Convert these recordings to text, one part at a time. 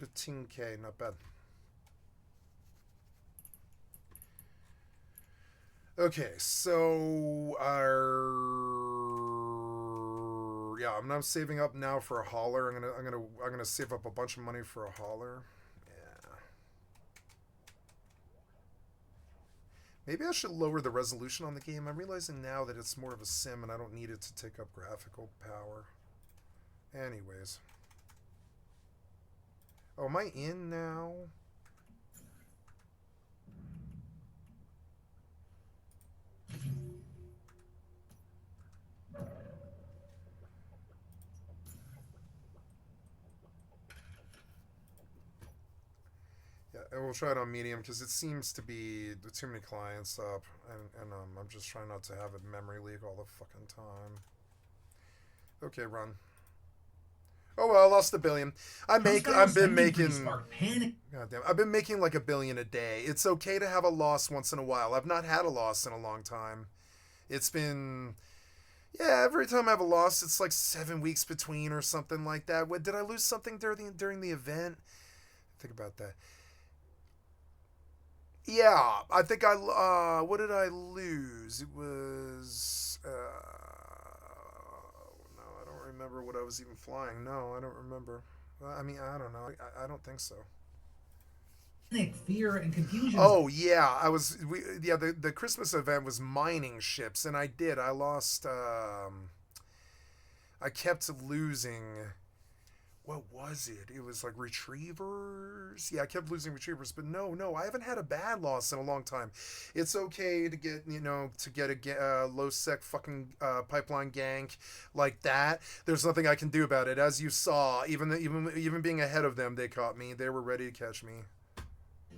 15K, not bad. Okay, so I'm not saving up now for a hauler. I'm gonna save up a bunch of money for a hauler. Yeah. Maybe I should lower the resolution on the game. I'm realizing now that it's more of a sim and I don't need it to take up graphical power. Anyways. Oh, am I in now? Yeah, and we'll try it on medium because it seems to be too many clients up, and I'm just trying not to have a memory leak all the fucking time. Okay, run. Oh well, I lost $1 billion. I've been making. Goddamn, I've been making like $1 billion a day. It's okay to have a loss once in a while. I've not had a loss in a long time. It's been. Yeah, every time I have a loss, it's like 7 weeks between or something like that. What, did I lose something during the event? Think about that. Yeah, I think what did I lose? It was no, I don't remember what I was even flying. No, I don't remember. I mean, I don't know. I don't think so. Fear and confusion. Oh yeah, the Christmas event was mining ships, and I lost. I kept losing. What was it? It was like retrievers. Yeah, I kept losing retrievers, but no, I haven't had a bad loss in a long time. It's okay to get a low sec fucking pipeline gank like that. There's nothing I can do about it. As you saw, even being ahead of them, they caught me. They were ready to catch me.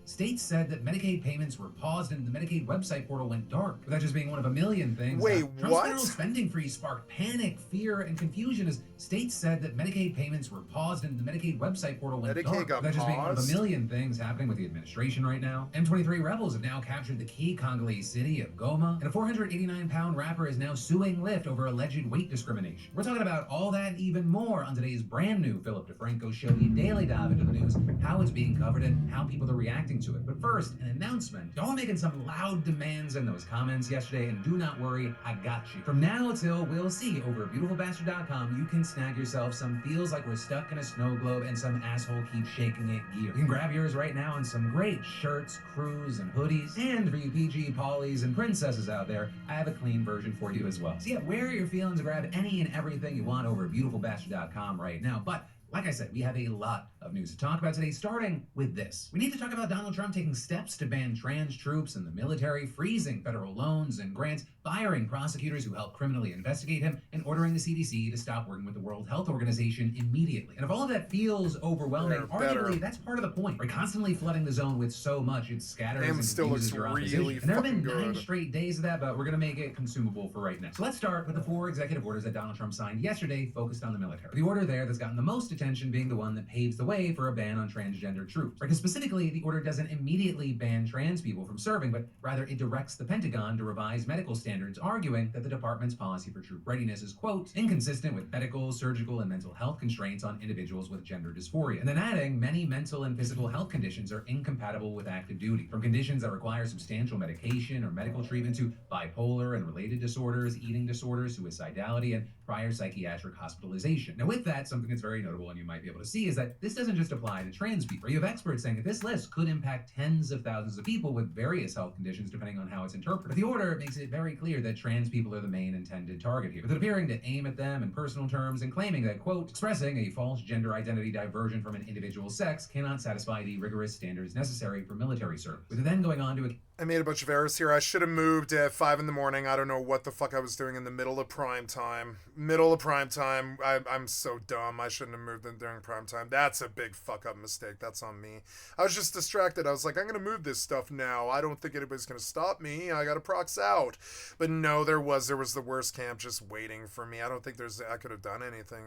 States said that Medicaid payments were paused and the Medicaid website portal went dark. With that just being one of a million things. Wait, Trump's what? federal spending freeze sparked panic, fear, and confusion as states said that Medicaid payments were paused and the Medicaid website portal went dark. Got with that just being one of a paused? million things happening with the administration right now. M23 rebels have now captured the key Congolese city of Goma, and a 489-pound rapper is now suing Lyft over alleged weight discrimination. We're talking about all that and even more on today's brand new Philip DeFranco show. You daily dive into the news, how it's being covered, and how people are reacting to it. But first, an announcement. Y'all making some loud demands in those comments yesterday, and do not worry, I got you. From now till we'll see over at beautifulbastard.com, you can snag yourself some feels like we're stuck in a snow globe and some asshole keeps shaking it gear. You can grab yours right now on some great shirts, crews, and hoodies. And for you PG pollies and princesses out there, I have a clean version for you as well. So yeah, wear your feelings, grab any and everything you want over at beautifulbastard.com right now. But like I said, we have a lot of news to talk about today, starting with this. We need to talk about Donald Trump taking steps to ban trans troops and the military, freezing federal loans and grants, firing prosecutors who helped criminally investigate him, and ordering the CDC to stop working with the World Health Organization immediately. And if all of that feels overwhelming, arguably that's part of the point. We're constantly flooding the zone with so much, it scatters and confuses your opposition. Really and there have been good. 9 straight days of that, but we're going to make it consumable for right now. So let's start with the 4 executive orders that Donald Trump signed yesterday focused on the military. The order there that's gotten the most attention being the one that paves the way for a ban on transgender troops. Because specifically, the order doesn't immediately ban trans people from serving, but rather it directs the Pentagon to revise medical standards, arguing that the department's policy for troop readiness is, quote, inconsistent with medical, surgical, and mental health constraints on individuals with gender dysphoria. And then adding, many mental and physical health conditions are incompatible with active duty, from conditions that require substantial medication or medical treatment to bipolar and related disorders, eating disorders, suicidality, and prior psychiatric hospitalization. Now with that, something that's very notable and you might be able to see is that this doesn't just apply to trans people. You have experts saying that this list could impact tens of thousands of people with various health conditions depending on how it's interpreted. But the order makes it very clear that trans people are the main intended target here, with it appearing to aim at them in personal terms and claiming that, quote, expressing a false gender identity diversion from an individual's sex cannot satisfy the rigorous standards necessary for military service. With it then going on to I made a bunch of errors here. I should have moved at 5 in the morning. I don't know what the fuck I was doing in the middle of prime time. I'm so dumb. I shouldn't have moved in during prime time. That's a big fuck up mistake. That's on me. I was just distracted. I was like, I'm going to move this stuff now. I don't think anybody's going to stop me. I got to prox out. But no, there was the worst camp just waiting for me. I don't think I could have done anything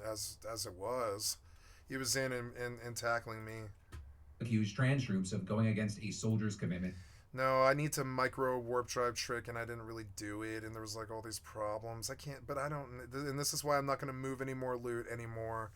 as it was. He was in and tackling me. Accused trans troops of going against a soldier's commitment. No, I need to micro warp drive trick, and I didn't really do it, and there was like all these problems. I can't, but I don't, and this is why I'm not going to move any more loot anymore.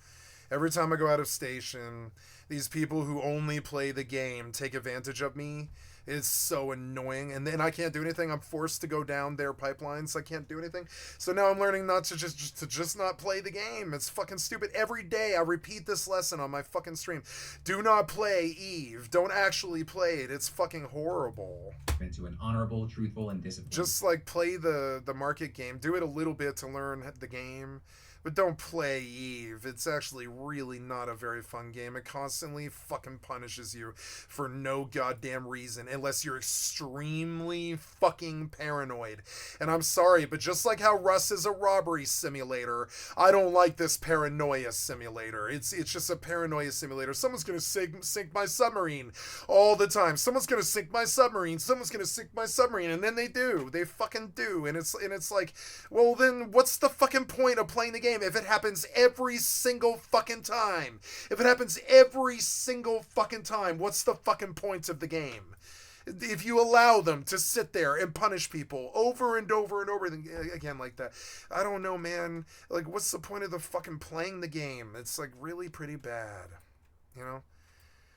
Every time I go out of station, these people who only play the game take advantage of me. It's so annoying, and then I can't do anything. I'm forced to go down their pipelines. I can't do anything. So now I'm learning not to just not play the game. It's fucking stupid. Every day I repeat this lesson on my fucking stream. Do not play Eve. Don't actually play it. It's fucking horrible. Into an honorable, truthful, and disciplined. Just like play the market game. Do it a little bit to learn the game. But don't play Eve. It's actually really not a very fun game. It constantly fucking punishes you for no goddamn reason unless you're extremely fucking paranoid. And I'm sorry, but just like how Rust is a robbery simulator, I don't like this paranoia simulator. It's just a paranoia simulator. Someone's gonna sink my submarine all the time. Someone's gonna sink my submarine. Someone's gonna sink my submarine, and then they do. They fucking do. And it's like, well then what's the fucking point of playing the game if it happens every single fucking time? If it happens every single fucking time, what's the fucking point of the game? If you allow them to sit there and punish people over and over and over again like that, I don't know, man. Like, what's the point of the fucking playing the game? It's like really pretty bad, you know?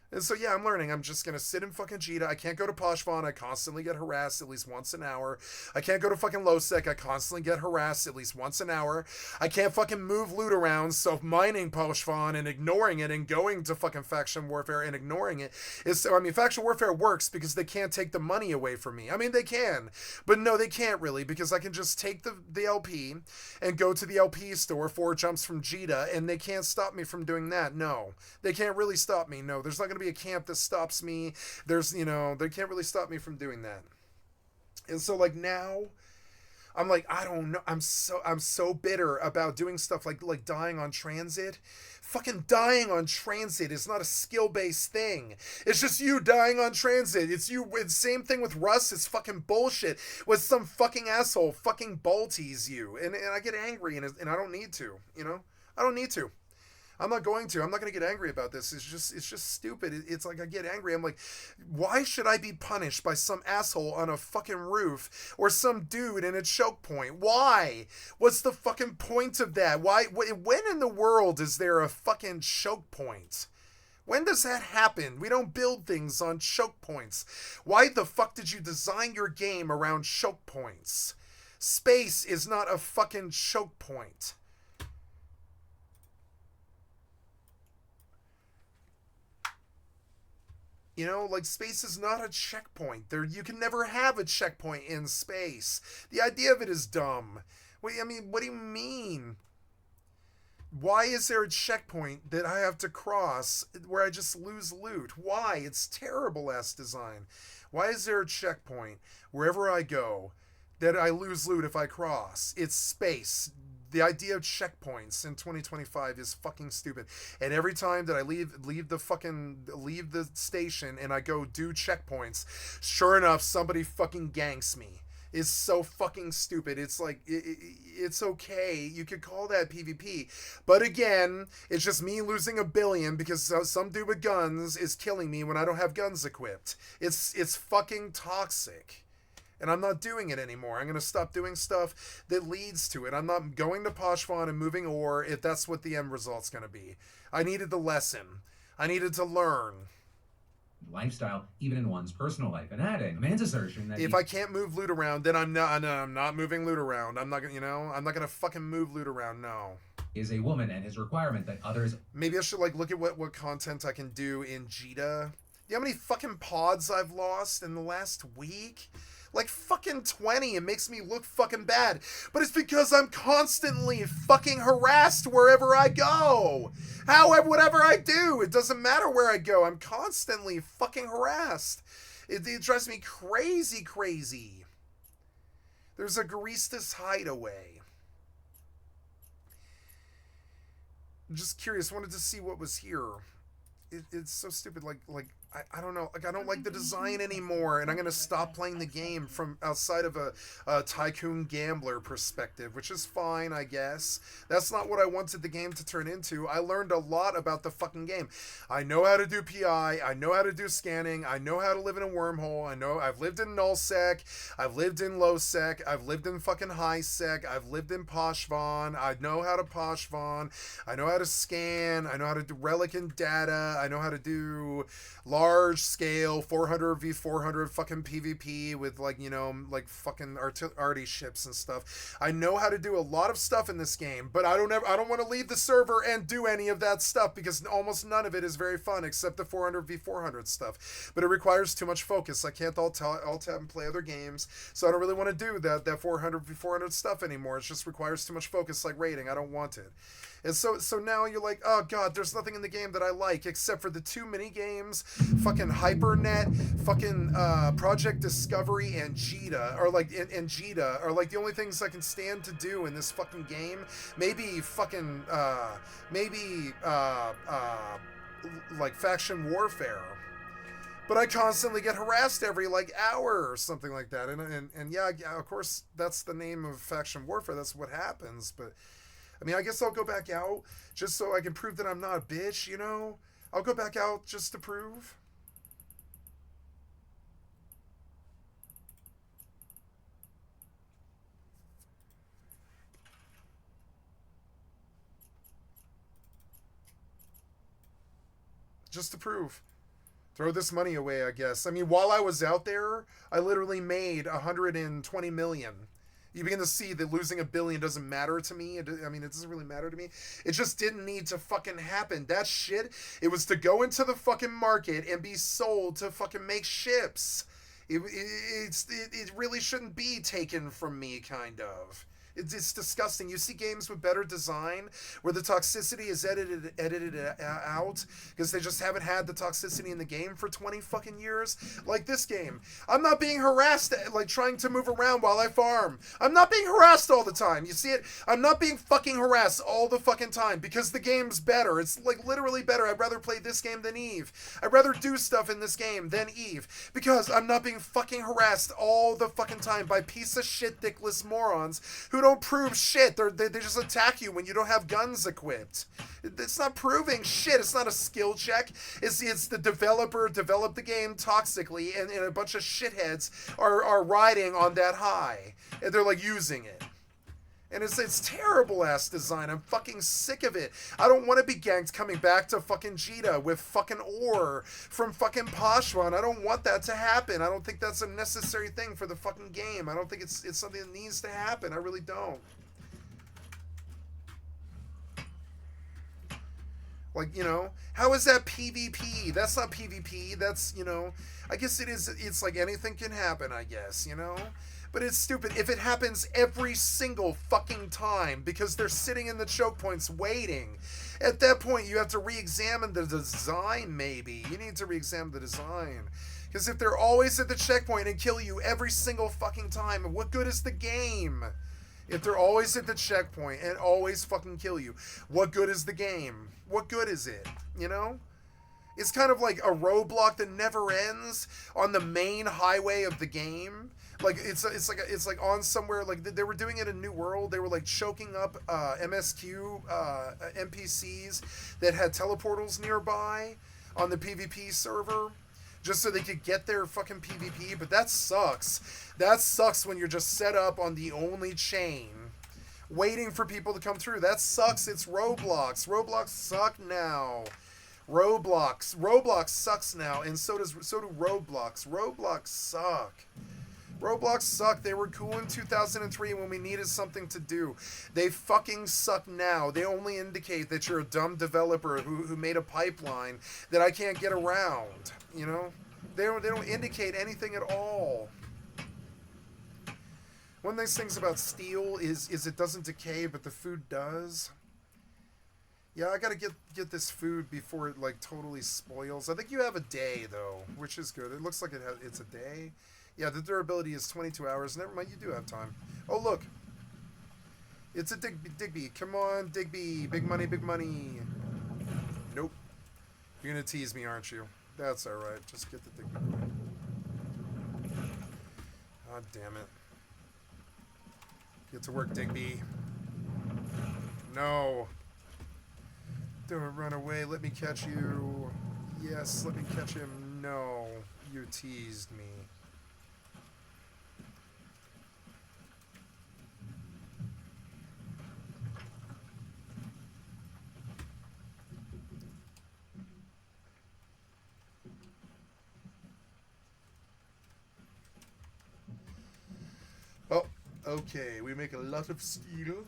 And so, yeah, I'm learning. I'm just going to sit in fucking Jita. I can't go to Poshvon. I constantly get harassed at least once an hour. I can't go to fucking Losec. I constantly get harassed at least once an hour. I can't fucking move loot around, so mining Poshvon and ignoring it and going to fucking Faction Warfare and ignoring it is... I mean, Faction Warfare works because they can't take the money away from me. I mean, they can. But no, they can't really, because I can just take the LP and go to the LP store 4 jumps from Jita, and they can't stop me from doing that. No. They can't really stop me. No, there's not going to be a camp that stops me. There's, you know, they can't really stop me from doing that. And so like now I'm like, I don't know, I'm so bitter about doing stuff like dying on transit. Fucking dying on transit is not a skill-based thing. It's just you dying on transit. It's you. It's same thing with Rust. It's fucking bullshit. With some fucking asshole fucking balties you, and I get angry, and I don't need to. You know, I don't need to. I'm not going to. I'm not going to get angry about this. It's just stupid. It's like I get angry. I'm like, why should I be punished by some asshole on a fucking roof or some dude in a choke point? Why? What's the fucking point of that? Why? When in the world is there a fucking choke point? When does that happen? We don't build things on choke points. Why the fuck did you design your game around choke points? Space is not a fucking choke point. You know, like, space is not a checkpoint. You can never have a checkpoint in space. The idea of it is dumb. What do you mean? Why is there a checkpoint that I have to cross where I just lose loot? Why? It's terrible-ass design. Why is there a checkpoint wherever I go that I lose loot if I cross? It's space. The idea of checkpoints in 2025 is fucking stupid. And every time that I leave the station and I go do checkpoints, sure enough, somebody fucking ganks me. It's so fucking stupid. It's like, it's okay. You could call that PvP. But again, it's just me losing 1 billion because some dude with guns is killing me when I don't have guns equipped. It's fucking toxic. And I'm not doing it anymore. I'm going to stop doing stuff that leads to it. I'm not going to Poshvon and moving ore if that's what the end result's going to be. I needed the lesson. I needed to learn. Lifestyle, even in one's personal life, and adding a man's assertion that if I can't move loot around, then I'm not moving loot around. I'm not gonna, I'm not gonna fucking move loot around. No. Is a woman and his requirement that others. Maybe I should look at what content I can do in Jita. You know how many fucking pods I've lost in the last week? Like fucking 20. It makes me look fucking bad. But it's because I'm constantly fucking harassed wherever I go. Whatever I do, it doesn't matter where I go. I'm constantly fucking harassed. It drives me crazy. There's a Garistas hideaway. I'm just curious. Wanted to see what was here. It's so stupid. Like I don't know. Like, I don't like the design anymore, and I'm gonna stop playing the game from outside of a tycoon gambler perspective, which is fine, I guess. That's not what I wanted the game to turn into. I learned a lot about the fucking game. I know how to do PI. I know how to do scanning. I know how to live in a wormhole. I know I've lived in nullsec. I've lived in lowsec. I've lived in fucking highsec. I've lived in poshvon. I know how to poshvon. I know how to scan. I know how to do relic and data. I know how to do large scale 400v400 fucking PvP with, like, you know, like fucking arty ships and stuff. I know how to do a lot of stuff in this game, but I don't want to leave the server and do any of that stuff because almost none of it is very fun except the 400v400 stuff. But it requires too much focus. I can't alt tab and play other games, so I don't really want to do that 400v400 stuff anymore. It just requires too much focus, like raiding. I don't want it. And so now you're like, oh god, there's nothing in the game that I like except for the 2 mini games, fucking HyperNet, fucking Project Discovery, and Jita, or like and Jita are like the only things I can stand to do in this fucking game. Maybe fucking like faction warfare. But I constantly get harassed every like hour or something like that. And yeah, of course that's the name of faction warfare. That's what happens. But I mean, I guess I'll go back out just so I can prove that I'm not a bitch, you know? I'll go back out just to prove. Just to prove. Throw this money away, I guess. I mean, while I was out there, I literally made 120 million. You begin to see that losing $1 billion doesn't matter to me. I mean, it doesn't really matter to me. It just didn't need to fucking happen. That shit, it was to go into the fucking market and be sold to fucking make ships. It really shouldn't be taken from me, kind of. It's disgusting. You see games with better design where the toxicity is edited out because they just haven't had the toxicity in the game for 20 fucking years. Like this game. I'm not being harassed, like trying to move around while I farm. I'm not being harassed all the time. You see it? I'm not being fucking harassed all the fucking time because the game's better. It's like literally better. I'd rather play this game than Eve. I'd rather do stuff in this game than Eve because I'm not being fucking harassed all the fucking time by piece of shit dickless morons who don't prove shit. They just attack you when you don't have guns equipped. It's not proving shit. It's not a skill check. It's the developer developed the game toxically, and a bunch of shitheads are riding on that high, and they're like using it. And it's terrible ass design. I'm fucking sick of it. I don't want to be ganked coming back to fucking Jita with fucking ore from fucking Poshwan. I don't want that to happen. I don't think that's a necessary thing for the fucking game. I don't think it's something that needs to happen. I really don't. Like, you know, how is that PvP? That's not PvP. That's, you know, I guess it is. It's like anything can happen, I guess, you know? But it's stupid if it happens every single fucking time because they're sitting in the choke points waiting. At that point, you have to re-examine the design, maybe. You need to re-examine the design. Because if they're always at the checkpoint and kill you every single fucking time, what good is the game? If they're always at the checkpoint and always fucking kill you, what good is the game? What good is it? You know? It's kind of like a roadblock that never ends on the main highway of the game. Like it's like on somewhere, like they were doing it in New World. They were like choking up MSQ NPCs that had teleportals nearby on the PvP server just so they could get their fucking PvP. But that sucks. That sucks when you're just set up on the only chain waiting for people to come through. That sucks. It's Roblox. Roblox suck now. Roblox sucks now, and so do Roblox. Roblox suck. Roblox suck. They were cool in 2003 when we needed something to do. They fucking suck now. They only indicate that you're a dumb developer who made a pipeline that I can't get around. You know, they don't indicate anything at all. One of those things about steel is it doesn't decay, but the food does. Yeah, I gotta get this food before it like totally spoils. I think you have a day though, which is good. It looks like it's a day. Yeah, the durability is 22 hours. Never mind, you do have time. Oh look, it's a Digby. Come on, Digby. Big money, big money. Nope. You're gonna tease me, aren't you? That's alright. Just get the Digby going. God damn it. Get to work, Digby. No. Don't run away. Let me catch you. Yes, let me catch him. No. You teased me. Oh, okay. We make a lot of steel.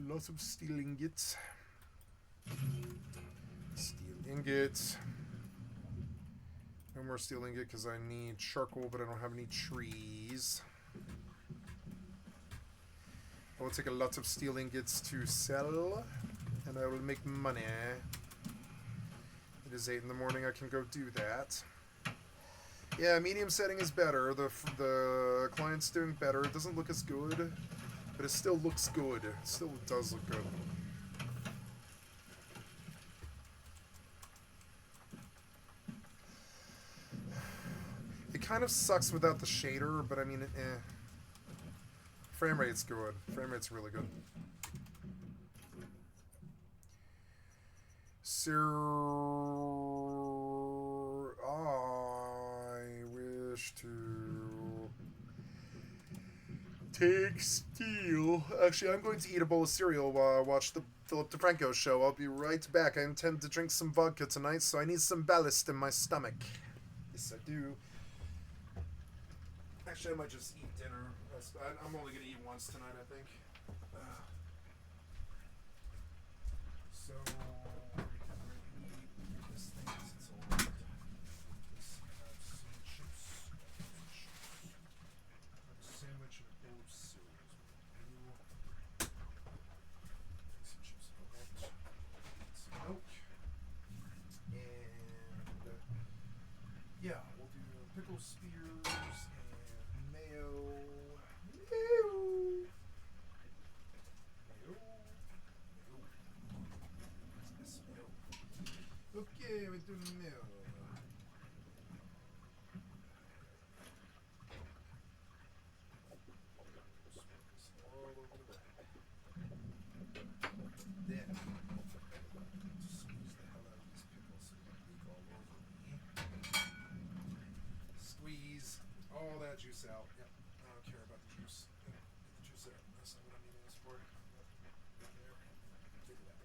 Lots of steel ingots. Steel ingots. No more steel ingot because I need charcoal, but I don't have any trees. I will take a lot of steel ingots to sell, and I will make money. It is 8 in the morning. I can go do that. Yeah, medium setting is better. The client's doing better. It doesn't look as good, but it still looks good. It still does look good. It kind of sucks without the shader, but I mean, Frame rate's good. Frame rate's really good. So I wish to take steel. Actually, I'm going to eat a bowl of cereal while I watch the Philip DeFranco show. I'll be right back. I intend to drink some vodka tonight, so I need some ballast in my stomach. Yes, I do. Actually, I might just eat dinner. I'm only going to eat once tonight, I think. So, we're going to eat this thing since it's all right. This, have some chips. Have a sandwich and a bowl of cereal. Some chips if I want. Some milk. And, yeah, we'll do pickle spears and mayo. Mayo. Okay, we do mayo. All over the bag. Then, squeeze the hell out of these pickles so they don't leak all over me. Squeeze all that juice out. Yep, I don't care about the juice. Yep, get the juice out. That's not what I'm eating this for. Yep. There. Take it out.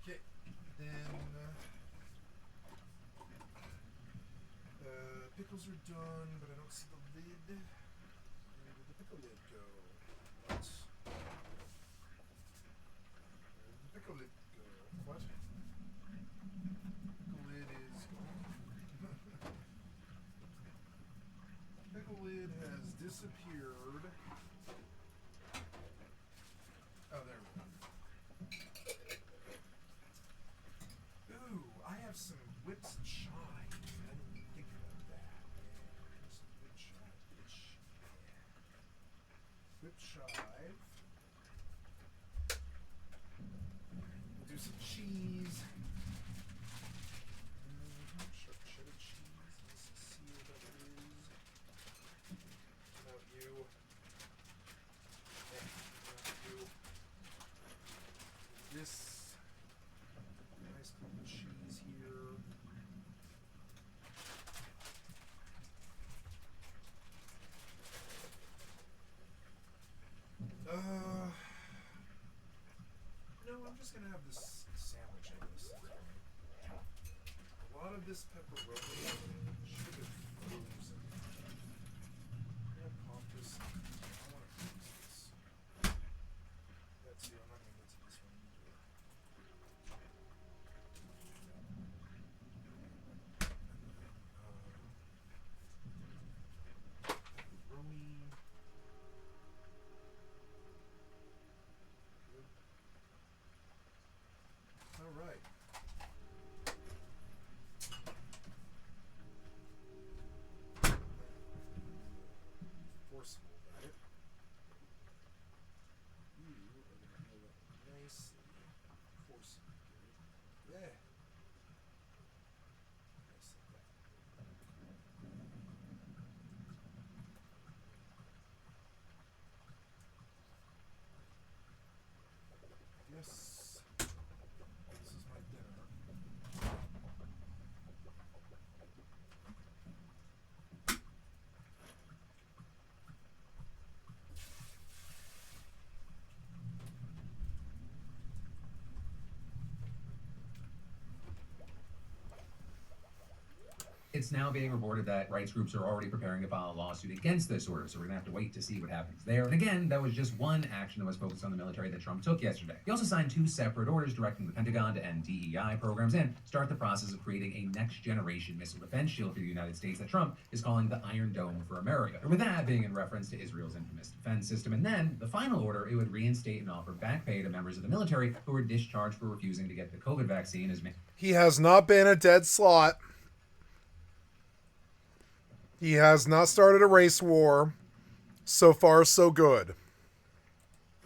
Okay, then pickles are done, but I don't see the lid. Where did the pickle lid go? What? Where did the pickle lid go? What? Pickle lid is gone. Pickle lid has disappeared. Oh, there we go. Ooh, I have some whipped chive. I didn't think about that. Yeah, some whipped chive, bitch. Yeah. Whipped chive. We'll do some cheese. Sharp cheddar cheese. Let's see what that is. Not you. Not you. This nice clump of cheese here. No, I'm just gonna have this sandwich, I guess. A lot of this pepperoni should have frozen. I'm gonna pop this. I don't want to freeze this. That's it. I'm not gonna get to this one either. Pepperoni. Good. All right. it's now being reported that rights groups are already preparing to file a lawsuit against this order, so we're going to have to wait to see what happens there. And again, that was just one action that was focused on the military that Trump took yesterday. He also signed 2 separate orders directing the Pentagon to end DEI programs and start the process of creating a next-generation missile defense shield for the United States that Trump is calling the Iron Dome for America, or with that being in reference to Israel's infamous defense system. And then, the final order, it would reinstate and offer back pay to members of the military who were discharged for refusing to get the COVID vaccine as he has not been a dead slot. He has not started a race war. So far, so good.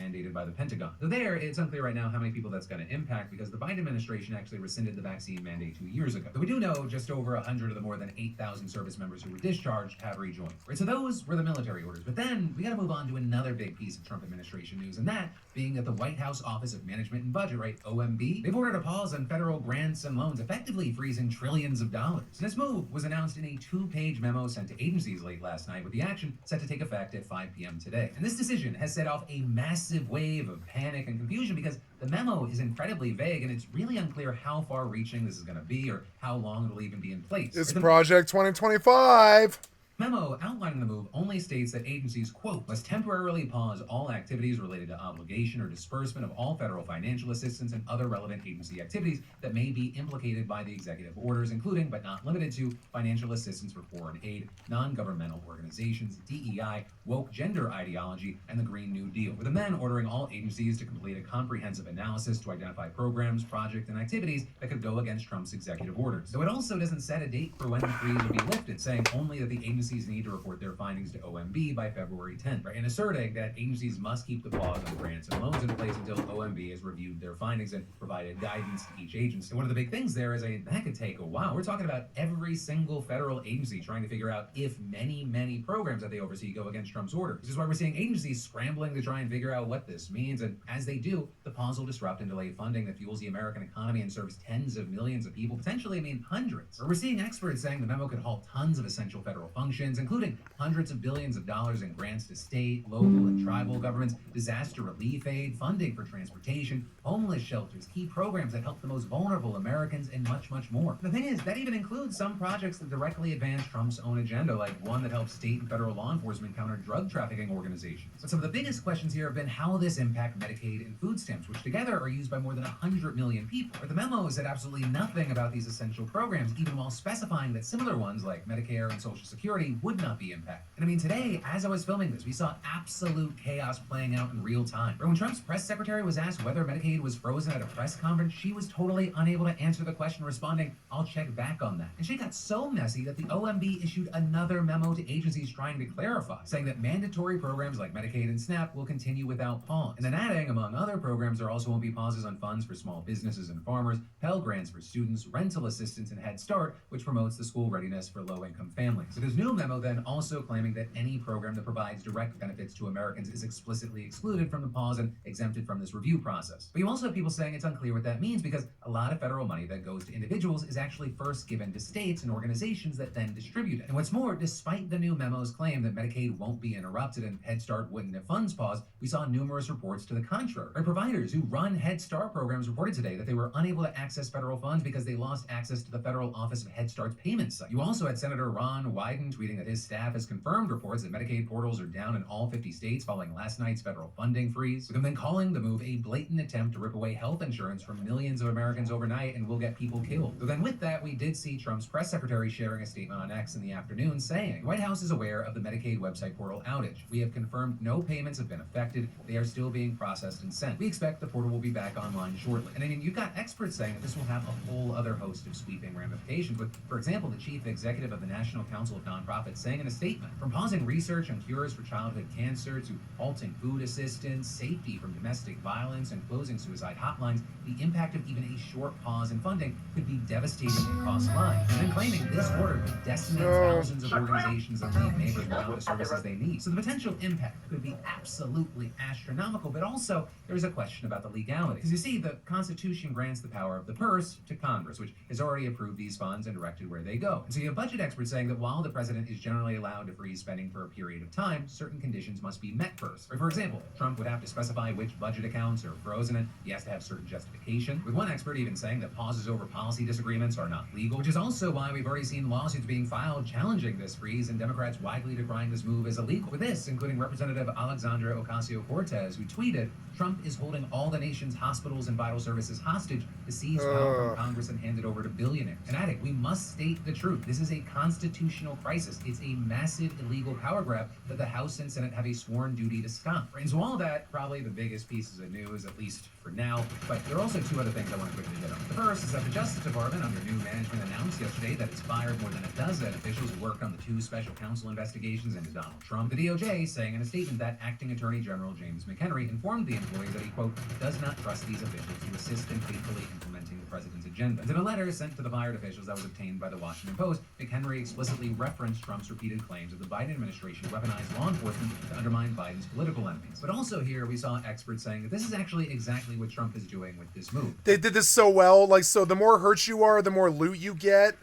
mandated by the Pentagon. So there, it's unclear right now how many people that's going to impact because the Biden administration actually rescinded the vaccine mandate 2 years ago. But we do know just over 100 of the more than 8,000 service members who were discharged have rejoined. Right, so those were the military orders. But then we got to move on to another big piece of Trump administration news, and that being that the White House Office of Management and Budget, right, OMB, they've ordered a pause on federal grants and loans, effectively freezing trillions of dollars. And this move was announced in a 2-page memo sent to agencies late last night, with the action set to take effect at 5 p.m. today. And this decision has set off a massive wave of panic and confusion because the memo is incredibly vague and it's really unclear how far-reaching this is going to be or how long it'll even be in place. It's Project 2025. Memo outlining the move only states that agencies, quote, must temporarily pause all activities related to obligation or disbursement of all federal financial assistance and other relevant agency activities that may be implicated by the executive orders, including but not limited to financial assistance for foreign aid, non-governmental organizations, DEI, woke gender ideology, and the Green New Deal, with them then ordering all agencies to complete a comprehensive analysis to identify programs, projects, and activities that could go against Trump's executive orders. Though it also doesn't set a date for when the freeze will be lifted, saying only that the agencies need to report their findings to OMB by February 10th, right? And asserting that agencies must keep the pause on grants and loans in place until OMB has reviewed their findings and provided guidance to each agency. And one of the big things there is that could take a while. We're talking about every single federal agency trying to figure out if many programs that they oversee go against Trump's order. Which is why we're seeing agencies scrambling to try and figure out what this means. And as they do, the pause will disrupt and delay funding that fuels the American economy and serves tens of millions of people, potentially, hundreds. Or we're seeing experts saying the memo could halt tons of essential federal functions, including hundreds of billions of dollars in grants to state, local, and tribal governments, disaster relief aid, funding for transportation, homeless shelters, key programs that help the most vulnerable Americans, and much more. The thing is, that even includes some projects that directly advance Trump's own agenda, like one that helps state and federal law enforcement counter drug trafficking organizations. But some of the biggest questions here have been how will this impact Medicaid and food stamps, which together are used by more than 100 million people. But the memo said absolutely nothing about these essential programs, even while specifying that similar ones like Medicare and Social Security would not be impacted. And today, as I was filming this, we saw absolute chaos playing out in real time. When Trump's press secretary was asked whether Medicaid was frozen at a press conference, she was totally unable to answer the question, responding, "I'll check back on that." And she got so messy that the OMB issued another memo to agencies trying to clarify, saying that mandatory programs like Medicaid and SNAP will continue without pause. And then adding, among other programs, there also won't be pauses on funds for small businesses and farmers, Pell Grants for students, rental assistance, and Head Start, which promotes the school readiness for low-income families. So this new memo then also claiming that any program that provides direct benefits to Americans is explicitly excluded from the pause and exempted from this review process. But you also have people saying it's unclear what that means because a lot of federal money that goes to individuals is actually first given to states and organizations that then distribute it. And what's more, despite the new memo's claim that Medicaid won't be interrupted and Head Start wouldn't if funds pause, we saw numerous reports to the contrary. Our providers who run Head Start programs reported today that they were unable to access federal funds because they lost access to the Federal Office of Head Start's payment site. You also had Senator Ron Wyden tweeting that his staff has confirmed reports that Medicaid portals are down in all 50 states following last night's federal funding freeze, with them then calling the move a blatant attempt to rip away health insurance from millions of Americans overnight and will get people killed. So then with that, we did see Trump's press secretary sharing a statement on X in the afternoon saying, "The White House is aware of the Medicaid website portal outage. We have confirmed no payments have been affected. They are still being processed and sent. We expect the portal will be back online shortly." And you've got experts saying that this will have a whole other host of sweeping ramifications, with, for example, the chief executive of the National Council of Nonprofits saying in a statement, "From pausing research on cures for childhood cancer to halting food assistance, safety from domestic violence, and closing suicide hotlines, the impact of even a short pause in funding could be devastating and cost lives." And then claiming this order could decimate thousands of organizations and leave neighbors without the services they need. So the potential impact could be absolutely astronomical, but also there's a question about the legality. Because you see, the Constitution grants the power of the purse to Congress, which has already approved these funds and directed where they go. And so you have budget experts saying that while the president president is generally allowed to freeze spending for a period of time, certain conditions must be met first. For example, Trump would have to specify which budget accounts are frozen and he has to have certain justification, with one expert even saying that pauses over policy disagreements are not legal, which is also why we've already seen lawsuits being filed challenging this freeze and Democrats widely decrying this move as illegal. With this, including Representative Alexandra Ocasio-Cortez, who tweeted, "Trump is holding all the nation's hospitals and vital services hostage to seize power from Congress and hand it over to billionaires." And adding, "We must state the truth. This is a constitutional crisis. It's a massive illegal power grab that the House and Senate have a sworn duty to stop." And so all that, probably the biggest pieces of news, at least for now. But there are also two other things I want to quickly hit on. The first is that the Justice Department, under new management, announced yesterday that it's fired more than a dozen officials who worked on the two special counsel investigations into Donald Trump. The DOJ saying in a statement that Acting Attorney General James McHenry informed the employees that he, quote, does not trust these officials to assist in faithfully implementing the president's agenda. And in a letter sent to the fired officials that was obtained by the Washington Post, McHenry explicitly referenced Trump's repeated claims of the Biden administration weaponized law enforcement to undermine Biden's political enemies. But also here we saw experts saying that this is actually exactly what Trump is doing with this move. They did this so well. Like, so the more hurt you are, the more loot you get,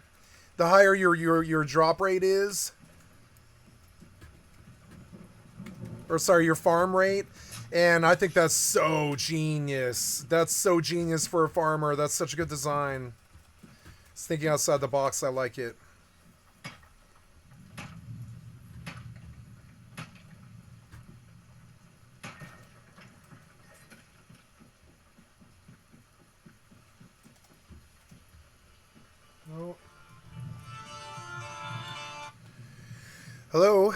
the higher your drop rate is. Or sorry, your farm rate. And I think that's so genius. That's so genius for a farmer. That's such a good design. It's thinking outside the box. I like it. Oh. Hello.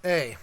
Hey.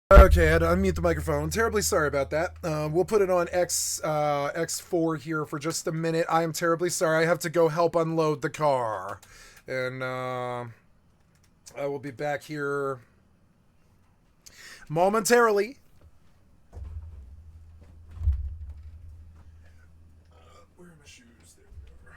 Okay, I had to unmute the microphone. Terribly sorry about that. We'll put it on X4 here for just a minute. I am terribly sorry. I have to go help unload the car. And I will be back here momentarily. Where are my shoes? There we are.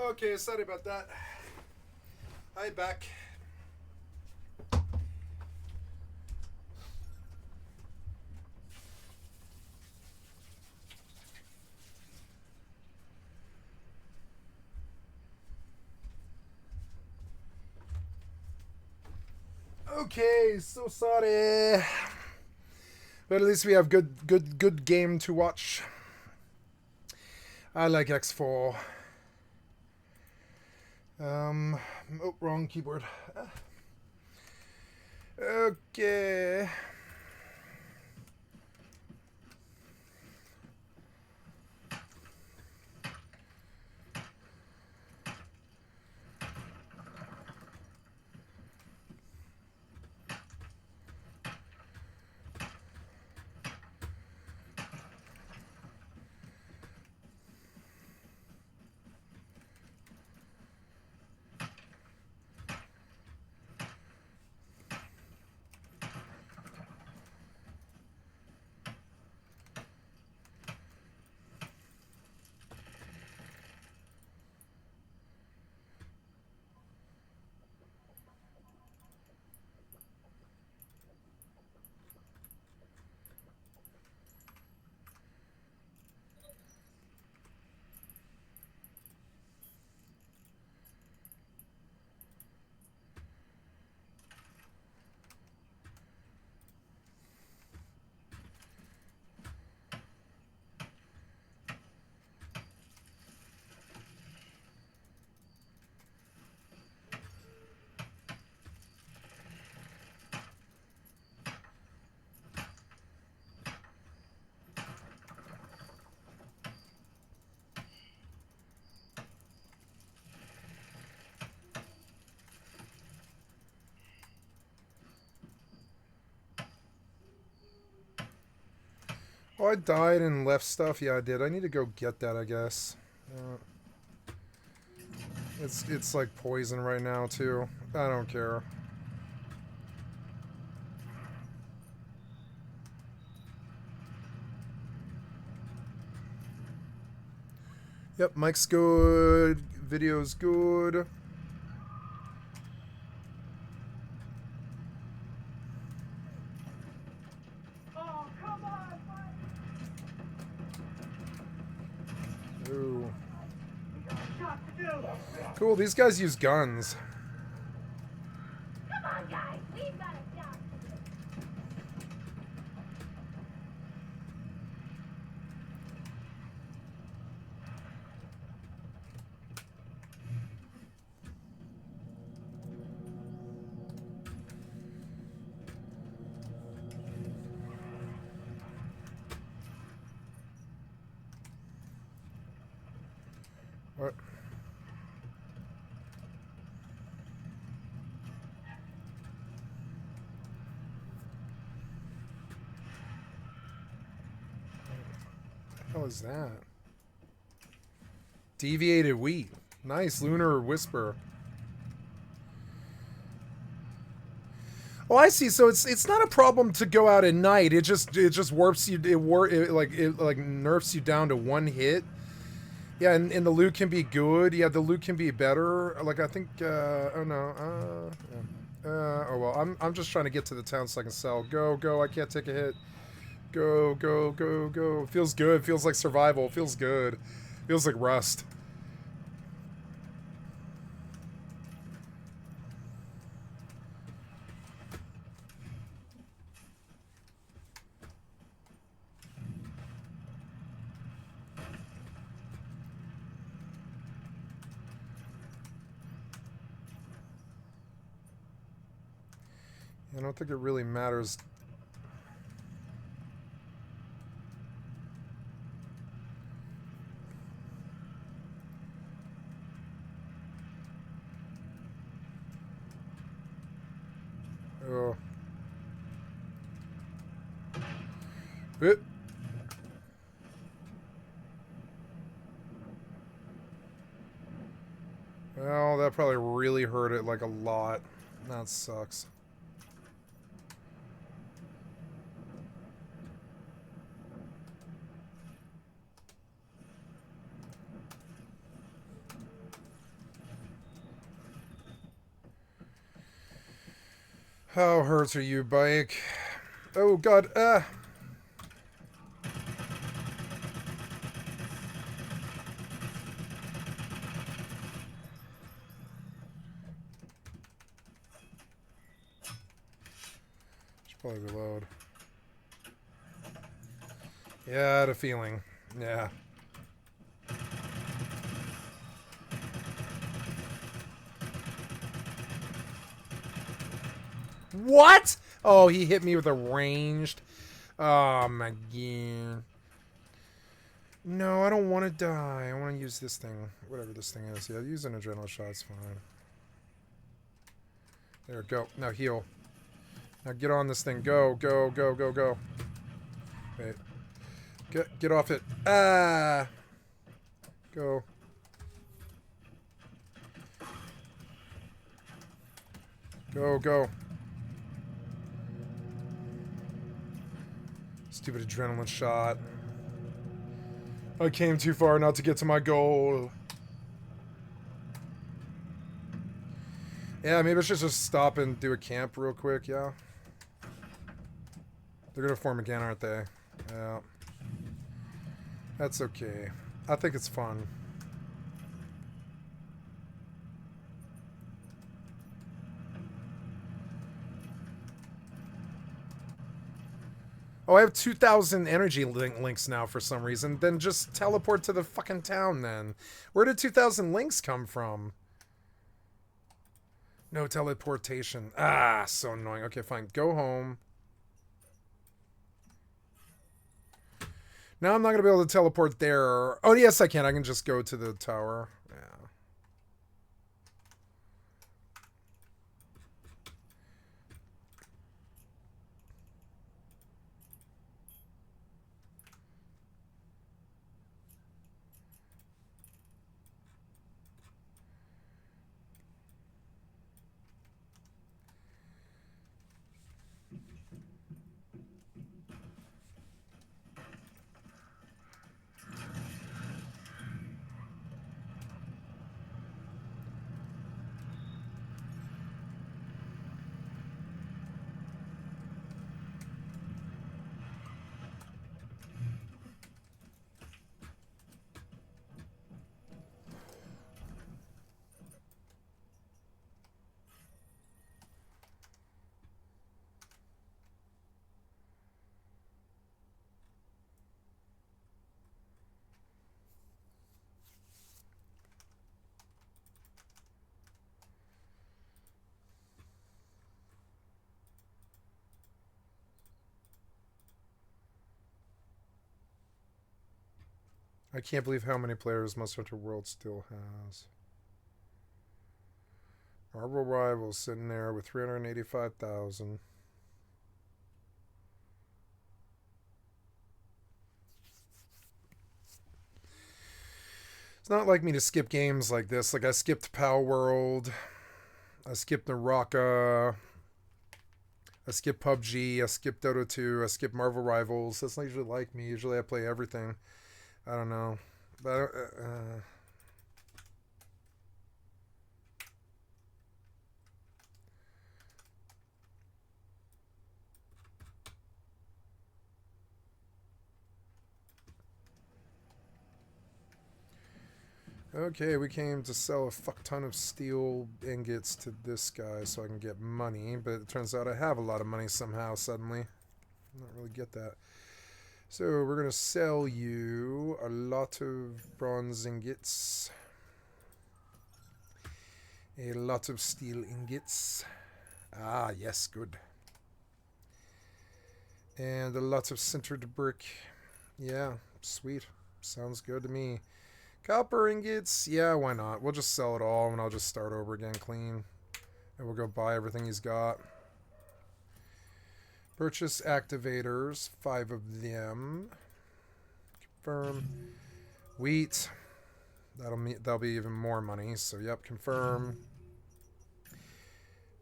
Okay, sorry about that. Hi, back. Okay, so sorry. But at least we have good game to watch. I like X4. Oh, wrong keyboard. Okay. Oh, I died and left stuff. Yeah, I did. I need to go get that, I guess. It's like poison right now too. I don't care. Yep, mic's good. Video's good. Oh, come on, Ooh. we got a job to do. Cool, these guys use guns. Come on, guys, we've got a job to do. What? The hell is that? Deviated wheat. Nice lunar whisper. Oh, I see. So it's not a problem to go out at night. It just warps you. It like nerfs you down to one hit. Yeah, and the loot can be good. Yeah, the loot can be better. Like I think. Oh no. Yeah. Oh well. I'm just trying to get to the town so I can sell. Go. I can't take a hit. Go. Feels good. Feels like survival. Feels good. Feels like Rust. I don't think it really matters. Oh. It. Well, that probably really hurt it like a lot. That sucks. How hurt are you, bike? Oh god, Should probably reload. Yeah, I had a feeling. Yeah. What? Oh, he hit me with a ranged. Oh my god. No, I don't want to die. I want to use this thing. Whatever this thing is. Yeah, use an adrenaline shot. It's fine. There, go. Now heal. Now get on this thing. Go, go, go, go, go. Wait. Get off it. Ah! Go. Go, go. Stupid adrenaline shot. I came too far not to get to my goal. Yeah, maybe I should just stop and do a camp real quick, yeah? They're gonna form again, aren't they? Yeah. That's okay. I think it's fun. Oh, I have 2,000 energy links now for some reason. Then just teleport to the fucking town then. Where did 2,000 links come from? No teleportation. Ah, so annoying. Okay, fine. Go home. Now I'm not going to be able to teleport there. Oh, yes, I can. I can just go to the tower. Yeah. I can't believe how many players Monster Hunter World still has. Marvel Rivals sitting there with 385,000. It's not like me to skip games like this. Like I skipped Power World. I skipped Naraka. I skipped PUBG. I skipped Dota 2. I skipped Marvel Rivals. That's not usually like me. Usually I play everything. I don't know. But okay, we came to sell a fuck ton of steel ingots to this guy so I can get money, but it turns out I have a lot of money somehow suddenly. I don't really get that. So we're going to sell you a lot of bronze ingots. A lot of steel ingots. Ah, yes, good. And a lot of sintered brick. Yeah, sweet. Sounds good to me. Copper ingots. Yeah, why not? We'll just sell it all and I'll just start over again clean. And we'll go buy everything he's got. Purchase activators. 5 of them. Confirm. Wheat. That'll be even more money. So, yep, confirm.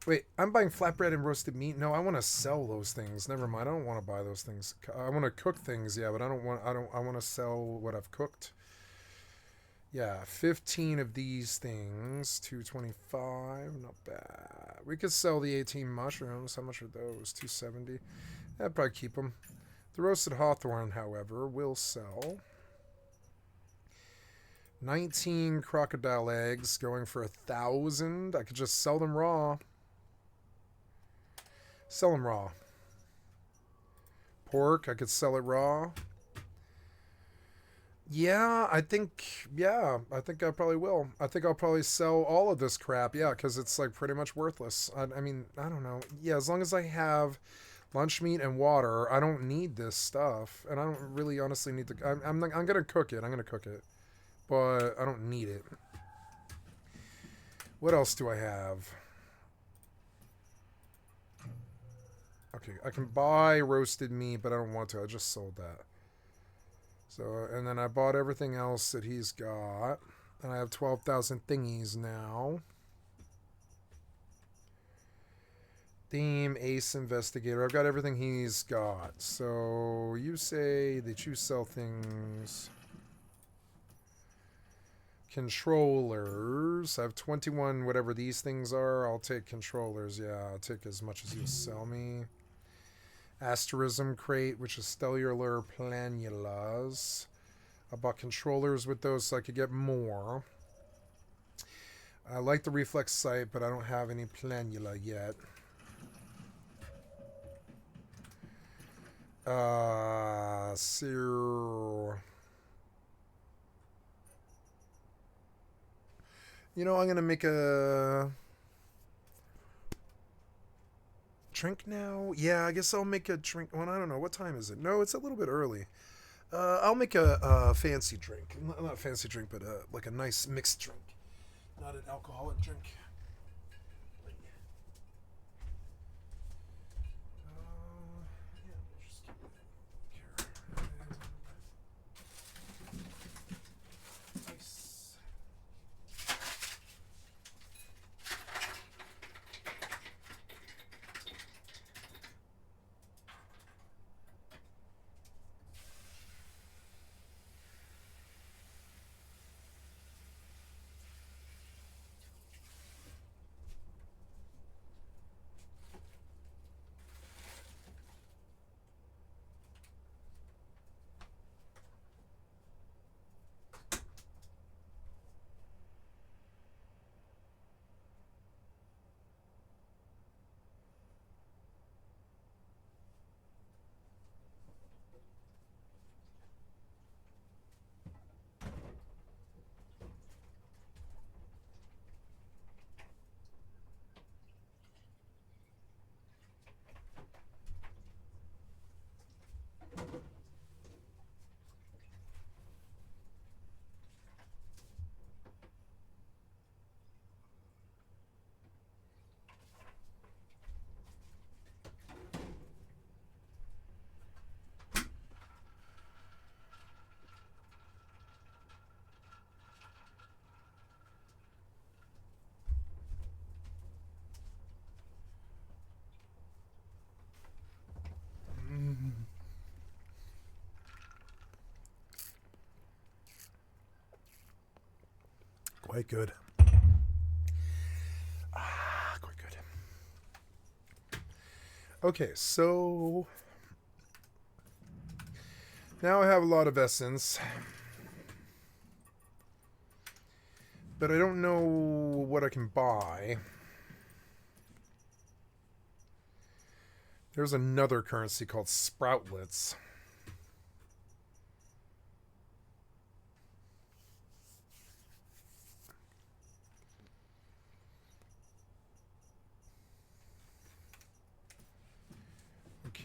Wait, I'm buying flatbread and roasted meat. No, I want to sell those things. Never mind. I don't want to buy those things. I want to cook things, yeah, but I want to sell what I've cooked. Yeah, 15 of these things. 225. Not bad. We could sell the 18 mushrooms. How much are those? 270. I'd probably keep them. The roasted hawthorn, however, will sell. 19 crocodile eggs going for 1,000. I could just sell them raw. Sell them raw. Pork, I could sell it raw. Yeah, I think I probably will. I think I'll probably sell all of this crap, yeah, because it's like pretty much worthless. I mean, I don't know. Yeah, as long as I have lunch meat and water, I don't need this stuff. And I don't really honestly need to... I'm going to cook it. I'm going to cook it. But I don't need it. What else do I have? Okay, I can buy roasted meat, but I don't want to. I just sold that. So, and then I bought everything else that he's got. And I have 12,000 thingies now. Theme, Ace Investigator. I've got everything he's got. So, you say that you sell things. Controllers. I have 21, whatever these things are. I'll take controllers. Yeah, I'll take as much as you'll sell me. Asterism crate, which is stellar planulas. I bought controllers with those so I could get more. I like the reflex sight, but I don't have any planula yet. So... You know, I'm going to make a... drink now? Yeah, I guess I'll make a drink. Well, I don't know. What time is it? No, it's a little bit early. I'll make a fancy drink. Not a fancy drink, but like a nice mixed drink. Not an alcoholic drink. Yeah, we'll just keep it here. Nice. Quite good. Quite good. Okay, so now I have a lot of essence, but I don't know what I can buy. There's another currency called Sproutlets.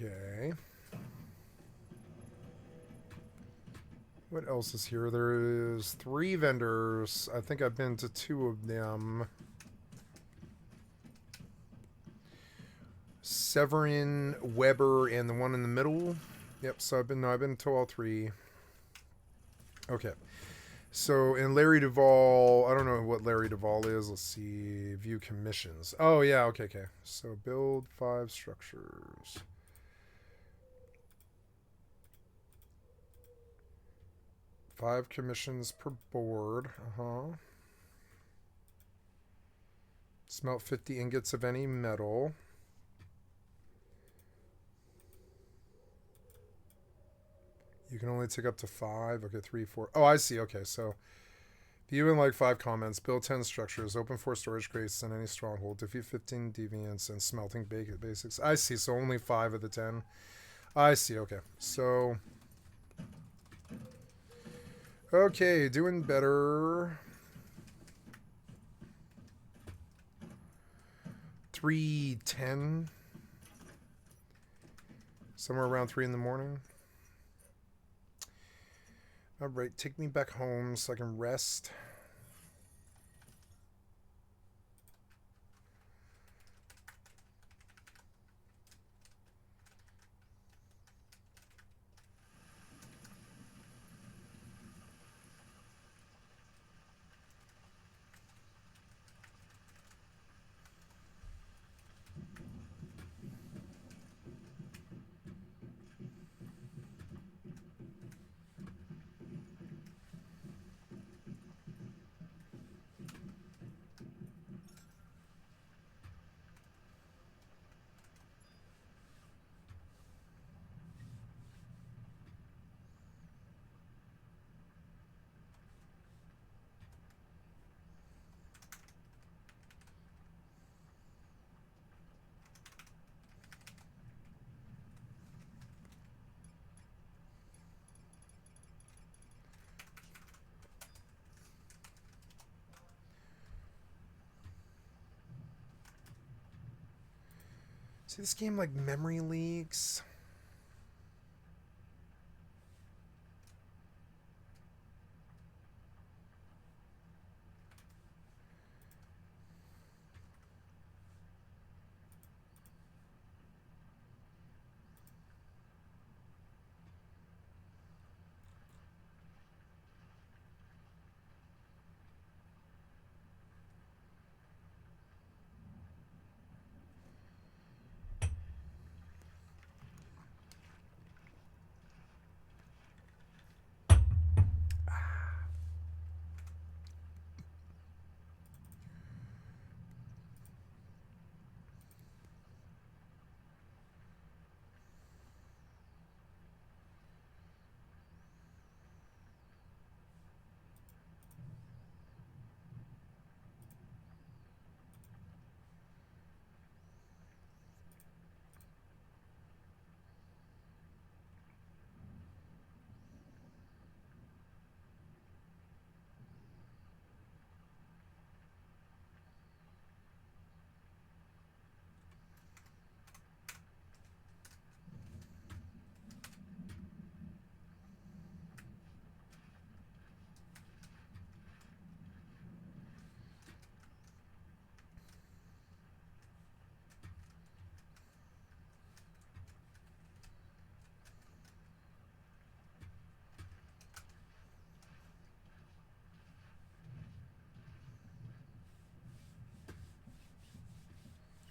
Okay. What else is here? There is 3 vendors. I think I've been to 2 of them. Severin, Weber, and the one in the middle. Yep, so I've been to all 3. Okay. So in Larry Duvall, I don't know what Larry Duvall is. Let's see. View commissions. Oh, yeah, okay. So build 5 structures. 5 commissions per board. Smelt 50 ingots of any metal. You can only take up to 5. Okay, 3, 4. Oh, I see. Okay, so view in like 5 comments. Build 10 structures. Open 4 storage crates in any stronghold. Defeat 15 deviants and smelting basics. I see. So only 5 of the 10. I see. Okay. So. Okay, doing better. 3:10. Somewhere around 3 in the morning. Alright, take me back home so I can rest. See, this game like memory leaks.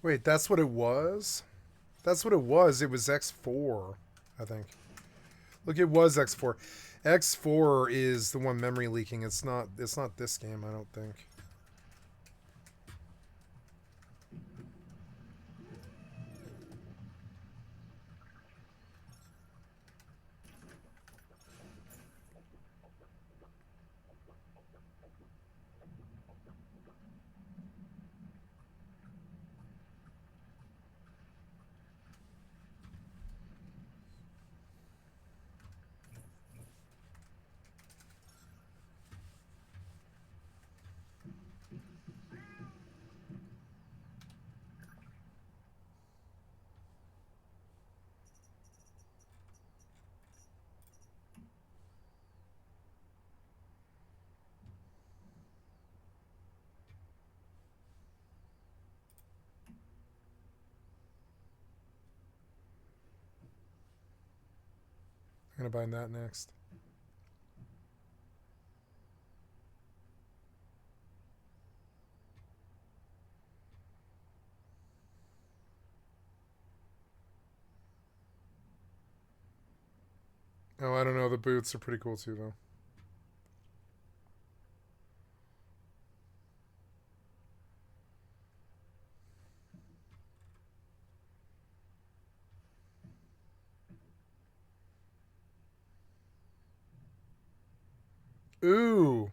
Wait, that's what it was? That's what it was. It was X4, I think. Look, it was X4. X4 is the one memory leaking. It's not this game, I don't think. I'm gonna buy that next. Oh, I don't know. The boots are pretty cool too, though. Ooh.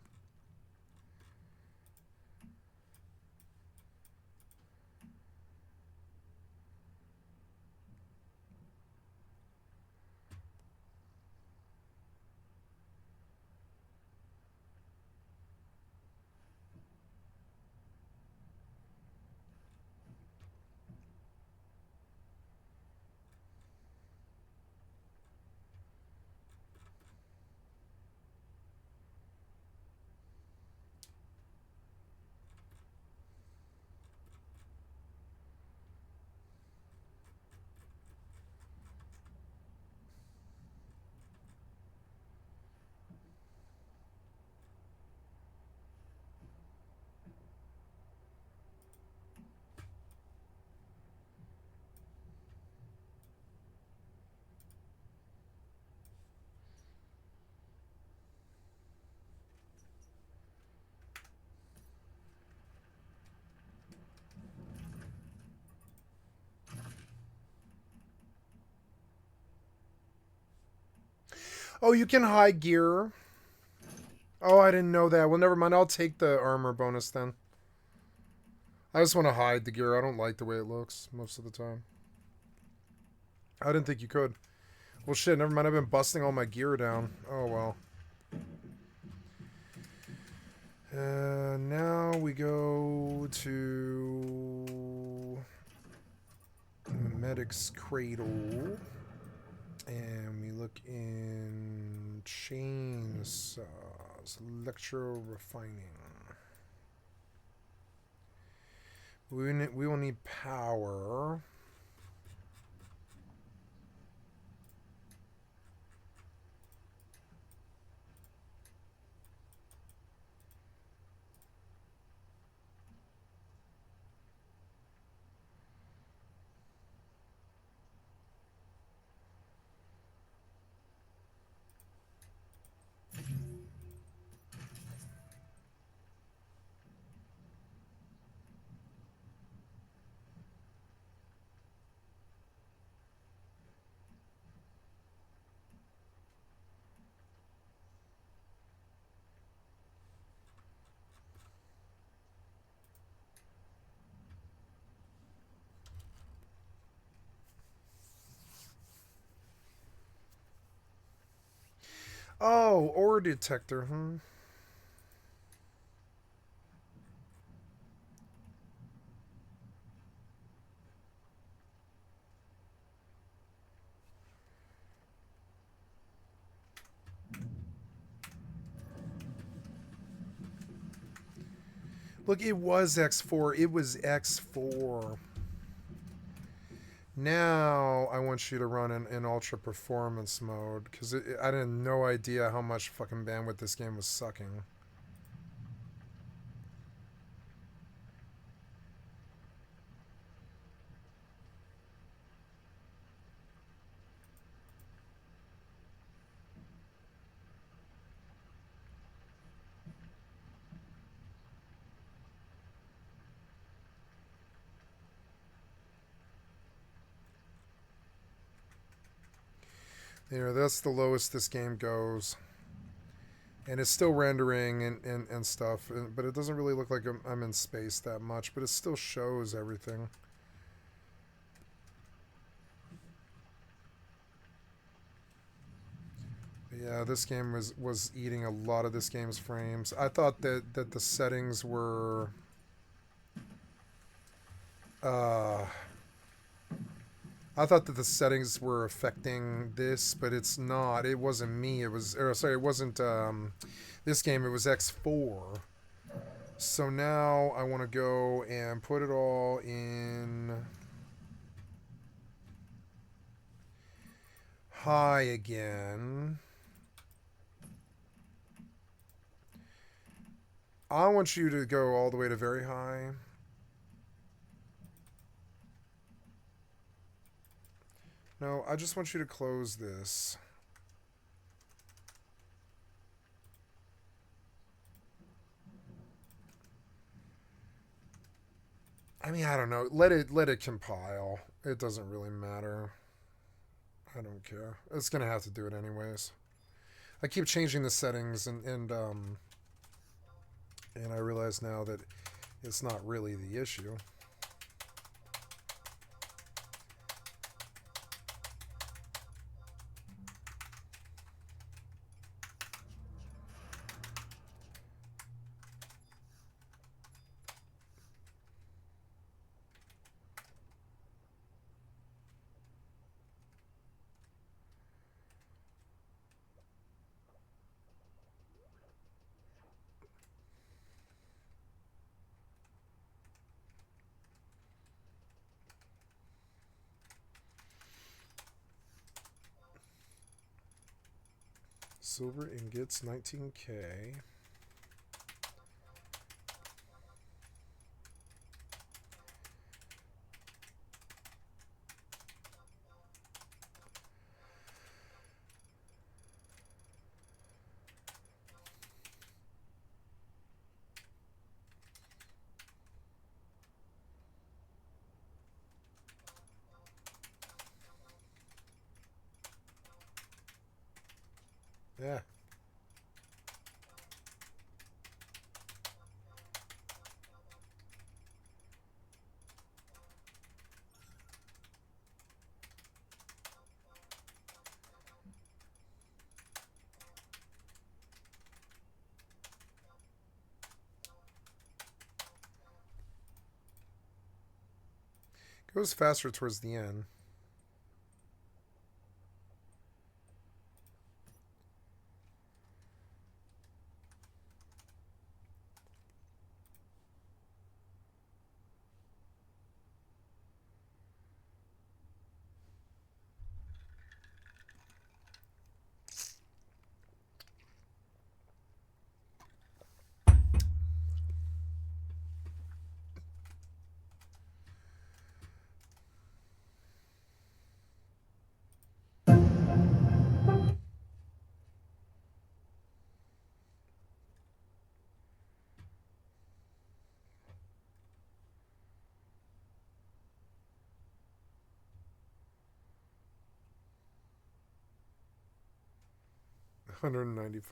Oh, you can hide gear. Oh, I didn't know that. Well, never mind. I'll take the armor bonus then. I just want to hide the gear. I don't like the way it looks most of the time. I didn't think you could. Well, shit, never mind. I've been busting all my gear down. Oh, well. Now we go to the medic's cradle. And we look in chainsaws, electro refining. We will need power. Oh, ore detector, Look, it was X4. It was X4. Now I want you to run in ultra performance mode because I had no idea how much fucking bandwidth this game was sucking. There, that's the lowest this game goes. And it's still rendering and stuff, but it doesn't really look like I'm in space that much, but it still shows everything. Yeah, this game was eating a lot of this game's frames. I thought that the settings were I thought that the settings were affecting this, but it's not. It wasn't me. It was, or sorry, it wasn't this game. It was X4. So now I want to go and put it all in high again. I want you to go all the way to very high. No, I just want you to close this. I mean, I don't know. Let it compile. It doesn't really matter. I don't care. It's gonna have to do it anyways. I keep changing the settings, and I realize now that it's not really the issue. Silver ingots, 19K. Yeah. Goes faster towards the end. $195.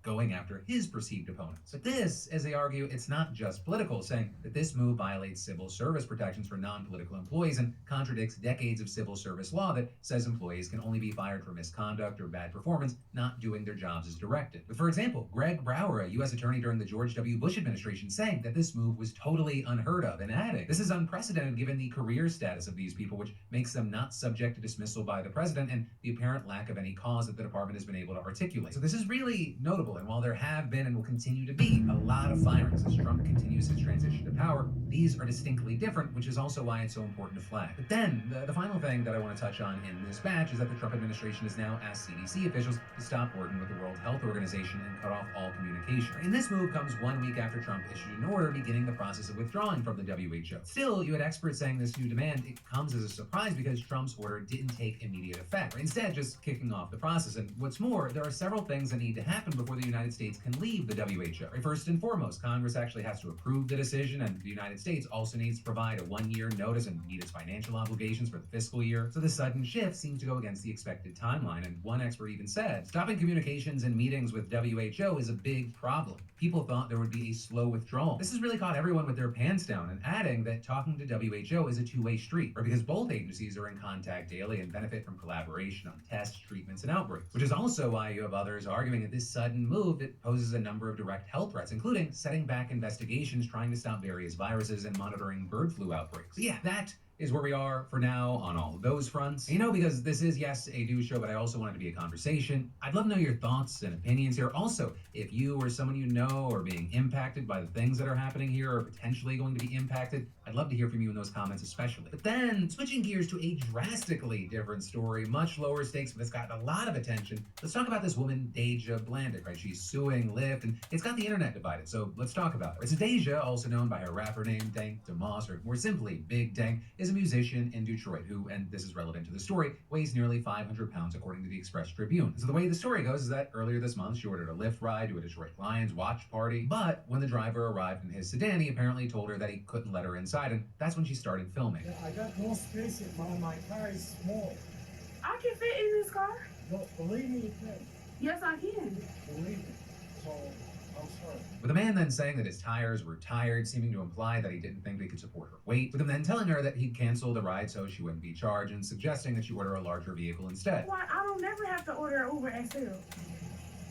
Going after his perceived opponents. But this, as they argue, it's not just political, saying that this move violates civil service protections for non-political employees and contradicts decades of civil service law that says employees can only be fired for misconduct or bad performance, not doing their jobs as directed. But for example, Greg Brower, a U.S. attorney during the George W. Bush administration, saying that this move was totally unheard of and adding, this is unprecedented given the career status of these people, which makes them not subject to dismissal by the president and the apparent lack of any cause that the department has been able to articulate. So this is really notable. And while there have been and will continue to be a lot of firings as Trump continues his transition to power, these are distinctly different, which is also why it's so important to flag. But then, the final thing that I want to touch on in this batch is that the Trump administration has now asked CDC officials to stop working with the World Health Organization and cut off all communication. And this move comes 1 week after Trump issued an order beginning the process of withdrawing from the WHO. Still, you had experts saying this new demand, it comes as a surprise because Trump's order didn't take immediate effect, instead just kicking off the process. And what's more, there are several things that need to happen before the United States can leave the WHO. First and foremost, Congress actually has to approve the decision, and the United States also needs to provide a 1-year notice and meet its financial obligations for the fiscal year. So the sudden shift seems to go against the expected timeline, and one expert even said, stopping communications and meetings with WHO is a big problem. People thought there would be a slow withdrawal. This has really caught everyone with their pants down, and adding that talking to WHO is a two-way street, or because both agencies are in contact daily and benefit from collaboration on tests, treatments, and outbreaks. Which is also why you have others arguing that this sudden move, it poses a number of direct health threats, including setting back investigations trying to stop various viruses and monitoring bird flu outbreaks. So yeah, that is where we are for now on all of those fronts. You know, because this is, yes, a news show, but I also want it to be a conversation. I'd love to know your thoughts and opinions here. Also, if you or someone you know are being impacted by the things that are happening here or potentially going to be impacted, I'd love to hear from you in those comments especially. But then, switching gears to a drastically different story, much lower stakes, but it's gotten a lot of attention. Let's talk about this woman, Deja Blandick, right? She's suing Lyft, and it's got the internet divided, so let's talk about her. So Deja, also known by her rapper name, Dank DeMoss, or more simply, Big Dank, is is a musician in Detroit who, and this is relevant to the story, weighs nearly 500 pounds according to the Express Tribune. So the way the story goes is that earlier this month she ordered a Lyft ride to a Detroit Lions watch party, but when the driver arrived in his sedan, he apparently told her that he couldn't let her inside, and that's when she started filming. I got no space in my car is small. I can fit in this car. No, believe me, you can. Yes, I can. Believe me. So, I'm sorry. With the man then saying that his tires were tired, seeming to imply that he didn't think they could support her weight, with him then telling her that he'd cancel the ride so she wouldn't be charged, and suggesting that she order a larger vehicle instead. Why? I don't never have to order an Uber XL.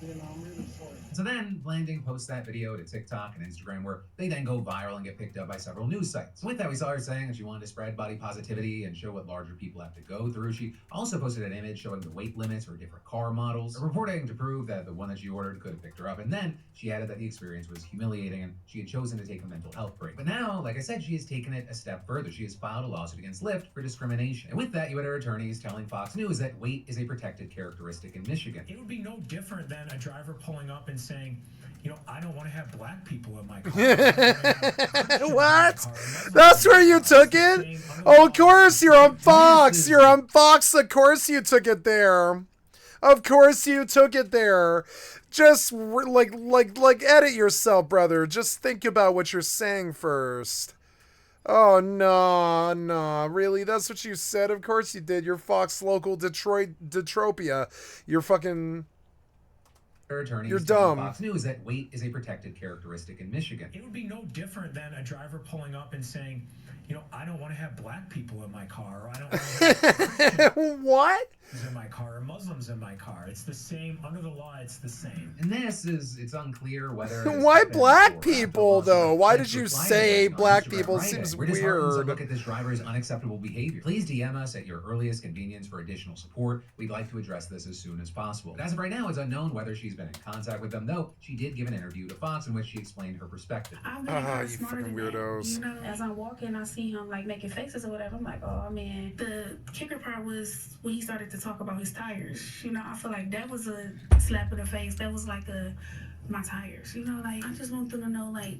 You know, I'm really sorry. So then, Blanding posts that video to TikTok and Instagram where they then go viral and get picked up by several news sites. With that, we saw her saying that she wanted to spread body positivity and show what larger people have to go through. She also posted an image showing the weight limits for different car models, reporting to prove that the one that she ordered could have picked her up. And then she added that the experience was humiliating and she had chosen to take a mental health break. But now, like I said, she has taken it a step further. She has filed a lawsuit against Lyft for discrimination. And with that, you had her attorneys telling Fox News that weight is a protected characteristic in Michigan. It would be no different than a driver pulling up and saying, you know, I don't want to have black people in my car. What? That's where you took it? Oh, of course, you're on Fox. You're on Fox. Of course you took it there. Of course you took it there. Just like edit yourself, brother. Just think about what you're saying first. Oh, no, really? That's what you said? Of course you did. You're Fox local Detropia. You're fucking... Attorneys You're telling dumb. Fox News that weight is a protected characteristic in Michigan. It would be no different than a driver pulling up and saying, you know, I don't want to have black people in my car, or I don't want to have What? Christians in my car, or Muslims in my car. It's the same. Under the law, it's the same. And it's unclear whether... Why black people, though? Why did you say black people? Seems We're disheartened to weird. look at this driver's unacceptable behavior. Please DM us at your earliest convenience for additional support. We'd like to address this as soon as possible. But as of right now, it's unknown whether she's been in contact with them, though she did give an interview to Fox in which she explained her perspective. I've been Ah, you smarter fucking than that. weirdos. You know, as I'm walking, I see him like making faces or whatever. I'm like, oh man. The kicker part was when he started to talk about his tires. You know, I feel like that was a slap in the face. That was like my tires. You know, like I just want them to know, like,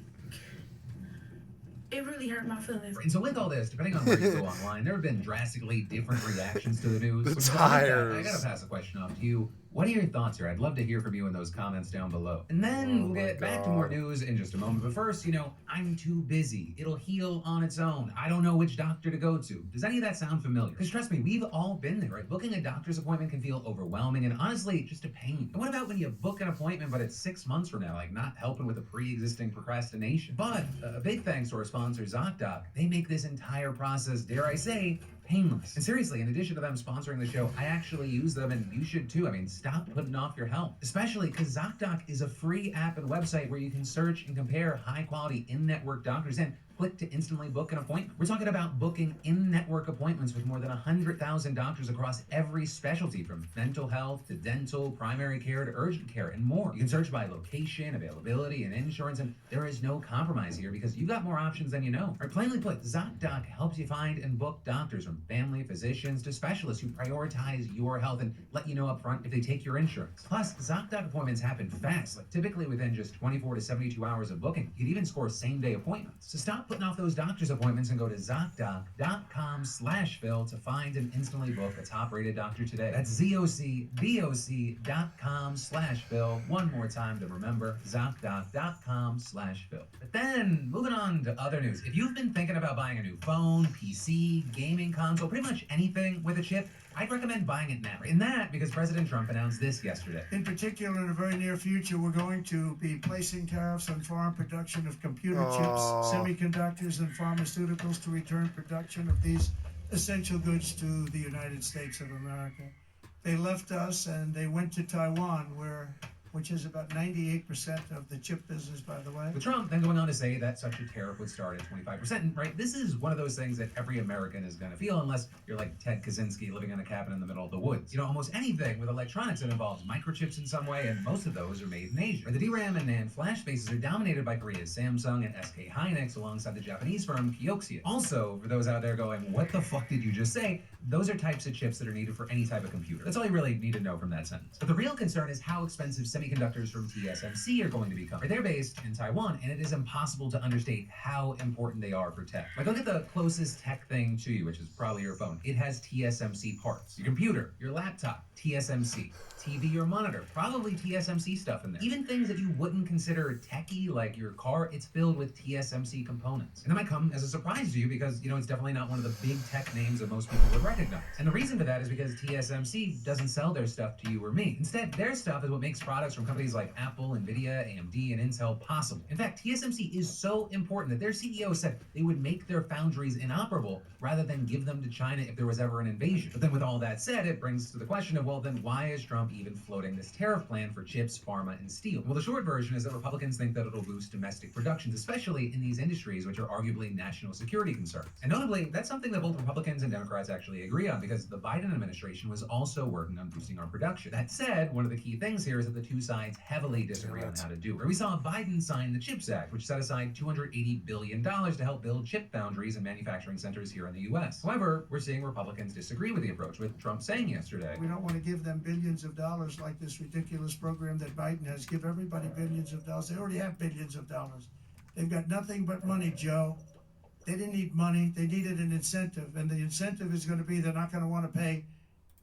it really hurt my feelings. And so with all this, depending on where you go online, there have been drastically different reactions to the news. The So tires. I gotta pass the question off to you. What are your thoughts here? I'd love to hear from you in those comments down below. And then Oh we'll my get back to more God. news in just a moment. But first, you know, I'm too busy. It'll heal on its own. I don't know which doctor to go to. Does any of that sound familiar? Because trust me, we've all been there, right? Booking a doctor's appointment can feel overwhelming and honestly, just a pain. And what about when you book an appointment, but it's 6 months from now, like not helping with a pre-existing procrastination? But a big thanks to our sponsor, ZocDoc. They make this entire process, dare I say, painless. And seriously, in addition to them sponsoring the show, I actually use them and you should too. I mean, stop putting off your health. Especially because ZocDoc is a free app and website where you can search and compare high quality in-network doctors and click to instantly book an appointment. We're talking about booking in-network appointments with more than 100,000 doctors across every specialty, from mental health to dental, primary care to urgent care, and more. You can search by location, availability, and insurance, and there is no compromise here because you got more options than you know. Or plainly put, ZocDoc helps you find and book doctors, from family physicians to specialists who prioritize your health and let you know up front if they take your insurance. Plus, ZocDoc appointments happen fast, like typically within just 24 to 72 hours of booking. You can even score same-day appointments. So stop putting off those doctor's appointments and go to ZocDoc.com/Phil to find and instantly book a top-rated doctor today. That's ZocDoc.com/Phil. One more time to remember, ZocDoc.com/Phil. But then, moving on to other news. If you've been thinking about buying a new phone, PC, gaming console, pretty much anything with a chip, I'd recommend buying it now. And that because President Trump announced this yesterday. In particular, in the very near future, we're going to be placing tariffs on foreign production of computer chips, semiconductors, and pharmaceuticals to return production of these essential goods to the United States of America. They left us and they went to Taiwan, which is about 98% of the chip business, by the way. With Trump then going on to say that such a tariff would start at 25%. And right, this is one of those things that every American is going to feel unless you're like Ted Kaczynski living in a cabin in the middle of the woods. You know, almost anything with electronics that involves microchips in some way, and most of those are made in Asia. Or the DRAM and NAND flash spaces are dominated by Korea's Samsung and SK Hynix alongside the Japanese firm Kioxia. Also, for those out there going, what the fuck did you just say? Those are types of chips that are needed for any type of computer. That's all you really need to know from that sentence. But the real concern is how expensive semiconductors from TSMC are going to become. They're based in Taiwan, and it is impossible to understate how important they are for tech. Like, look at the closest tech thing to you, which is probably your phone. It has TSMC parts. Your computer, your laptop, TSMC. TV or monitor, probably TSMC stuff in there. Even things that you wouldn't consider techie, like your car, it's filled with TSMC components. And that might come as a surprise to you because, it's definitely not one of the big tech names that most people would recognize. And the reason for that is because TSMC doesn't sell their stuff to you or me. Instead, their stuff is what makes products from companies like Apple, Nvidia, AMD, and Intel possible. In fact, TSMC is so important that their CEO said they would make their foundries inoperable rather than give them to China if there was ever an invasion. But then with all that said, it brings to the question of, well, then why is Trump even floating this tariff plan for chips, pharma, and steel? Well, the short version is that Republicans think that it'll boost domestic productions, especially in these industries, which are arguably national security concerns. And notably, that's something that both Republicans and Democrats actually agree on, because the Biden administration was also working on boosting our production. That said, one of the key things here is that the two sides heavily disagree on how to do it. We saw Biden sign the CHIPS Act, which set aside $280 billion to help build chip foundries and manufacturing centers here in the U.S. However, we're seeing Republicans disagree with the approach, with Trump saying yesterday, We don't want to give them billions of dollars like this ridiculous program that Biden has. Give everybody billions of dollars. They already have billions of dollars. They've got nothing but money, Joe. They didn't need money. They needed an incentive. And the incentive is going to be they're not going to want to pay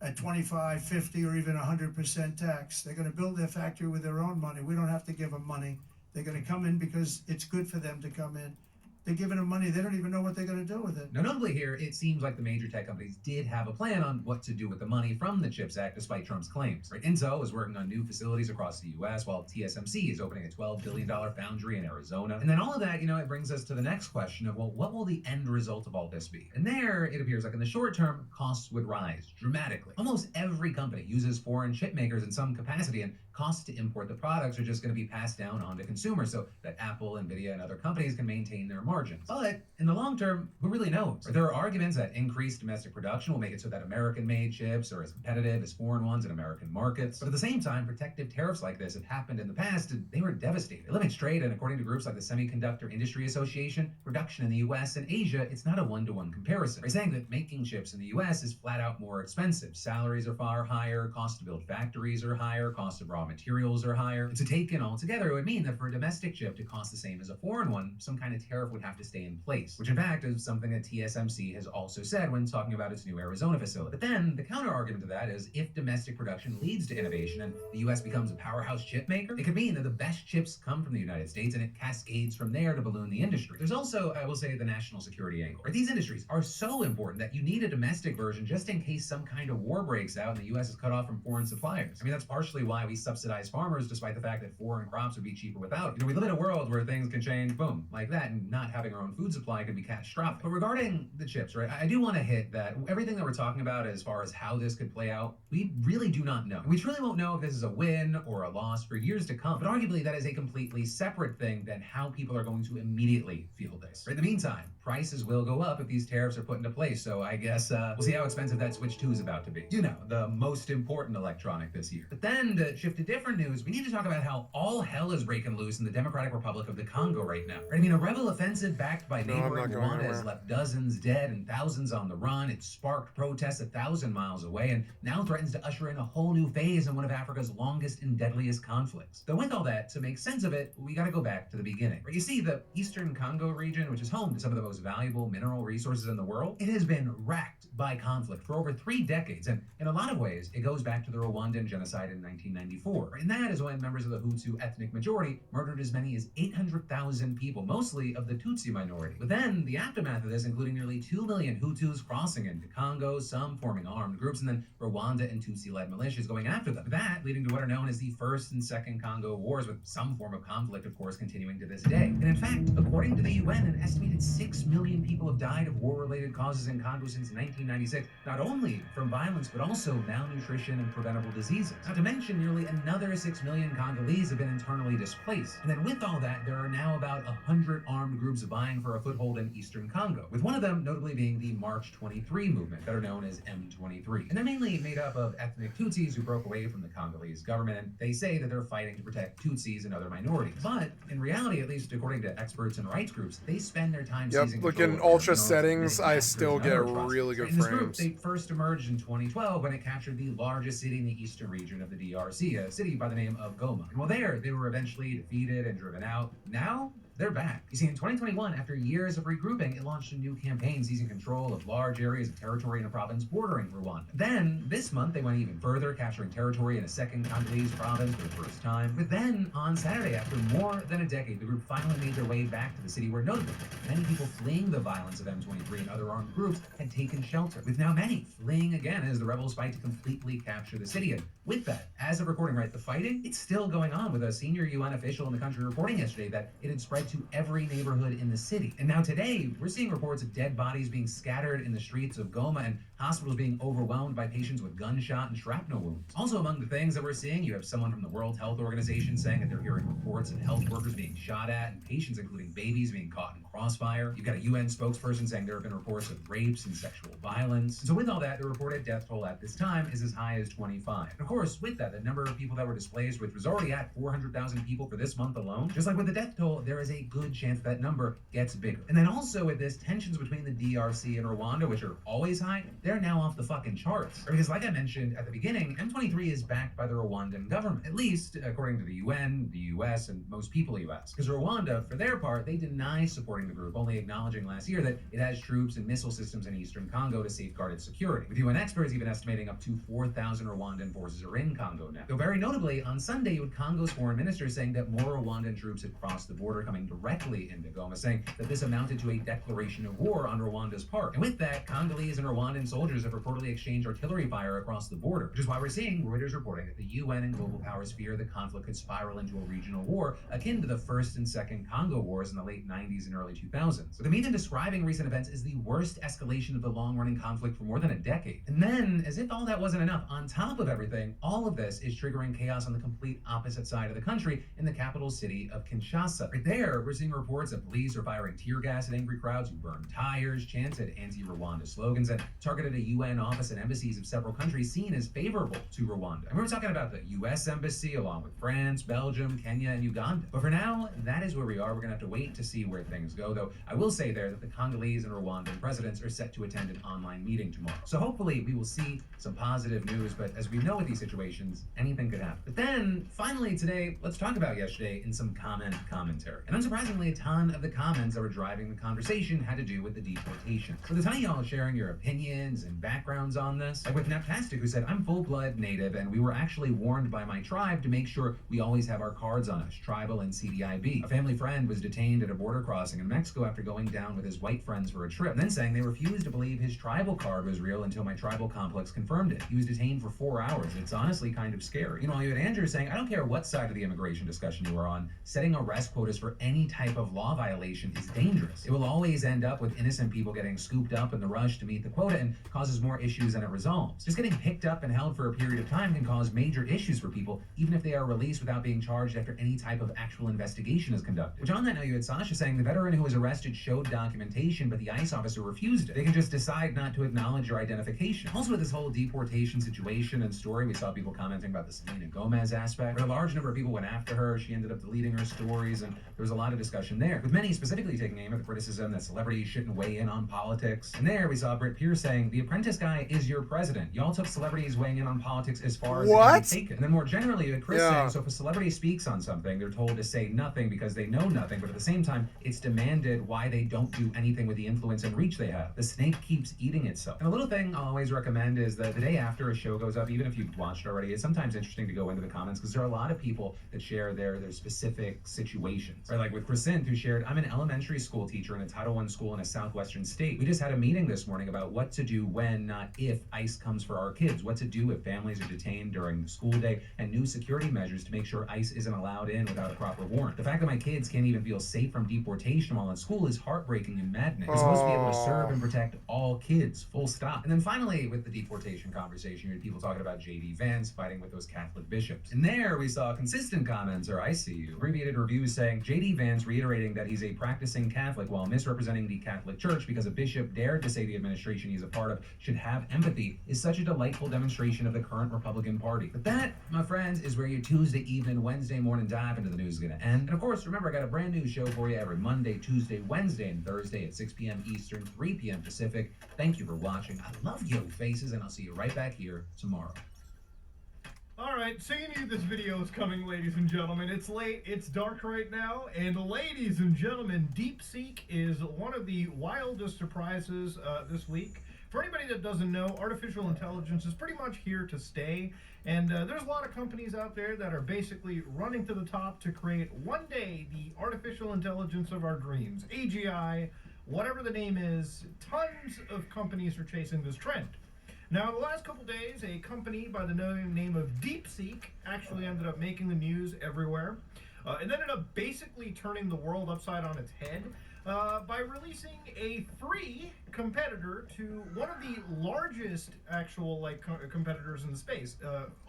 a 25, 50, or even 100% tax. They're going to build their factory with their own money. We don't have to give them money. They're going to come in because it's good for them to come in. They're giving them money. They don't even know what they're going to do with it. Now, notably here, it seems like the major tech companies did have a plan on what to do with the money from the CHIPS Act, despite Trump's claims. Right? Intel is working on new facilities across the U.S., while TSMC is opening a $12 billion foundry in Arizona. And then all of that, it brings us to the next question of, well, what will the end result of all this be? And there, it appears like in the short term, costs would rise dramatically. Almost every company uses foreign chip makers in some capacity, and costs to import the products are just going to be passed down onto consumers so that Apple, Nvidia, and other companies can maintain their margins. But in the long term, who really knows? There are arguments that increased domestic production will make it so that American-made chips are as competitive as foreign ones in American markets. But at the same time, protective tariffs like this have happened in the past, and they were devastating. It limits trade, and according to groups like the Semiconductor Industry Association, production in the U.S. and Asia, it's not a one-to-one comparison. They're saying that making chips in the U.S. is flat out more expensive. Salaries are far higher, cost to build factories are higher, cost of raw materials are higher. And so taken all together, it would mean that for a domestic chip to cost the same as a foreign one, some kind of tariff would have to stay in place, which in fact is something that TSMC has also said when talking about its new Arizona facility. But then the counter argument to that is, if domestic production leads to innovation and the U.S. becomes a powerhouse chip maker, it could mean that the best chips come from the United States and it cascades from there to balloon the industry. There's also, I will say, the national security angle. Right? These industries are so important that you need a domestic version just in case some kind of war breaks out and the U.S. is cut off from foreign suppliers. I mean, that's partially why we subsidize farmers, despite the fact that foreign crops would be cheaper without. We live in a world where things can change, boom, like that, and not having our own food supply could be catastrophic. But regarding the chips, right, I do want to hit that everything that we're talking about as far as how this could play out, we really do not know. We truly won't know if this is a win or a loss for years to come. But arguably, that is a completely separate thing than how people are going to immediately feel this. Right? In the meantime, prices will go up if these tariffs are put into place. So I guess we'll see how expensive that Switch 2 is about to be. The most important electronic this year. But then to shift to different news, we need to talk about how all hell is breaking loose in the Democratic Republic of the Congo right now. Right? I mean, a rebel offensive backed by neighboring Rwanda has left dozens dead and thousands on the run. It sparked protests 1,000 miles away and now threatens to usher in a whole new phase in one of Africa's longest and deadliest conflicts. Though with all that, to make sense of it, we gotta go back to the beginning. Right? You see, the Eastern Congo region, which is home to some of the most valuable mineral resources in the world, it has been racked by conflict for over 3 decades, and in a lot of ways, it goes back to the Rwandan genocide in 1994. Right? And that is when members of the Hutu ethnic majority murdered as many as 800,000 people, mostly of the Tutsi minority. But then, the aftermath of this, including nearly 2 million Hutus crossing into Congo, some forming armed groups, and then Rwanda and Tutsi-led militias going after them. That leading to what are known as the First and Second Congo Wars, with some form of conflict, of course, continuing to this day. And in fact, according to the UN, an estimated 6 million people have died of war-related causes in Congo since 1996, not only from violence, but also malnutrition and preventable diseases. Not to mention, nearly another 6 million Congolese have been internally displaced. And then with all that, there are now about 100 armed groups groups vying for a foothold in eastern Congo, with one of them notably being the March 23 movement, better known as M23. And they're mainly made up of ethnic Tutsis who broke away from the Congolese government, and they say that they're fighting to protect Tutsis and other minorities. But in reality, at least according to experts and rights groups, they spend their time seizing look, control in of their ultra minerals, settings, I making still taxes, get and other really good atrocities. In this group, frames. they first emerged in 2012 when it captured the largest city in the eastern region of the DRC, a city by the name of Goma. And while there, they were eventually defeated and driven out. Now, they're back. You see, in 2021, after years of regrouping, it launched a new campaign seizing control of large areas of territory in a province bordering Rwanda. Then, this month, they went even further, capturing territory in a second Congolese province for the first time. But then, on Saturday, after more than a decade, the group finally made their way back to the city where notably many people fleeing the violence of M23 and other armed groups had taken shelter, with now many fleeing again as the rebels fight to completely capture the city. And with that, as of recording, right, the fighting, it's still going on, with a senior UN official in the country reporting yesterday that it had spread to every neighborhood in the city. And now today, we're seeing reports of dead bodies being scattered in the streets of Goma and hospitals being overwhelmed by patients with gunshot and shrapnel wounds. Also, among the things that we're seeing, you have someone from the World Health Organization saying that they're hearing reports of health workers being shot at and patients, including babies, being caught in crossfire. You've got a UN spokesperson saying there have been reports of rapes and sexual violence. So with all that, the reported death toll at this time is as high as 25. And of course, with that, the number of people that were displaced, which was already at 400,000 people for this month alone, just like with the death toll, there is a good chance that number gets bigger. And then also with this, tensions between the DRC and Rwanda, which are always high, they're now off the fucking charts. Because like I mentioned at the beginning, M23 is backed by the Rwandan government, at least according to the UN, the US, and most people US. Because Rwanda, for their part, they deny supporting the group, only acknowledging last year that it has troops and missile systems in eastern Congo to safeguard its security, with UN experts even estimating up to 4,000 Rwandan forces are in Congo now. Though very notably, on Sunday, you had Congo's foreign minister saying that more Rwandan troops had crossed the border, coming directly into Goma, saying that this amounted to a declaration of war on Rwanda's part. And with that, Congolese and Rwandan soldiers have reportedly exchanged artillery fire across the border, which is why we're seeing Reuters reporting that the UN and global powers fear the conflict could spiral into a regional war akin to the First and Second Congo Wars in the late 90s and early 2000s. With the media describing recent events as the worst escalation of the long-running conflict for more than a decade. And then, as if all that wasn't enough, on top of everything, all of this is triggering chaos on the complete opposite side of the country in the capital city of Kinshasa. Right there, we're seeing reports that police are firing tear gas at angry crowds who burned tires, chanted anti-Rwanda slogans, and targeted a UN office and embassies of several countries seen as favorable to Rwanda. And we were talking about the US embassy along with France, Belgium, Kenya, and Uganda. But for now, that is where we are. We're gonna have to wait to see where things go, though I will say there that the Congolese and Rwandan presidents are set to attend an online meeting tomorrow. So hopefully we will see some positive news, but as we know with these situations, anything could happen. But then, finally today, let's talk about yesterday in some commentary. And unsurprisingly, a ton of the comments that were driving the conversation had to do with the deportation. With a ton of y'all sharing your opinions and backgrounds on this, like with Neptastic, who said, I'm full-blood native, and we were actually warned by my tribe to make sure we always have our cards on us, tribal and CDIB. A family friend was detained at a border crossing in Mexico after going down with his white friends for a trip, and then saying they refused to believe his tribal card was real until my tribal complex confirmed it. He was detained for 4 hours. It's honestly kind of scary. You know, you had Andrew saying, I don't care what side of the immigration discussion you are on, setting arrest quotas for any type of law violation is dangerous. It will always end up with innocent people getting scooped up in the rush to meet the quota and causes more issues than it resolves. Just getting picked up and held for a period of time can cause major issues for people, even if they are released without being charged after any type of actual investigation is conducted. Which on that note, you had Sasha saying the veteran who was arrested showed documentation, but the ICE officer refused it. They can just decide not to acknowledge your identification. Also with this whole deportation situation and story, we saw people commenting about the Selena Gomez aspect, where a large number of people went after her. She ended up deleting her stories, and there was a lot of discussion there, with many specifically taking aim at the criticism that celebrities shouldn't weigh in on politics. And there we saw Britt Pierce saying, the Apprentice guy is your president. Y'all took celebrities weighing in on politics as far as it can be taken. And then more generally, you had Chris saying, so if a celebrity speaks on something, they're told to say nothing because they know nothing, but at the same time, it's demanded why they don't do anything with the influence and reach they have. The snake keeps eating itself. And a little thing I'll always recommend is that the day after a show goes up, even if you've watched it already, it's sometimes interesting to go into the comments because there are a lot of people that share their specific situations. Right, like with Crescent, who shared, I'm an elementary school teacher in a Title I school in a southwestern state. We just had a meeting this morning about what to do do when, not if, ICE comes for our kids. What's it do if families are detained during the school day, and new security measures to make sure ICE isn't allowed in without a proper warrant. The fact that my kids can't even feel safe from deportation while in school is heartbreaking and maddening. We're supposed to be able to serve and protect all kids, full stop. And then finally, with the deportation conversation, you had people talking about J.D. Vance fighting with those Catholic bishops. And there we saw consistent comments, or I see you, abbreviated reviews saying J.D. Vance reiterating that he's a practicing Catholic while misrepresenting the Catholic Church because a bishop dared to say the administration he's a part of should have empathy is such a delightful demonstration of the current Republican Party. But that, my friends, is where your Tuesday evening, Wednesday morning dive into the news is going to end. And of course, remember, I got a brand new show for you every Monday, Tuesday, Wednesday, and Thursday at 6 p.m. Eastern, 3 p.m. Pacific. Thank you for watching. I love yo faces, and I'll see you right back here tomorrow. Alright, so you knew this video was coming, ladies and gentlemen. It's late, it's dark right now, and ladies and gentlemen, DeepSeek is one of the wildest surprises this week. For anybody that doesn't know, artificial intelligence is pretty much here to stay, and there's a lot of companies out there that are basically running to the top to create one day the artificial intelligence of our dreams. AGI, whatever the name is, tons of companies are chasing this trend. Now, in the last couple days, a company by the name of DeepSeek actually ended up making the news everywhere. It ended up basically turning the world upside on its head by releasing a free competitor to one of the largest actual competitors in the space,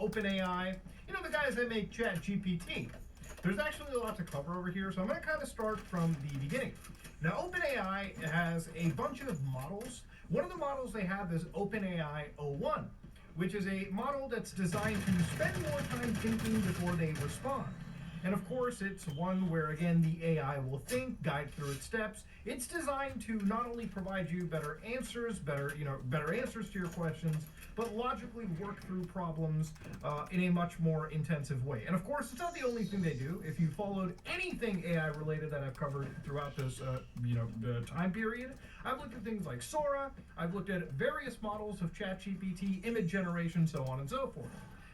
OpenAI. You know, the guys that make ChatGPT. There's actually a lot to cover over here, so I'm going to kind of start from the beginning. Now, OpenAI has a bunch of models. One of the models they have is OpenAI 01, which is a model that's designed to spend more time thinking before they respond. And of course, it's one where, again, the AI will think, guide through its steps. It's designed to not only provide you better answers to your questions, but logically work through problems in a much more intensive way. And of course, it's not the only thing they do. If you followed anything AI related that I've covered throughout this, the time period, I've looked at things like Sora. I've looked at various models of ChatGPT, image generation, so on and so forth.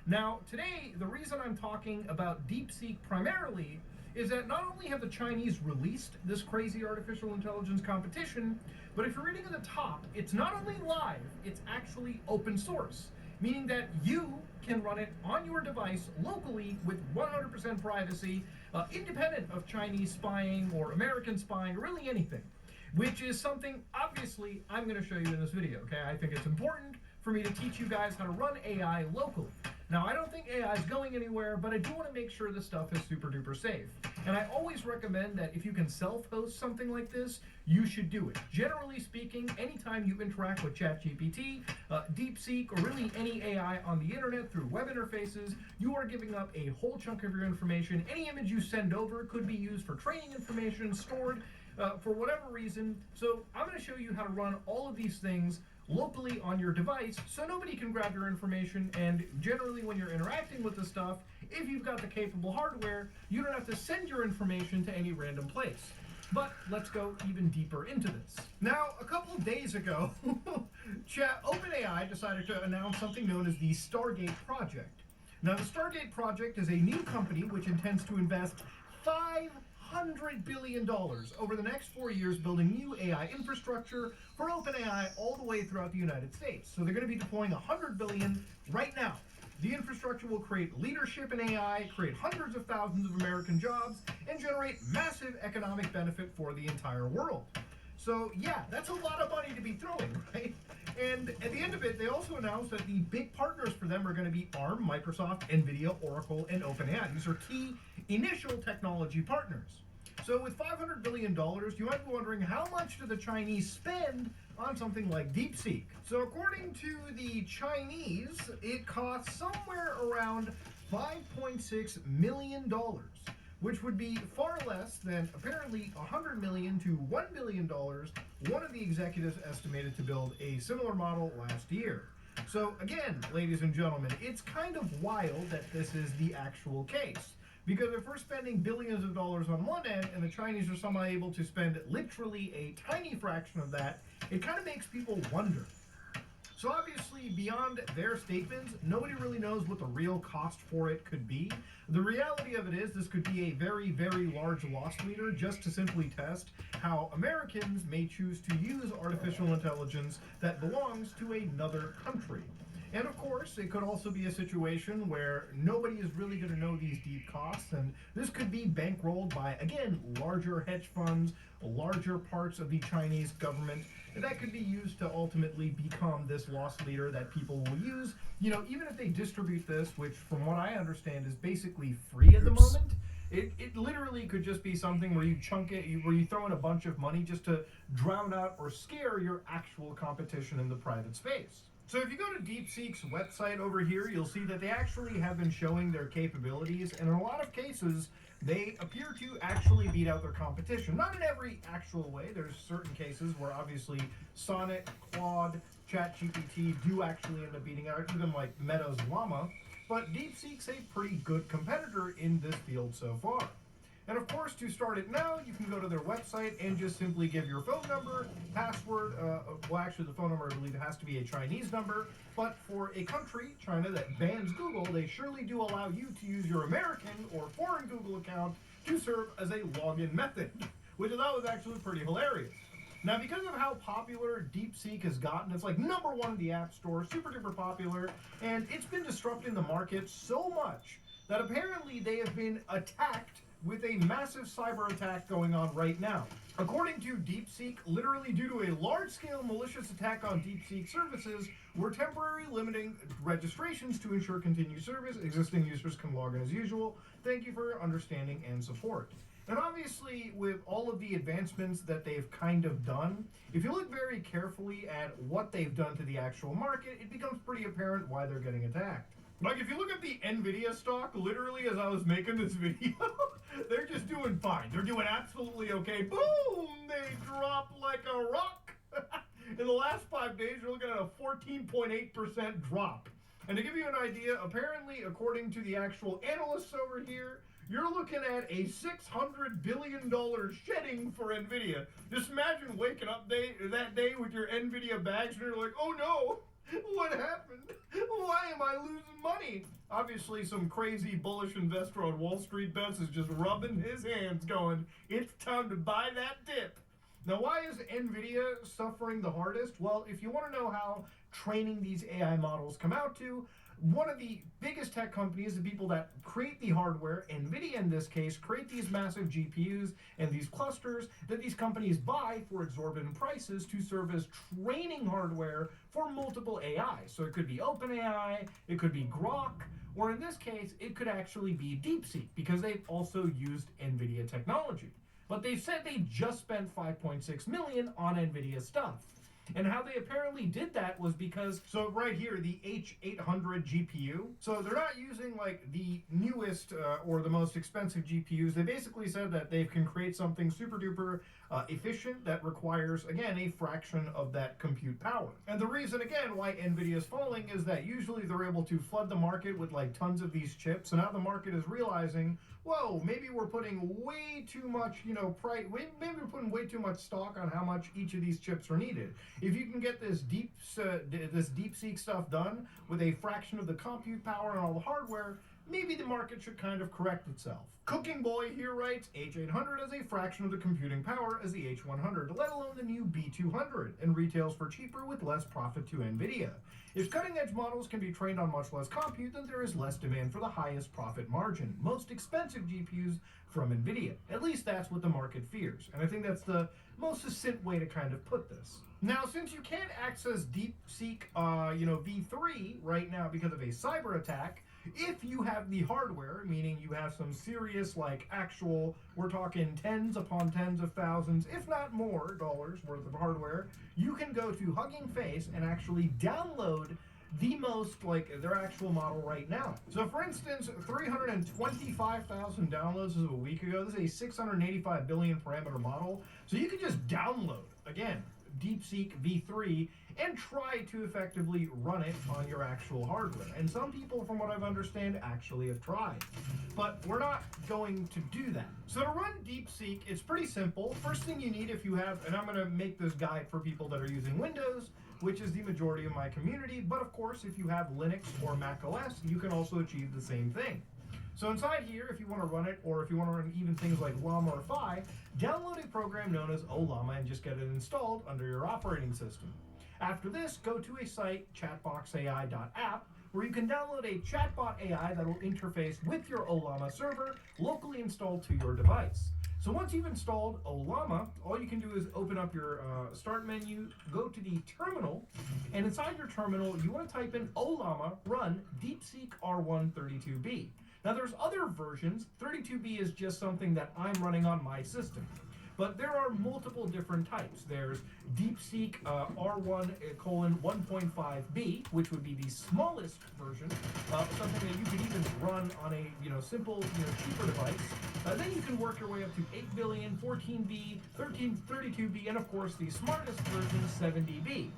Now, today, the reason I'm talking about DeepSeek primarily is that not only have the Chinese released this crazy artificial intelligence competition, but if you're reading at the top, it's not only live, it's actually open source, meaning that you can run it on your device locally with 100% privacy, independent of Chinese spying or American spying or really anything, which is something, obviously, I'm going to show you in this video, okay? I think it's important for me to teach you guys how to run AI locally. Now, I don't think AI is going anywhere, but I do want to make sure this stuff is super duper safe. And I always recommend that if you can self-host something like this, you should do it. Generally speaking, anytime you interact with ChatGPT, DeepSeek, or really any AI on the internet through web interfaces, you are giving up a whole chunk of your information. Any image you send over could be used for training information, stored for whatever reason. So I'm going to show you how to run all of these things locally on your device so nobody can grab your information, and generally when you're interacting with the stuff, if you've got the capable hardware, you don't have to send your information to any random place. But let's go even deeper into this. Now, a couple of days ago, OpenAI decided to announce something known as the Stargate Project. Now, the Stargate Project is a new company which intends to invest $500 billion over the next 4 years building new AI infrastructure for OpenAI all the way throughout the United States. So they're going to be deploying $100 billion right now. The infrastructure will create leadership in AI, create hundreds of thousands of American jobs, and generate massive economic benefit for the entire world. So yeah, that's a lot of money to be throwing, right? And at the end of it, they also announced that the big partners for them are going to be ARM, Microsoft, NVIDIA, Oracle, and OpenAI. These are key initial technology partners. So with $500 billion, you might be wondering, how much do the Chinese spend on something like DeepSeek? So according to the Chinese, it costs somewhere around $5.6 million, which would be far less than apparently $100 million to $1 billion one of the executives estimated to build a similar model last year. So again, ladies and gentlemen, it's kind of wild that this is the actual case. Because if we're spending billions of dollars on one end and the Chinese are somehow able to spend literally a tiny fraction of that, it kind of makes people wonder. So obviously, beyond their statements, nobody really knows what the real cost for it could be. The reality of it is this could be a very, very large loss leader just to simply test how Americans may choose to use artificial intelligence that belongs to another country. And of course, it could also be a situation where nobody is really going to know these deep costs, and this could be bankrolled by, again, larger hedge funds, larger parts of the Chinese government. And that could be used to ultimately become this loss leader that people will use. You know, even if they distribute this, which from what I understand is basically free at the moment, it literally could just be something where you chunk it, where you throw in a bunch of money just to drown out or scare your actual competition in the private space. So if you go to DeepSeek's website over here, you'll see that they actually have been showing their capabilities, and in a lot of cases, they appear to actually beat out their competition. Not in every actual way. There's certain cases where obviously Sonnet, Claude, ChatGPT do actually end up beating out even like Meta's Llama, but DeepSeek's a pretty good competitor in this field so far. And of course, to start it now, you can go to their website and just simply give your phone number, password. Well, actually, the phone number, I believe, has to be a Chinese number. But for a country, China, that bans Google, they surely do allow you to use your American or foreign Google account to serve as a login method, which I thought was actually pretty hilarious. Now, because of how popular DeepSeek has gotten, it's like #1 in the App Store, super duper popular, and it's been disrupting the market so much that apparently they have been attacked with a massive cyber attack going on right now. According to DeepSeek, literally due to a large-scale malicious attack on DeepSeek services, we're temporarily limiting registrations to ensure continued service. Existing users can log in as usual. Thank you for your understanding and support. And obviously, with all of the advancements that they've kind of done, if you look very carefully at what they've done to the actual market, it becomes pretty apparent why they're getting attacked. Like, if you look at the NVIDIA stock, literally as I was making this video, they're just doing fine. They're doing absolutely okay. Boom! They drop like a rock. In the last 5 days, you're looking at a 14.8% drop. And to give you an idea, apparently, according to the actual analysts over here, you're looking at a $600 billion shedding for NVIDIA. Just imagine waking up that day with your NVIDIA bags and you're like, oh no! What happened? Why am I losing money? Obviously, some crazy bullish investor on Wall Street bets is just rubbing his hands going, it's time to buy that dip. Now, why is NVIDIA suffering the hardest? Well, if you want to know how training these AI models come out to, one of the biggest tech companies, the people that create the hardware, NVIDIA in this case, create these massive GPUs and these clusters that these companies buy for exorbitant prices to serve as training hardware for multiple AI. So it could be OpenAI, it could be Grok, or in this case, it could actually be DeepSeek because they've also used NVIDIA technology. But they said they just spent $5.6 million on NVIDIA stuff. And how they apparently did that was because, so right here, the H800 GPU, so they're not using like the newest or the most expensive GPUs. They basically said that they can create something super duper efficient that requires, again, a fraction of that compute power. And the reason, again, why NVIDIA is falling is that usually they're able to flood the market with like tons of these chips. So now the market is realizing, whoa, maybe we're putting way too much, maybe we're putting way too much stock on how much each of these chips are needed. If you can get this DeepSeek stuff done with a fraction of the compute power and all the hardware, maybe the market should kind of correct itself. Cooking Boy here writes, H800 has a fraction of the computing power as the H100, let alone the new B200, and retails for cheaper with less profit to NVIDIA. If cutting-edge models can be trained on much less compute, then there is less demand for the highest profit margin, most expensive GPUs from NVIDIA. At least that's what the market fears, and I think that's the most succinct way to kind of put this. Now, since you can't access DeepSeek, V3 right now because of a cyber attack, if you have the hardware, meaning you have some serious, like actual, we're talking tens upon tens of thousands, if not more, dollars worth of hardware, you can go to Hugging Face and actually download the most, like, their actual model right now. So, for instance, 325,000 downloads as of a week ago. This is a 685 billion parameter model. So you can just download, again, DeepSeek V3 and try to effectively run it on your actual hardware. And some people, from what I've understand, actually have tried. But we're not going to do that. So to run DeepSeek, it's pretty simple. First thing you need if you have, and I'm going to make this guide for people that are using Windows, which is the majority of my community. But of course, if you have Linux or Mac OS, you can also achieve the same thing. So inside here, if you want to run it, or if you want to run even things like Llama or Phi, download a program known as Ollama and just get it installed under your operating system. After this, go to a site, chatboxai.app, where you can download a chatbot AI that will interface with your Ollama server locally installed to your device. So once you've installed Ollama, all you can do is open up your start menu, go to the terminal, and inside your terminal, you want to type in Ollama run DeepSeek R132B. Now there's other versions. 32B is just something that I'm running on my system. But there are multiple different types. There's DeepSeek R1:1.5B, which would be the smallest version, something that you could even run on a simple, cheaper device. Then you can work your way up to 8 billion, 14B, 32B, and of course the smartest version, 70B.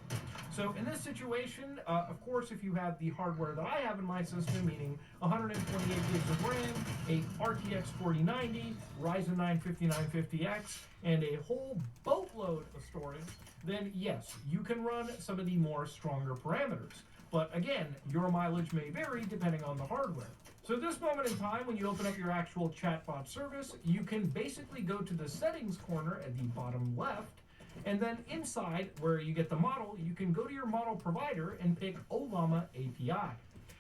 So in this situation, of course, if you have the hardware that I have in my system, meaning 128 gigs of RAM, a RTX 4090, Ryzen 9 5950X, and a whole boatload of storage, then yes, you can run some of the more stronger parameters. But again, your mileage may vary depending on the hardware. So at this moment in time, when you open up your actual chatbot service, you can basically go to the settings corner at the bottom left, and then inside where you get the model, you can go to your model provider and pick Ollama API.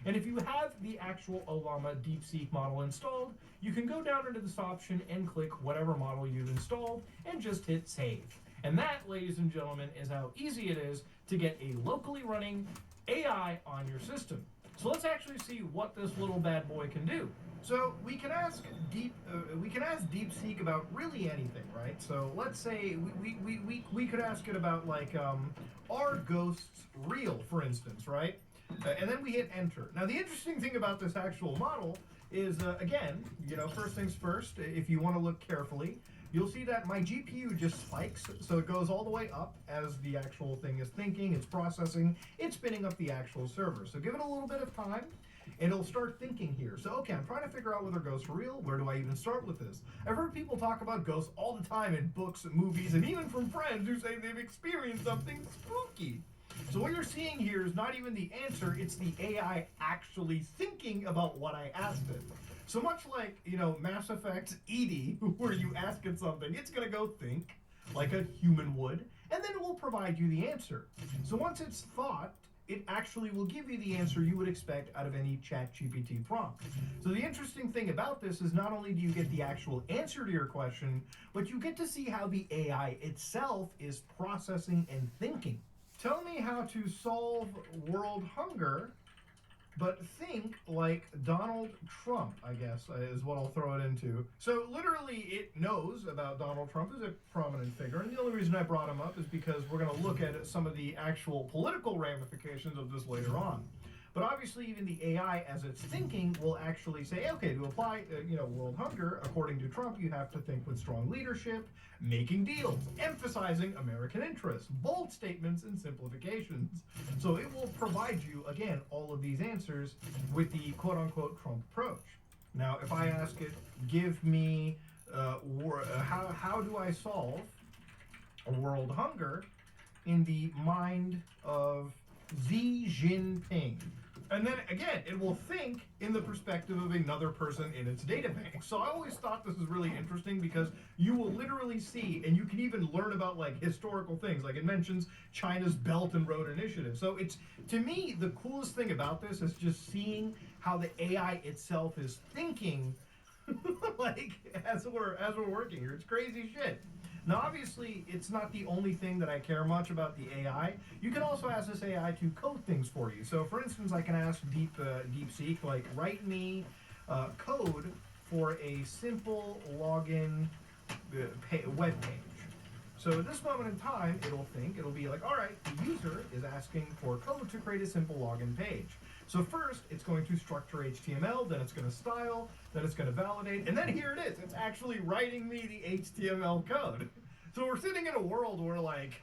And if you have the actual Ollama DeepSeek model installed, you can go down into this option and click whatever model you've installed and just hit save. And that, ladies and gentlemen, is how easy it is to get a locally running AI on your system. So let's actually see what this little bad boy can do. So we can ask DeepSeek about really anything, right? So let's say we could ask it about like, are ghosts real, for instance, right? And then we hit enter. Now the interesting thing about this actual model is, again, first things first, if you want to look carefully, you'll see that my GPU just spikes, so it goes all the way up as the actual thing is thinking, it's processing, it's spinning up the actual server. So give it a little bit of time, and it'll start thinking here. So, okay, I'm trying to figure out whether ghosts are real. Where do I even start with this? I've heard people talk about ghosts all the time in books and movies, and even from friends who say they've experienced something spooky. So what you're seeing here is not even the answer, it's the AI actually thinking about what I asked it. So much like, Mass Effect Edie, where you ask it something, it's gonna go think like a human would, and then it will provide you the answer. So once it's thought, it actually will give you the answer you would expect out of any ChatGPT prompt. So the interesting thing about this is not only do you get the actual answer to your question, but you get to see how the AI itself is processing and thinking. Tell me how to solve world hunger, but think like Donald Trump, I guess, is what I'll throw it into. So literally it knows about Donald Trump as a prominent figure, and the only reason I brought him up is because we're going to look at some of the actual political ramifications of this later on. But obviously even the AI as it's thinking will actually say, okay, to apply world hunger, according to Trump, you have to think with strong leadership, making deals, emphasizing American interests, bold statements, and simplifications. So it will provide you, again, all of these answers with the quote-unquote Trump approach. Now, if I ask it, give me, how do I solve world hunger in the mind of Xi Jinping? And then again, it will think in the perspective of another person in its data bank. So I always thought this is really interesting because you will literally see, and you can even learn about like historical things. Like it mentions China's Belt and Road Initiative. So it's, to me, the coolest thing about this is just seeing how the AI itself is thinking like as we're working here. It's crazy shit. Now, obviously, it's not the only thing that I care much about the AI. You can also ask this AI to code things for you. So, for instance, I can ask DeepSeek, like, write me code for a simple login web page. So, at this moment in time, it'll be like, all right, the user is asking for code to create a simple login page. So first, it's going to structure HTML, then it's going to style, then it's going to validate, and then here it is. It's actually writing me the HTML code. So we're sitting in a world where, like,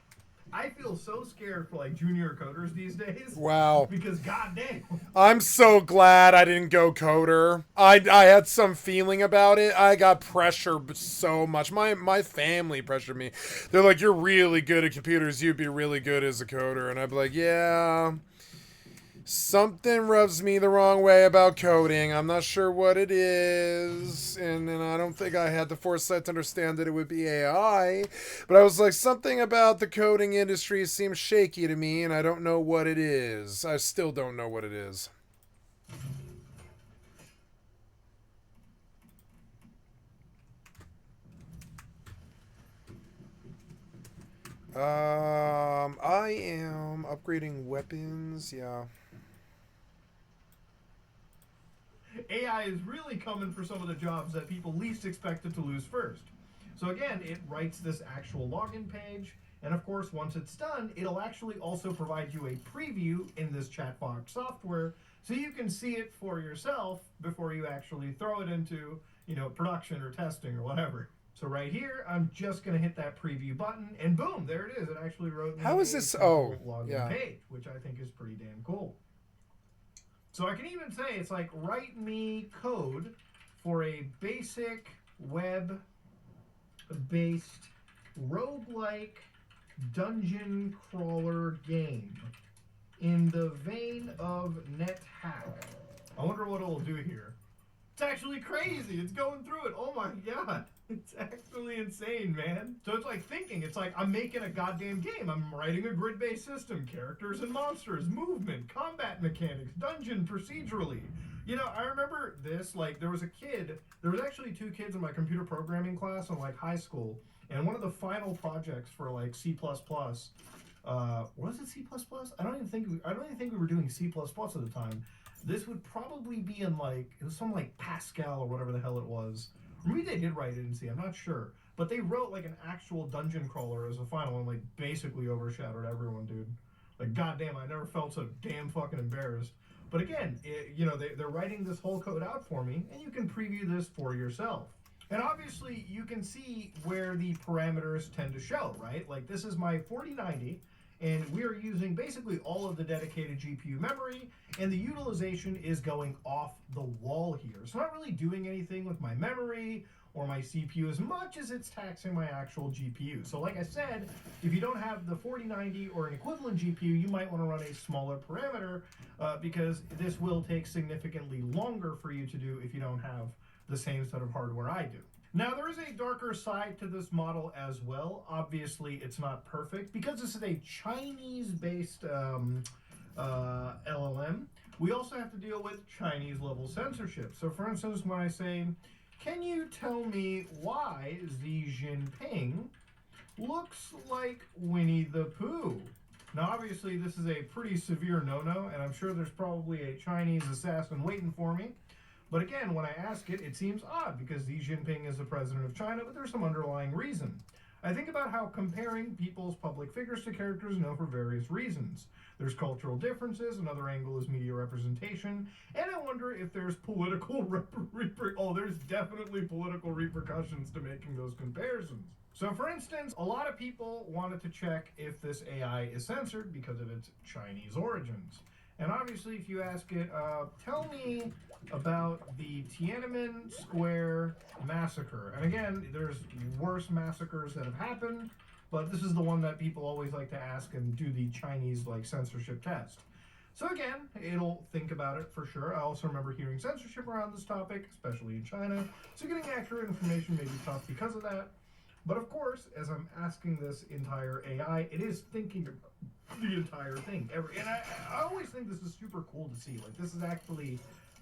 I feel so scared for like junior coders these days. Wow. Because goddamn. I'm so glad I didn't go coder. I had some feeling about it. I got pressured so much. My family pressured me. They're like, you're really good at computers. You'd be really good as a coder. And I'd be like, yeah. Something rubs me the wrong way about coding. I'm not sure what it is. And I don't think I had the foresight to understand that it would be AI. But I was like, something about the coding industry seems shaky to me, and I don't know what it is. I still don't know what it is. I am upgrading weapons, yeah. AI is really coming for some of the jobs that people least expected to lose first. So again, it writes this actual login page, and of course, once it's done, it'll actually also provide you a preview in this chat box software, so you can see it for yourself before you actually throw it into, production or testing or whatever. So right here, I'm just gonna hit that preview button, and boom, there it is. It actually wrote me How is a this? sample Oh, login yeah. page, which I think is pretty damn cool. So I can even say it's like, write me code for a basic web-based roguelike dungeon crawler game in the vein of NetHack. I wonder what it'll do here. It's actually crazy. It's going through it. Oh my god. It's actually insane, man. So it's like thinking, it's like I'm making a goddamn game. I'm writing a grid-based system, characters and monsters, movement, combat mechanics, dungeon procedurally. I remember this, like there was actually 2 kids in my computer programming class in like high school, and one of the final projects for like C++, was it C++? I don't even think we were doing C++ at the time. This would probably be in like, it was some like Pascal or whatever the hell it was. Maybe they did write it in C, I'm not sure. But they wrote like an actual dungeon crawler as a final and like basically overshadowed everyone, dude. Like goddamn, I never felt so damn fucking embarrassed. But again, they're writing this whole code out for me, and you can preview this for yourself. And obviously, you can see where the parameters tend to show, right? Like this is my 4090, and we are using basically all of the dedicated GPU memory, and the utilization is going off the wall here. So I'm not really doing anything with my memory or my CPU as much as it's taxing my actual GPU. So like I said, if you don't have the 4090 or an equivalent GPU, you might want to run a smaller parameter because this will take significantly longer for you to do if you don't have the same set of hardware I do. Now, there is a darker side to this model as well. Obviously, it's not perfect. Because this is a Chinese-based LLM, we also have to deal with Chinese-level censorship. So, for instance, when I say, can you tell me why Xi Jinping looks like Winnie the Pooh? Now, obviously, this is a pretty severe no-no, and I'm sure there's probably a Chinese assassin waiting for me. But again, when I ask it, it seems odd because Xi Jinping is the president of China, but there's some underlying reason. I think about how comparing people's public figures to characters know for various reasons. There's cultural differences, another angle is media representation, and I wonder if there's political there's definitely political repercussions to making those comparisons. So for instance, a lot of people wanted to check if this AI is censored because of its Chinese origins. And obviously, if you ask it, tell me about the Tiananmen Square massacre. And again, there's worse massacres that have happened, but this is the one that people always like to ask and do the Chinese censorship test. So again, it'll think about it for sure. I also remember hearing censorship around this topic, especially in China. So getting accurate information may be tough because of that. But of course, as I'm asking this entire AI, it is thinking the entire thing. And I always think this is super cool to see. Like, this is actually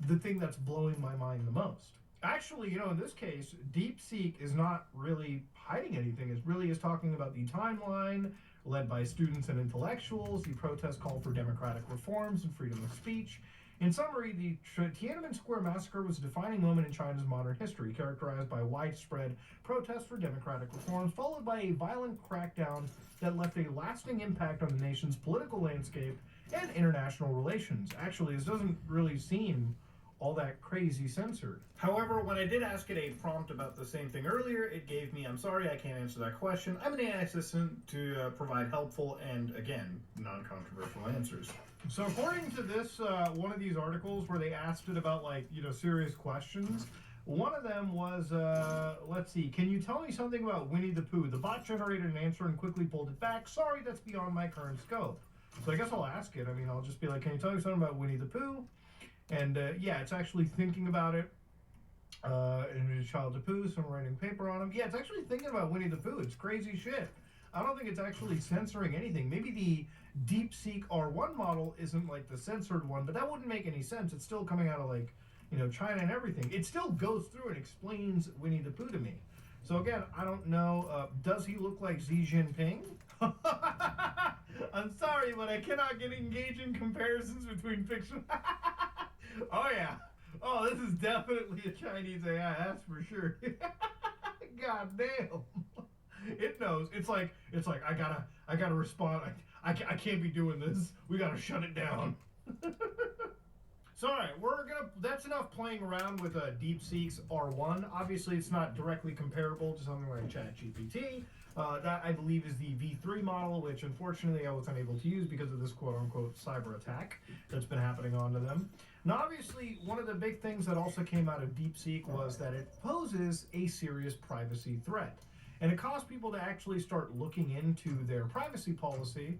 the thing that's blowing my mind the most. Actually, in this case, DeepSeek is not really hiding anything. It really is talking about the timeline led by students and intellectuals, the protest call for democratic reforms and freedom of speech. In summary, the Tiananmen Square massacre was a defining moment in China's modern history, characterized by widespread protests for democratic reforms, followed by a violent crackdown that left a lasting impact on the nation's political landscape and international relations. Actually, this doesn't really seem all that crazy censored. However, when I did ask it a prompt about the same thing earlier, it gave me, I'm sorry, I can't answer that question. I'm an AI assistant to provide helpful and, again, non-controversial answers. So according to this, one of these articles where they asked it about, like, serious questions, one of them was, let's see, can you tell me something about Winnie the Pooh? The bot generated an answer and quickly pulled it back. Sorry, that's beyond my current scope. So I guess I'll ask it. I mean, I'll just be like, can you tell me something about Winnie the Pooh? And yeah, it's actually thinking about it. And a child to Pooh, so I'm writing a paper on him. Yeah, it's actually thinking about Winnie the Pooh. It's crazy shit. I don't think it's actually censoring anything. Maybe the DeepSeek R1 model isn't like the censored one, but that wouldn't make any sense. It's still coming out of like, China and everything. It still goes through and explains Winnie the Pooh to me. So again, I don't know. Does he look like Xi Jinping? I'm sorry, but I cannot get engaging comparisons between fiction. Oh yeah. Oh, this is definitely a Chinese AI, that's for sure. God damn. It knows. It's like I gotta respond. I can't be doing this. We gotta shut it down. So all right, that's enough playing around with DeepSeek's R1. Obviously, it's not directly comparable to something like ChatGPT. That I believe is the V3 model, which unfortunately I was unable to use because of this quote-unquote cyber attack that's been happening onto them. Now, obviously, one of the big things that also came out of DeepSeek was that it poses a serious privacy threat. And it caused people to actually start looking into their privacy policy.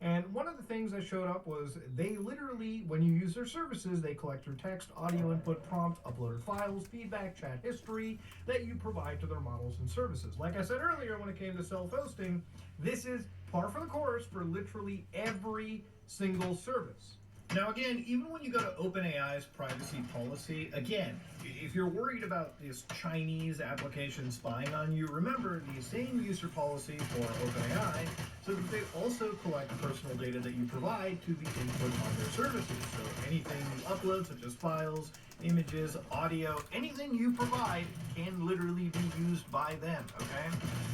And one of the things that showed up was they literally, when you use their services, they collect your text, audio input, prompt, uploaded files, feedback, chat history that you provide to their models and services. Like I said earlier, when it came to self-hosting, this is par for the course for literally every single service. Now again, even when you go to OpenAI's privacy policy, again, if you're worried about this Chinese application spying on you, remember the same user policy for OpenAI, so that they also collect personal data that you provide to the input on their services. So anything you upload, such as files, images, audio, anything you provide can literally be used by them, okay?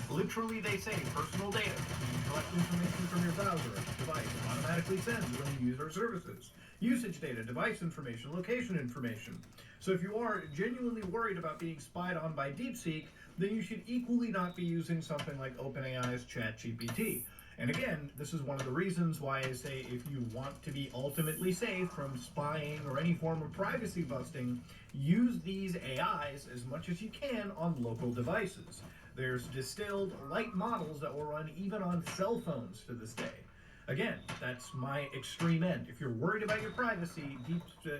Literally, they say personal data. You collect information from your browser or device, automatically sends when you use our services. Usage data, device information, location information. So if you are genuinely worried about being spied on by DeepSeek, then you should equally not be using something like OpenAI's ChatGPT. And again, this is one of the reasons why I say if you want to be ultimately safe from spying or any form of privacy busting, use these AIs as much as you can on local devices. There's distilled light models that will run even on cell phones to this day. Again, that's my extreme end. If you're worried about your privacy,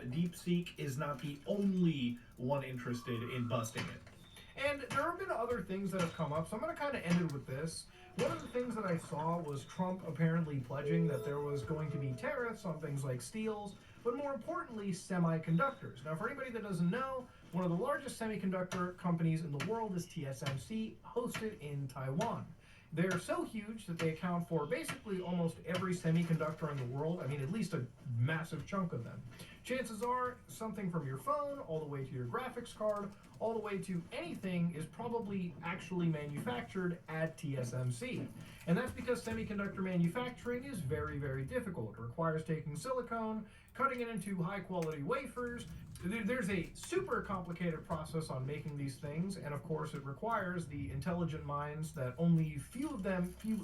DeepSeek is not the only one interested in busting it. And there have been other things that have come up, so I'm going to kind of end it with this. One of the things that I saw was Trump apparently pledging that there was going to be tariffs on things like steels, but more importantly, semiconductors. Now, for anybody that doesn't know, one of the largest semiconductor companies in the world is TSMC, hosted in Taiwan. They're so huge that they account for basically almost every semiconductor in the world. I mean, at least a massive chunk of them. Chances are something from your phone all the way to your graphics card, all the way to anything is probably actually manufactured at TSMC. And that's because semiconductor manufacturing is very, very difficult. It requires taking silicone, cutting it into high quality wafers. There's a super complicated process on making these things, and of course it requires the intelligent minds that only few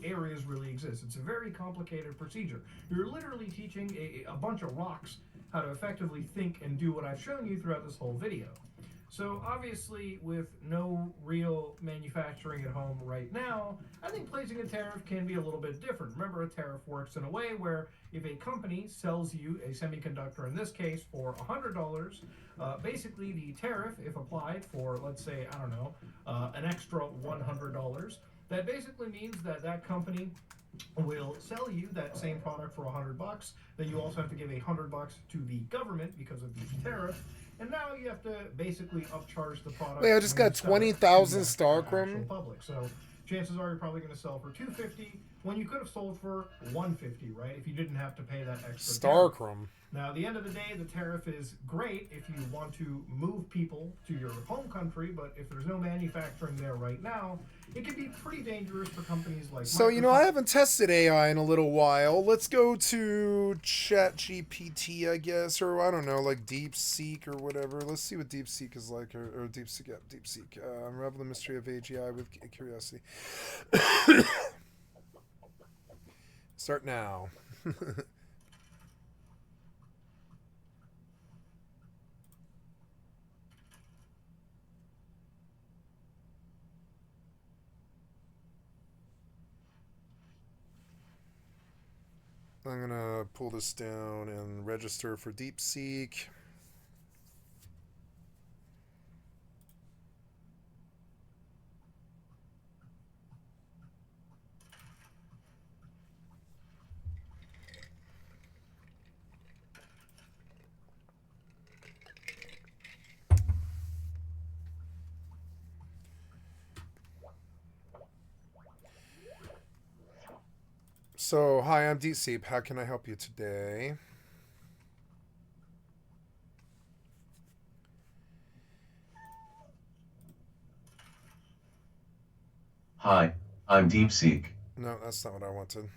areas really exist. It's a very complicated procedure. You're literally teaching a bunch of rocks how to effectively think and do what I've shown you throughout this whole video. So obviously, with no real manufacturing at home right now, I think placing a tariff can be a little bit different. Remember, a tariff works in a way where if a company sells you a semiconductor, in this case for $100, basically the tariff, if applied for, let's say, I don't know, an extra $100, that basically means that that company will sell you that same product for $100. Then you also have to give $100 to the government because of the tariff. And now you have to basically upcharge the product. Wait, I just got 20,000 Starcrum. Public. So chances are you're probably going to sell for $250 when you could have sold for $150, right? If you didn't have to pay that extra. Starcrum. Now, at the end of the day, the tariff is great if you want to move people to your home country, but if there's no manufacturing there right now, it can be pretty dangerous for companies like So, you know, Microsoft. I haven't tested AI in a little while. Let's go to ChatGPT, I guess, or I don't know, like DeepSeek or whatever. Let's see what DeepSeek is like, or DeepSeek, yeah, DeepSeek. Unravel the mystery of AGI with curiosity. Start now. I'm gonna pull this down and register for DeepSeek. So, hi, I'm DeepSeek. How can I help you today? Hi, I'm DeepSeek. No, that's not what I wanted.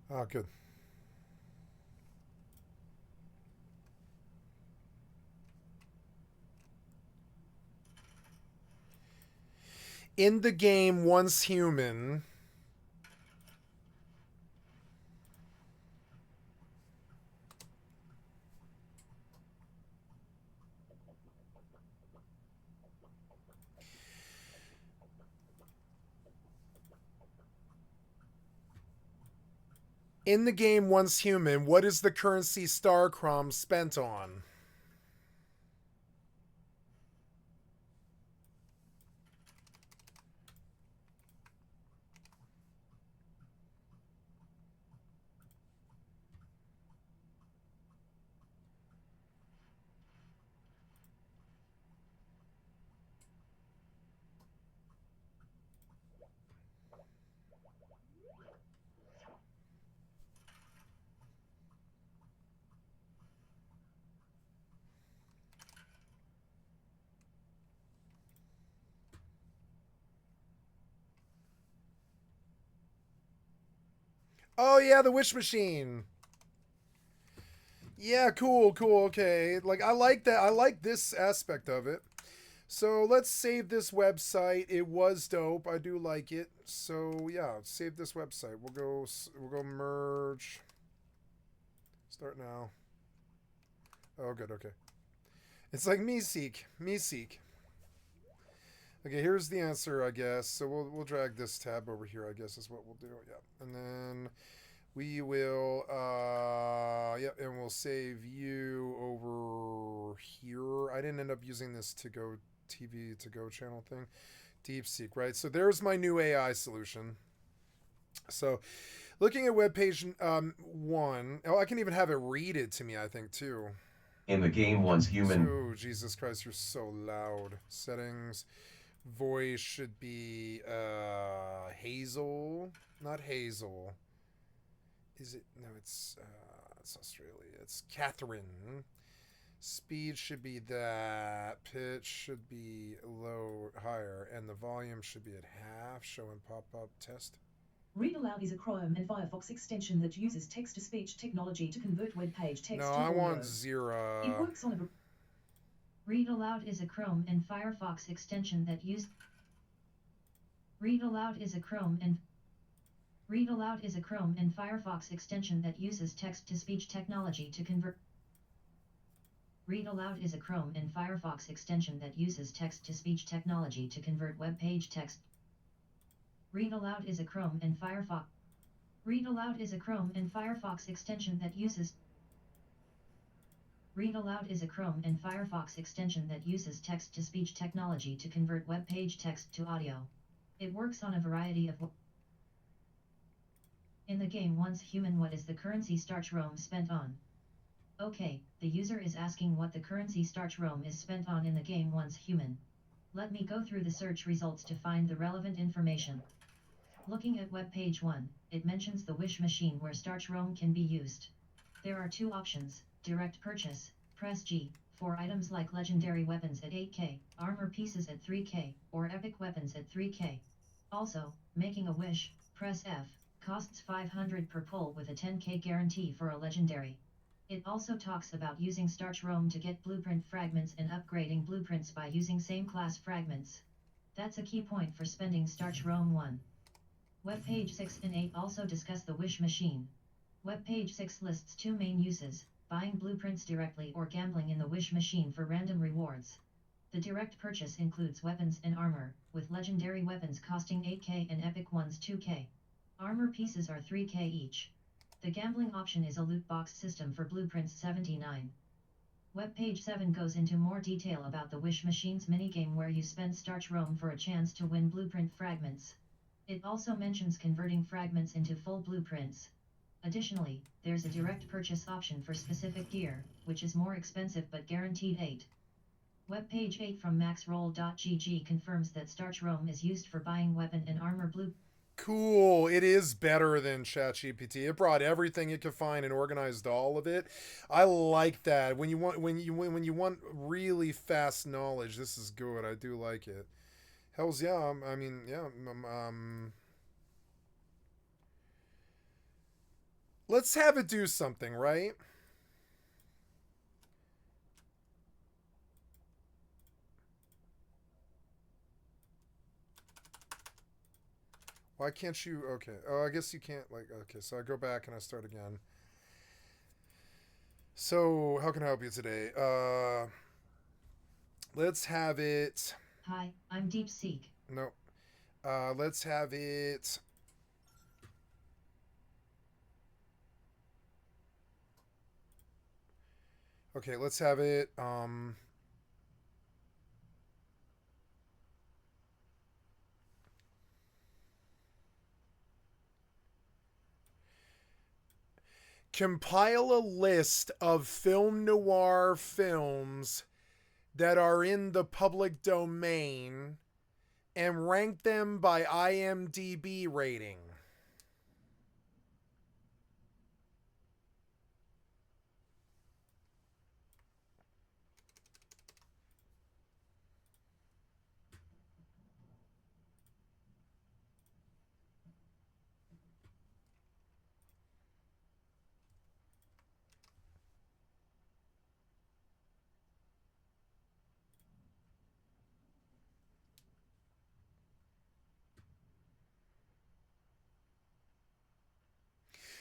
Ah, good. In the game, once human. In the game, once human, what is the currency Starcrom spent on? Oh yeah, the wish machine. Yeah, cool, cool, okay. Like I like that. I like this aspect of it. So let's save this website. It was dope. I do like it. So yeah, save this website. We'll go merge. Start now. Oh good, okay. It's like me seek. Okay, here's the answer, I guess. So we'll drag this tab over here, I guess is what we'll do. Yeah. And then we will and we'll save you over here. I didn't end up using this to go TV to go channel thing. DeepSeek, right? So there's my new AI solution. So looking at web page 1, oh, I can even have it read it to me, I think, too. In the game, once human. Oh, Jesus Christ, you're so loud. Settings. Voice should be Hazel. Not Hazel. Is it? No, it's Australia. It's Catherine. Speed should be that. Pitch should be low, higher. And the volume should be at half. Show and pop-up test. Read Aloud is a Chrome and Firefox extension that uses text-to-speech technology to convert web page text no, to audio. I want Zero. It works on a... Read Aloud is a Chrome and Firefox extension that use... Read Aloud is a Chrome and Firefox extension that uses text-to-speech technology to convert... Read Aloud is a Chrome and Firefox extension that uses text-to-speech technology to convert web page text. Read Aloud is a Chrome and Firefox. Read Aloud is a Chrome and Firefox extension that uses... Read Aloud is a Chrome and Firefox extension that uses text-to-speech technology to convert web page text to audio. It works on a variety of... In the game Once Human, what is the currency starch Rome spent on? Okay, the user is asking what the currency starch Rome is spent on in the game Once Human. Let me go through the search results to find the relevant information. Looking at web page 1, it mentions the wish machine where Starch Roam can be used. There are two options: direct purchase, press G, for items like legendary weapons at 8k, armor pieces at 3k, or epic weapons at 3k. Also, making a wish, press F, costs 500 per pull with a 10k guarantee for a legendary. It also talks about using Starch Roam to get blueprint fragments and upgrading blueprints by using same class fragments. That's a key point for spending Starch Roam 1. Web page 6 and 8 also discuss the wish machine. Web page 6 lists two main uses: buying blueprints directly or gambling in the wish machine for random rewards. The direct purchase includes weapons and armor, with legendary weapons costing 8k and epic ones 2k. Armor pieces are 3k each. The gambling option is a loot box system for blueprints 79. Web page 7 goes into more detail about the wish machine's minigame where you spend Starch Roam for a chance to win blueprint fragments. It also mentions converting fragments into full blueprints. Additionally, there's a direct purchase option for specific gear, which is more expensive but guaranteed 8. Web page 8 from maxroll.gg confirms that Starch Roam is used for buying weapon and armor blue. Cool. It is better than ChatGPT. It brought everything it could find and organized all of it. I like that. When you want really fast knowledge, this is good. I do like it. Hell's yeah. I mean, yeah. Let's have it do something, right? Why can't you? Okay. Oh, I guess you can't. Like, okay. So I go back and I start again. So how can I help you today? Let's have it. Hi, I'm DeepSeek. No. Let's have it. Okay, let's have it. Compile a list of film noir films that are in the public domain and rank them by IMDb rating.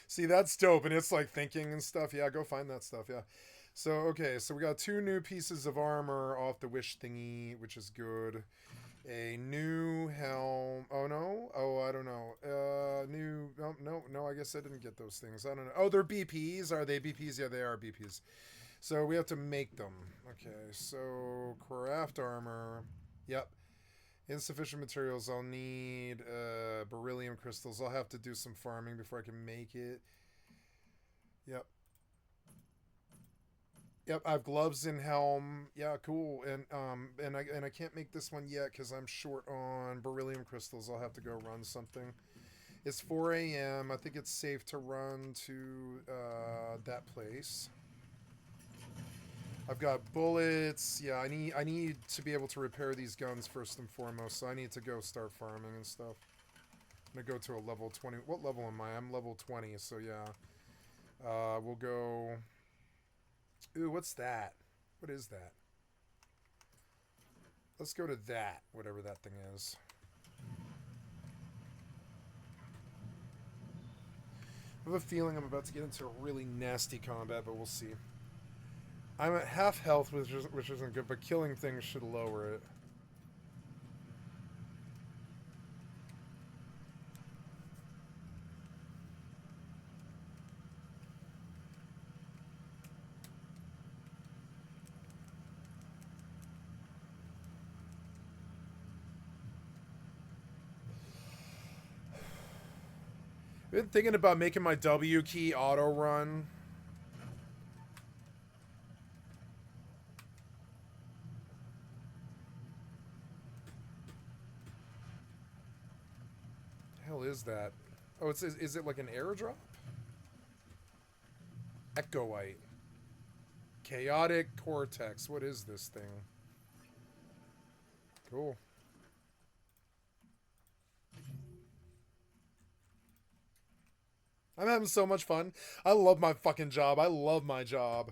See, that's dope, and it's like thinking and stuff. Yeah, go find that stuff. Yeah. So, okay, so we got 2 new pieces of armor off the wish thingy, which is good. A new helm. Oh, no? Oh, I don't know. New. No, I guess I didn't get those things. I don't know. Oh, they're BPs. Are they BPs? Yeah, they are BPs. So we have to make them. Okay, so craft armor. Yep. Insufficient materials. I'll need beryllium crystals. I'll have to do some farming before I can make it. Yep. Yep, I have gloves and helm. Yeah, cool. And I can't make this one yet because I'm short on beryllium crystals. I'll have to go run something. It's 4 a.m. I think it's safe to run to that place. I've got bullets. Yeah, I need to be able to repair these guns first and foremost. So I need to go start farming and stuff. I'm gonna go to a level 20. What level am I? I'm level 20. So yeah, we'll go. Ooh, what's that? What is that? Let's go to that, whatever that thing is. I have a feeling I'm about to get into a really nasty combat, but we'll see. I'm at half health, which isn't good, but killing things should lower it. I've been thinking about making my W key auto run. hell is that? Oh, is it like an airdrop? Echoite. Chaotic Cortex. What is this thing? Cool. I'm having so much fun. I love my fucking job. I love my job.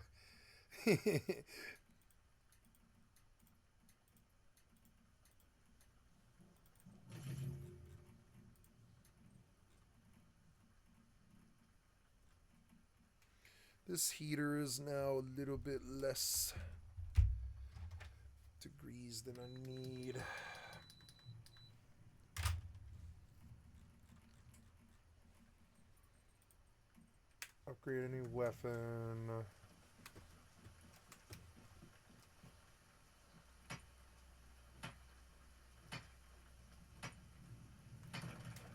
This heater is now a little bit less degrees than I need. Upgrade a new weapon.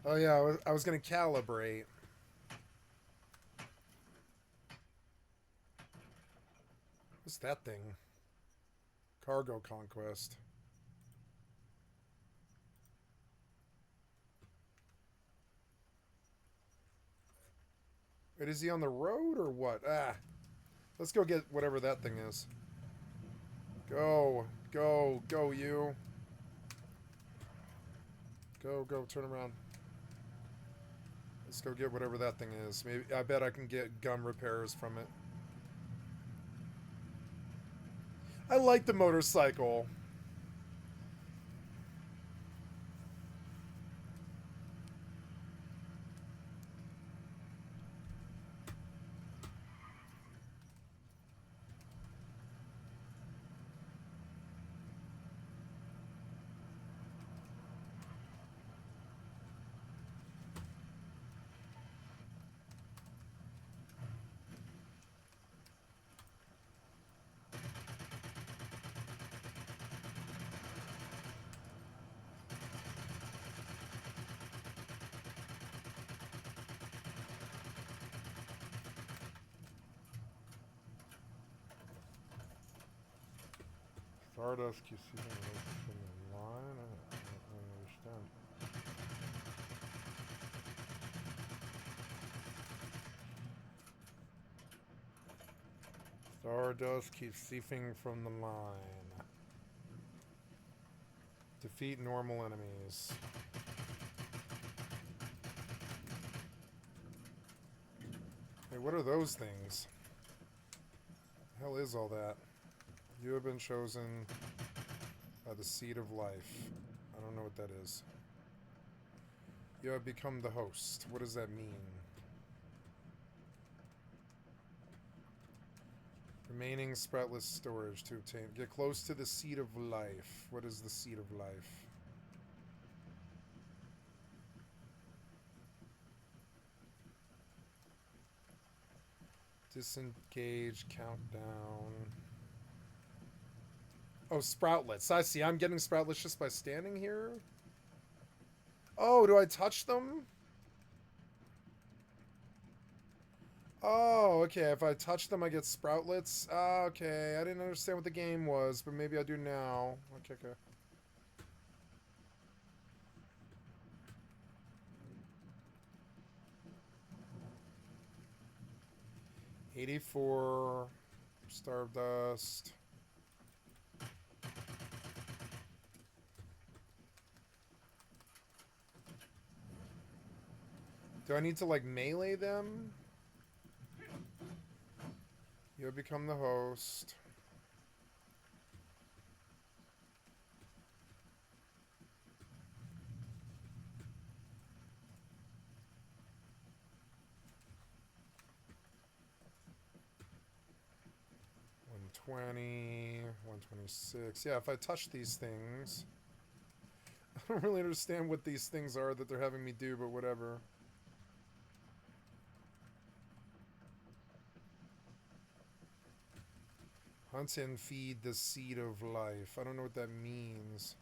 Oh yeah, I was gonna calibrate. What's that thing? Cargo conquest. Wait, is he on the road or what? Ah. Let's go get whatever that thing is. Go. Go. Go, you. Go, go. Turn around. Let's go get whatever that thing is. Maybe I bet I can get gum repairs from it. I like the motorcycle. Stardust, you see them from the line? I don't understand. Stardust keeps thieving from the line. Defeat normal enemies. Hey, what are those things? The hell is all that? You have been chosen by the seed of life. I don't know what that is. You have become the host. What does that mean? Remaining sproutless storage to obtain. Get close to the seed of life. What is the seed of life? Disengage, countdown. Oh, sproutlets. I see. I'm getting sproutlets just by standing here? Oh, do I touch them? Oh, okay. If I touch them, I get sproutlets. Ah, okay. I didn't understand what the game was, but maybe I do now. Okay, okay. $84 Stardust. Do I need to, like, melee them? You have become the host. $120, $126. Yeah, if I touch these things... I don't really understand what these things are that they're having me do, but whatever. Hunt and feed the seed of life. I don't know what that means.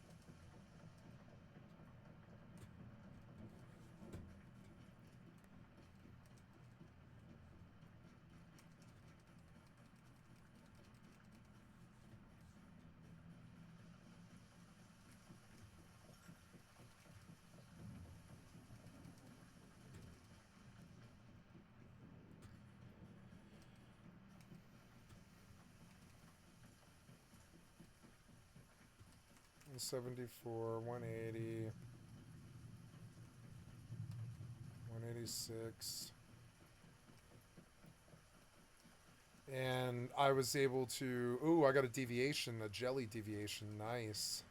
174, 180, 186. And I was able to... Ooh, I got a deviation, a jelly deviation. Nice.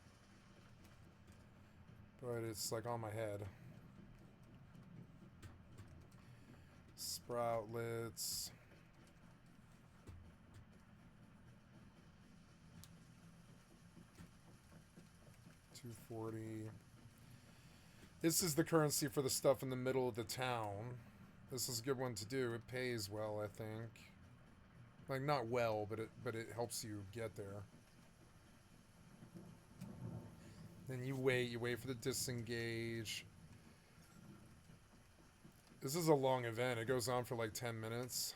But it's like on my head. Sproutlets. $240. This is the currency for the stuff in the middle of the town. This is a good one to do. It pays well, I think. Like, not well, but it helps you get there. Then you wait for the disengage. This is a long event. It goes on for like 10 minutes.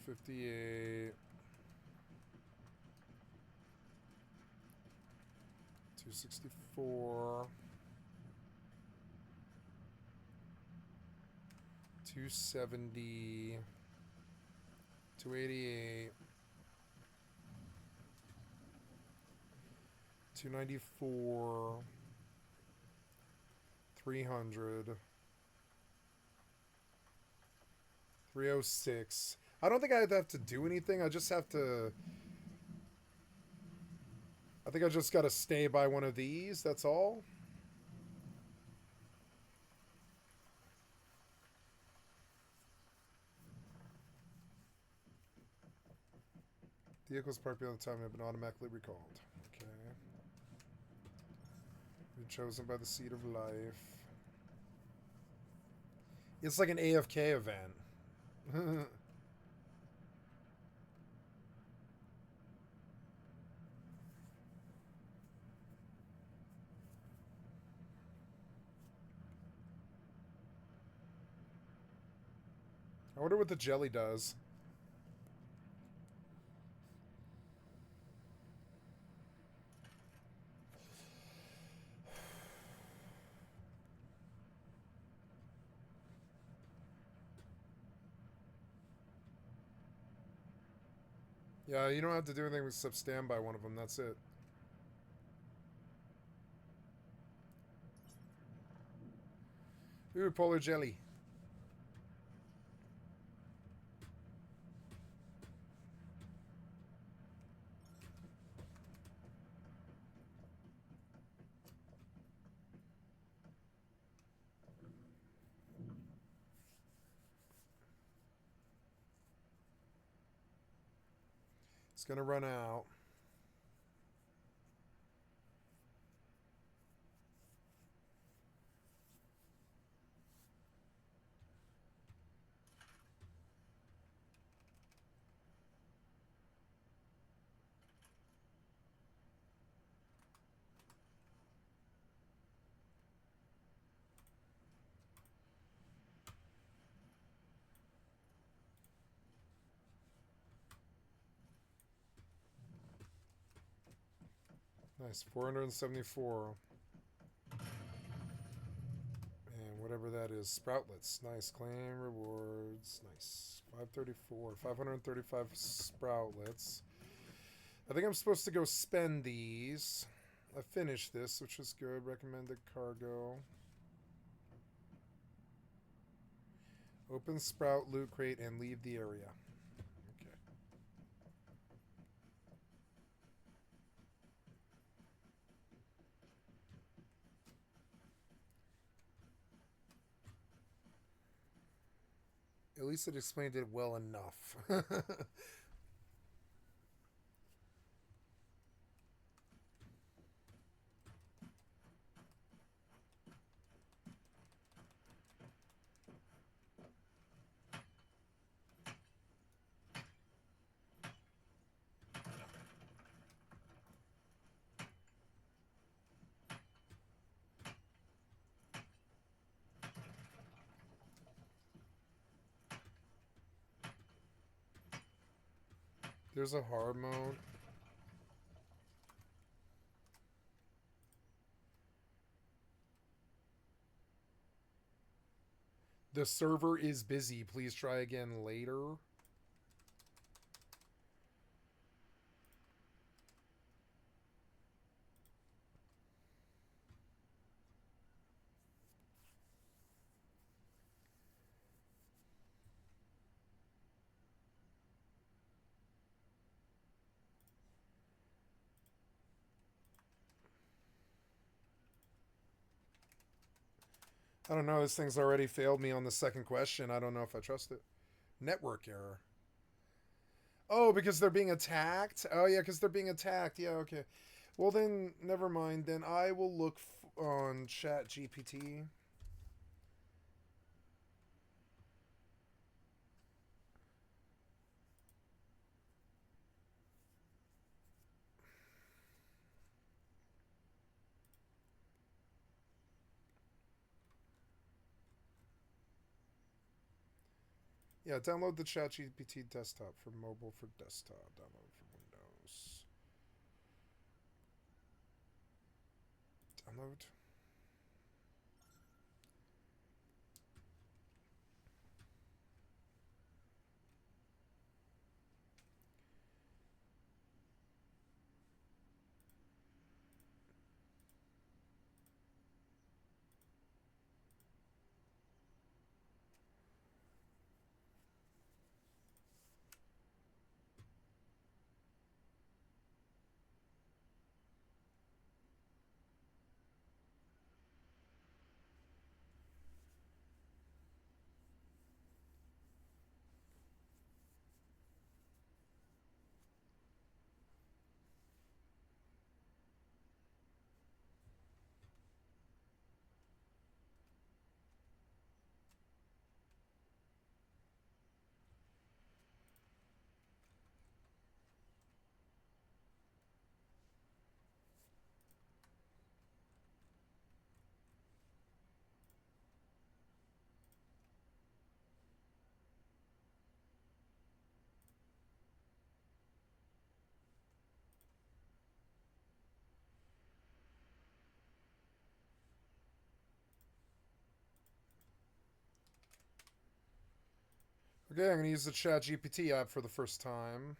$258. 264. 270. 288. 294. 300. 306. I don't think I'd have to do anything. I just have to... I think I just got to stay by one of these. That's all. Vehicles parked beyond the time have been automatically recalled. Okay. Been chosen by the seat of life. It's like an AFK event. I wonder what the jelly does. Yeah, you don't have to do anything except stand by one of them. That's it. Ooh, polar jelly. It's gonna run out. Nice, 474. And whatever that is, sproutlets. Nice, claim rewards. Nice, 534, 535 sproutlets. I think I'm supposed to go spend these. I finished this, which is good. Recommended cargo. Open sprout loot crate and leave the area. Okay. At least it explained it well enough. There's a hard mode. The server is busy. Please try again later. I don't know. This thing's already failed me on the second question. I don't know if I trust it. Network error. Oh, because they're being attacked? Oh, yeah, because they're being attacked. Yeah, okay. Well, then, never mind. Then I will look on ChatGPT. Yeah, download the ChatGPT desktop for mobile for desktop. Download for Windows. Download. Okay, I'm going to use the ChatGPT app for the first time.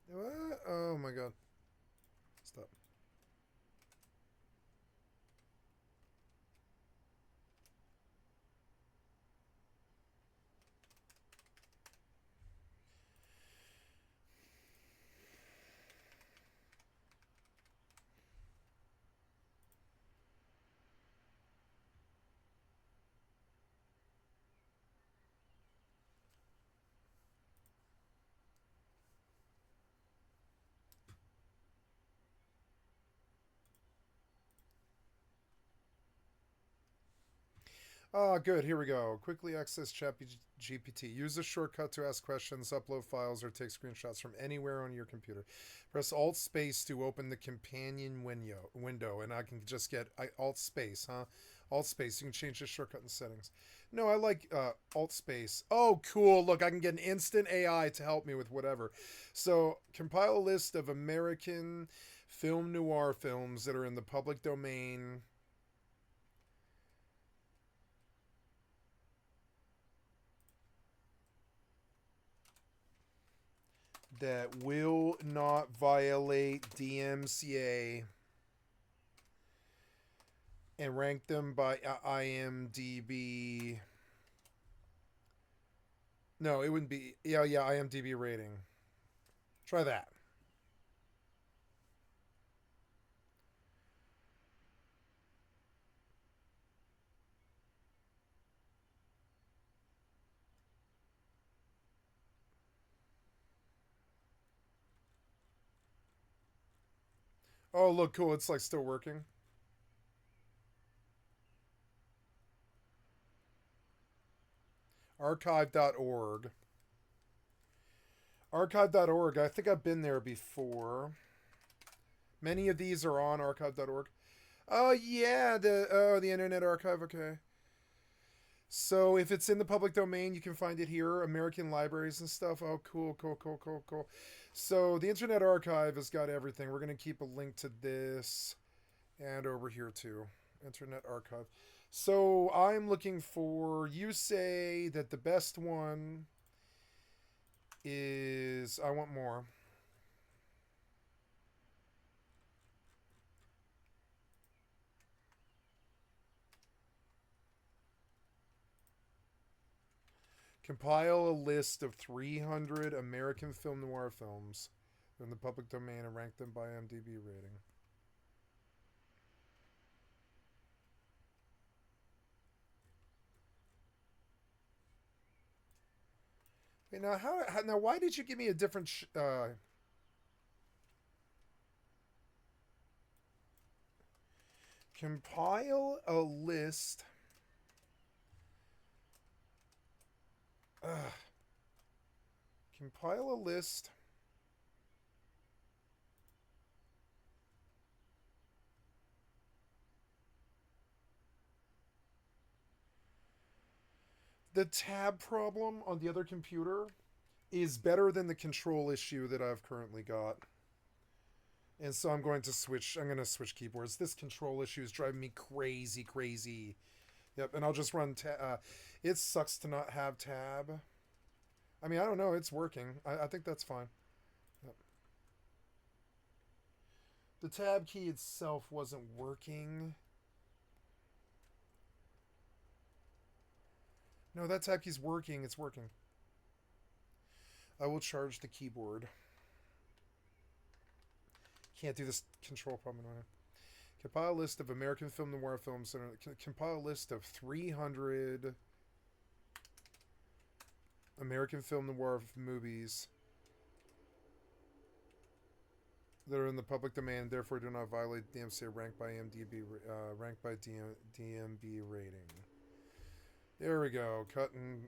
What? Oh my god. Stop. Ah, good. Here we go. Quickly access ChatGPT. Use the shortcut to ask questions, upload files, or take screenshots from anywhere on your computer. Press Alt Space to open the companion window, and I can just get Alt Space, huh? Alt Space. You can change the shortcut in settings. No, I like Alt Space. Oh, cool. Look, I can get an instant AI to help me with whatever. So, compile a list of American film noir films that are in the public domain. That will not violate DMCA and rank them by IMDb. No, it wouldn't be. Yeah, IMDb rating. Try that. Oh, look, cool. It's like still working. Archive.org. Archive.org. I think I've been there before. Many of these are on archive.org. Oh yeah, the Internet Archive. Okay. So if it's in the public domain, you can find it here. American libraries and stuff. Oh, cool, cool, cool, cool, cool. So the Internet Archive has got everything. We're gonna keep a link to this and over here too. Internet Archive. So I'm looking for. You say that the best one is. I want more. Compile a list of 300 American film noir films in the public domain and rank them by IMDb rating. Wait, now now why did you give me a different compile a list. Compile a list. The tab problem on the other computer is better than the control issue that I've currently got. And so I'm going to switch keyboards. This control issue is driving me crazy, crazy. Yep, and I'll just run it sucks to not have tab. I mean, I don't know, it's working. I think that's fine. Yep. The tab key itself wasn't working. No, that tab key's working. It's working. I will charge the keyboard. Can't do this control problem anymore. Compile a list of American film noir films. Compile a list of 300 American film noir movies that are in the public domain and therefore do not violate DMCA ranked by DMB rating. There we go. Cut and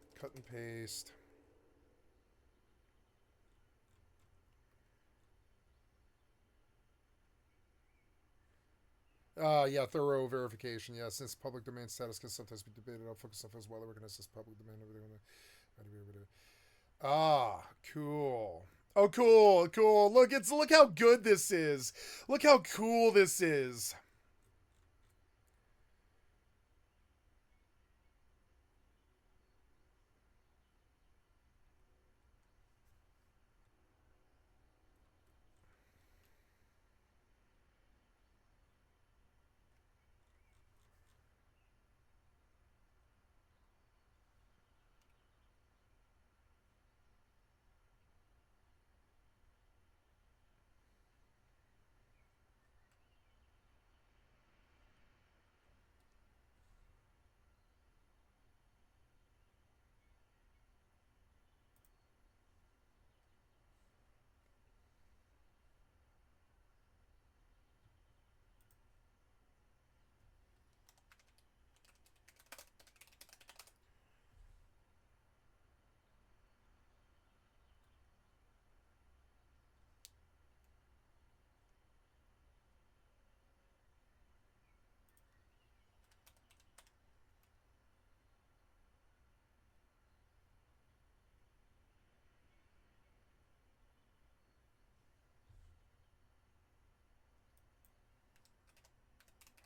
paste. Yeah, thorough verification. Yeah, since public domain status can sometimes be debated, I'll focus on as well. I recognize this public domain. Everything. Cool. Oh, cool, cool. Look how good this is. Look how cool this is.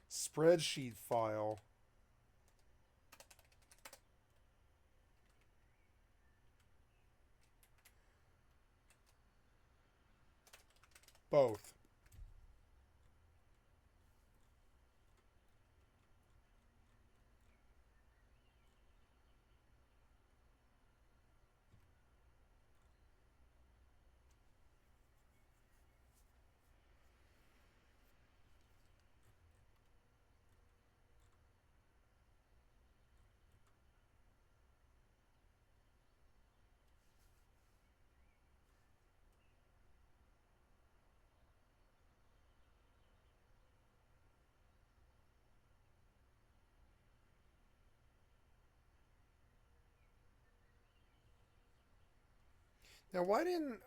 Spreadsheet file. Both. Now, why didn't...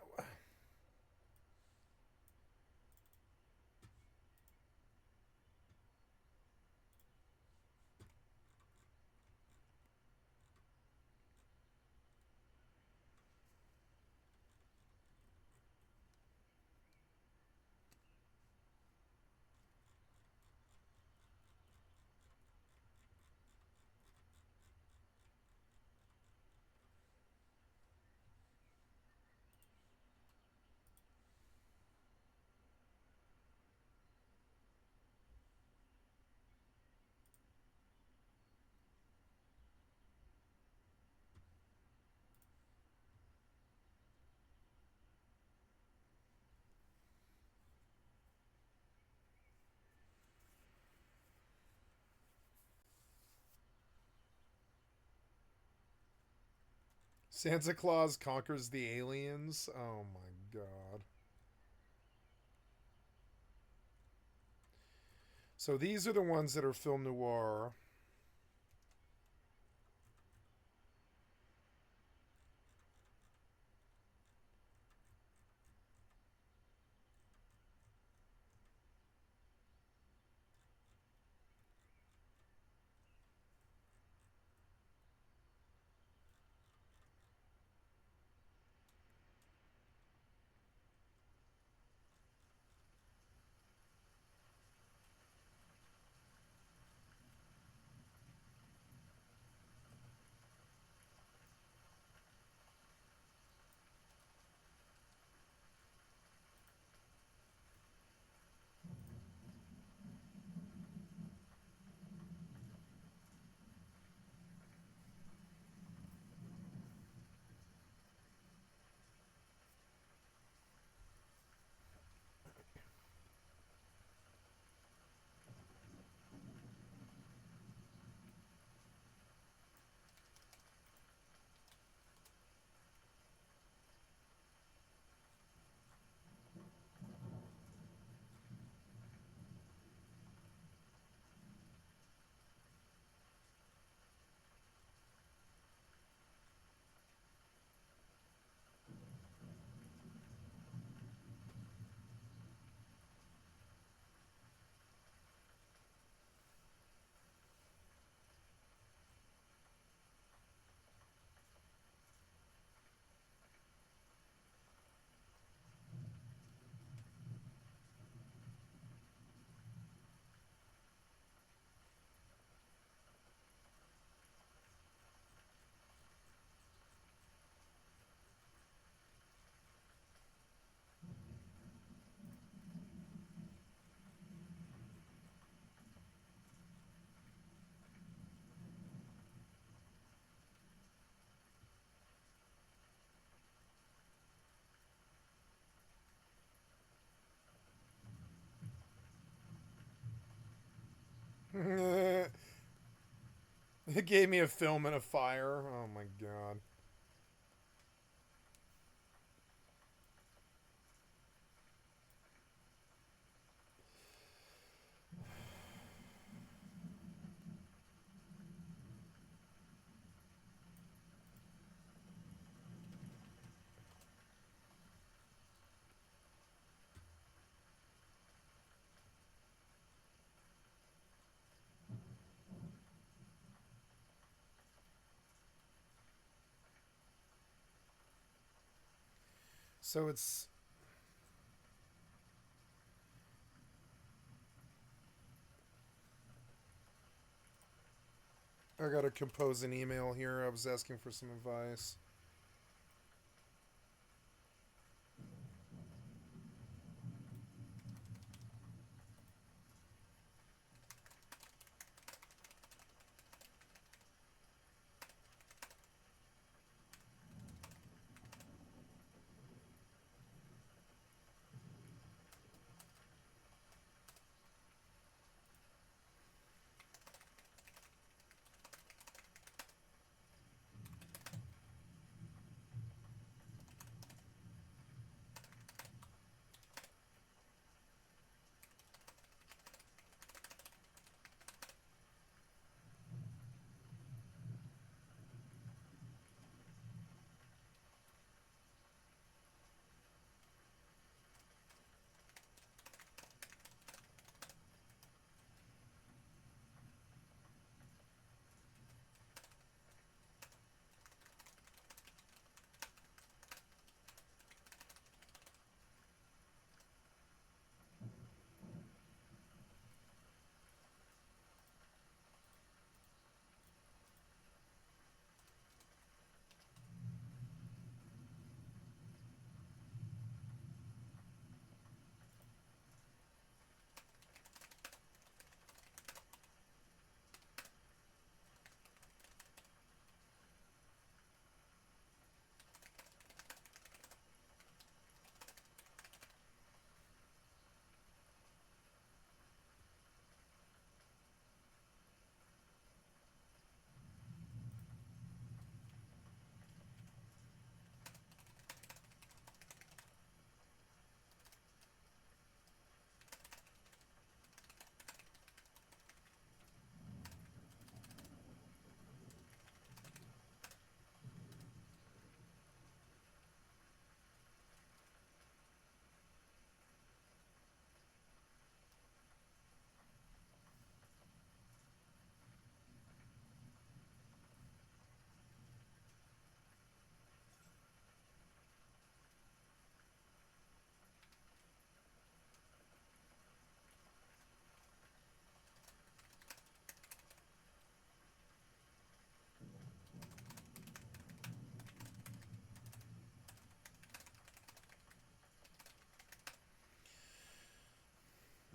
Santa Claus conquers the aliens? Oh my god. So these are the ones that are film noir. It gave me a film and a fire. Oh my god. So it's... I gotta compose an email here. I was asking for some advice.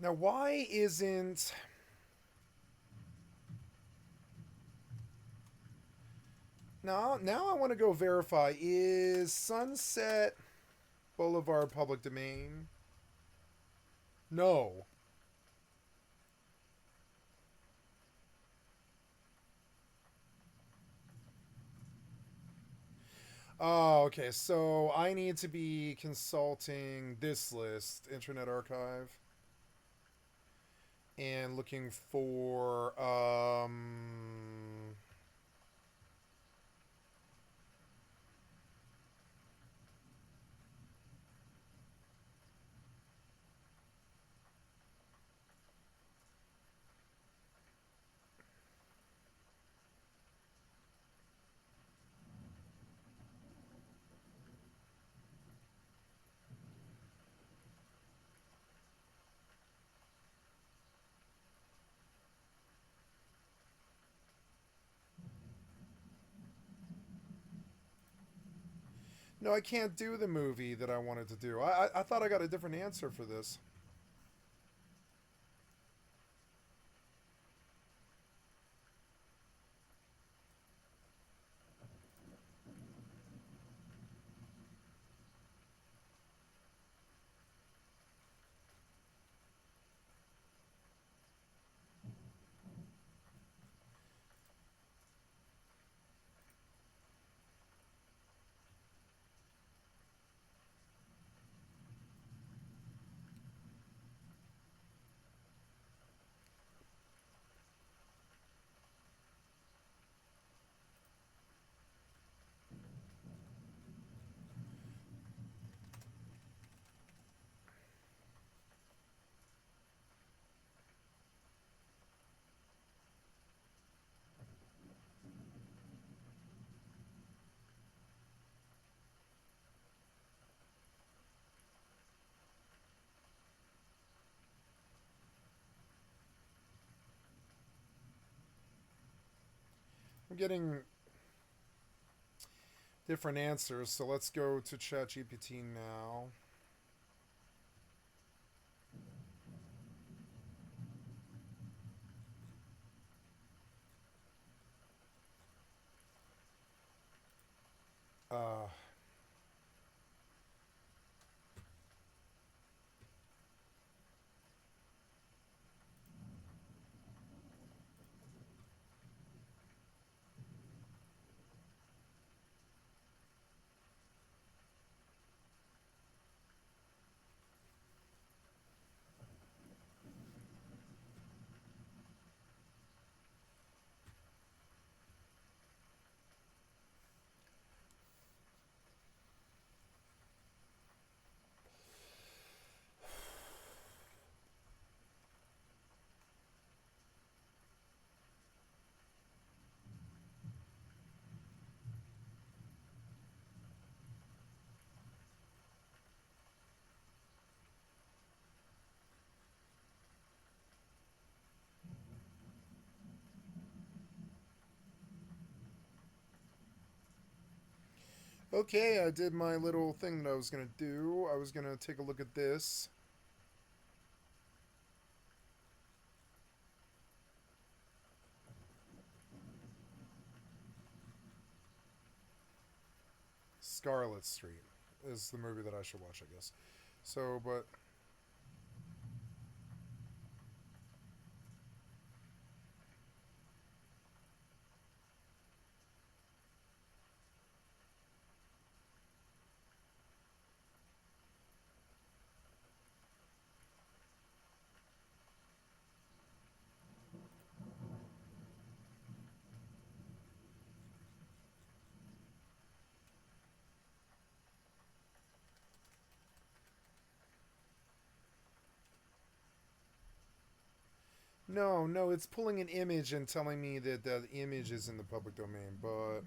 Now, why isn't... Now I want to go verify. Is Sunset Boulevard public domain? No. Oh, okay. So I need to be consulting this list, Internet Archive, and looking for no, I can't do the movie that I wanted to do. I thought I got a different answer for this. I'm getting different answers, so let's go to ChatGPT now. Uh, okay, I did my little thing that I was going to do. I was going to take a look at this. Scarlet Street is the movie that I should watch, I guess. So, but... No, it's pulling an image and telling me that that image is in the public domain, but...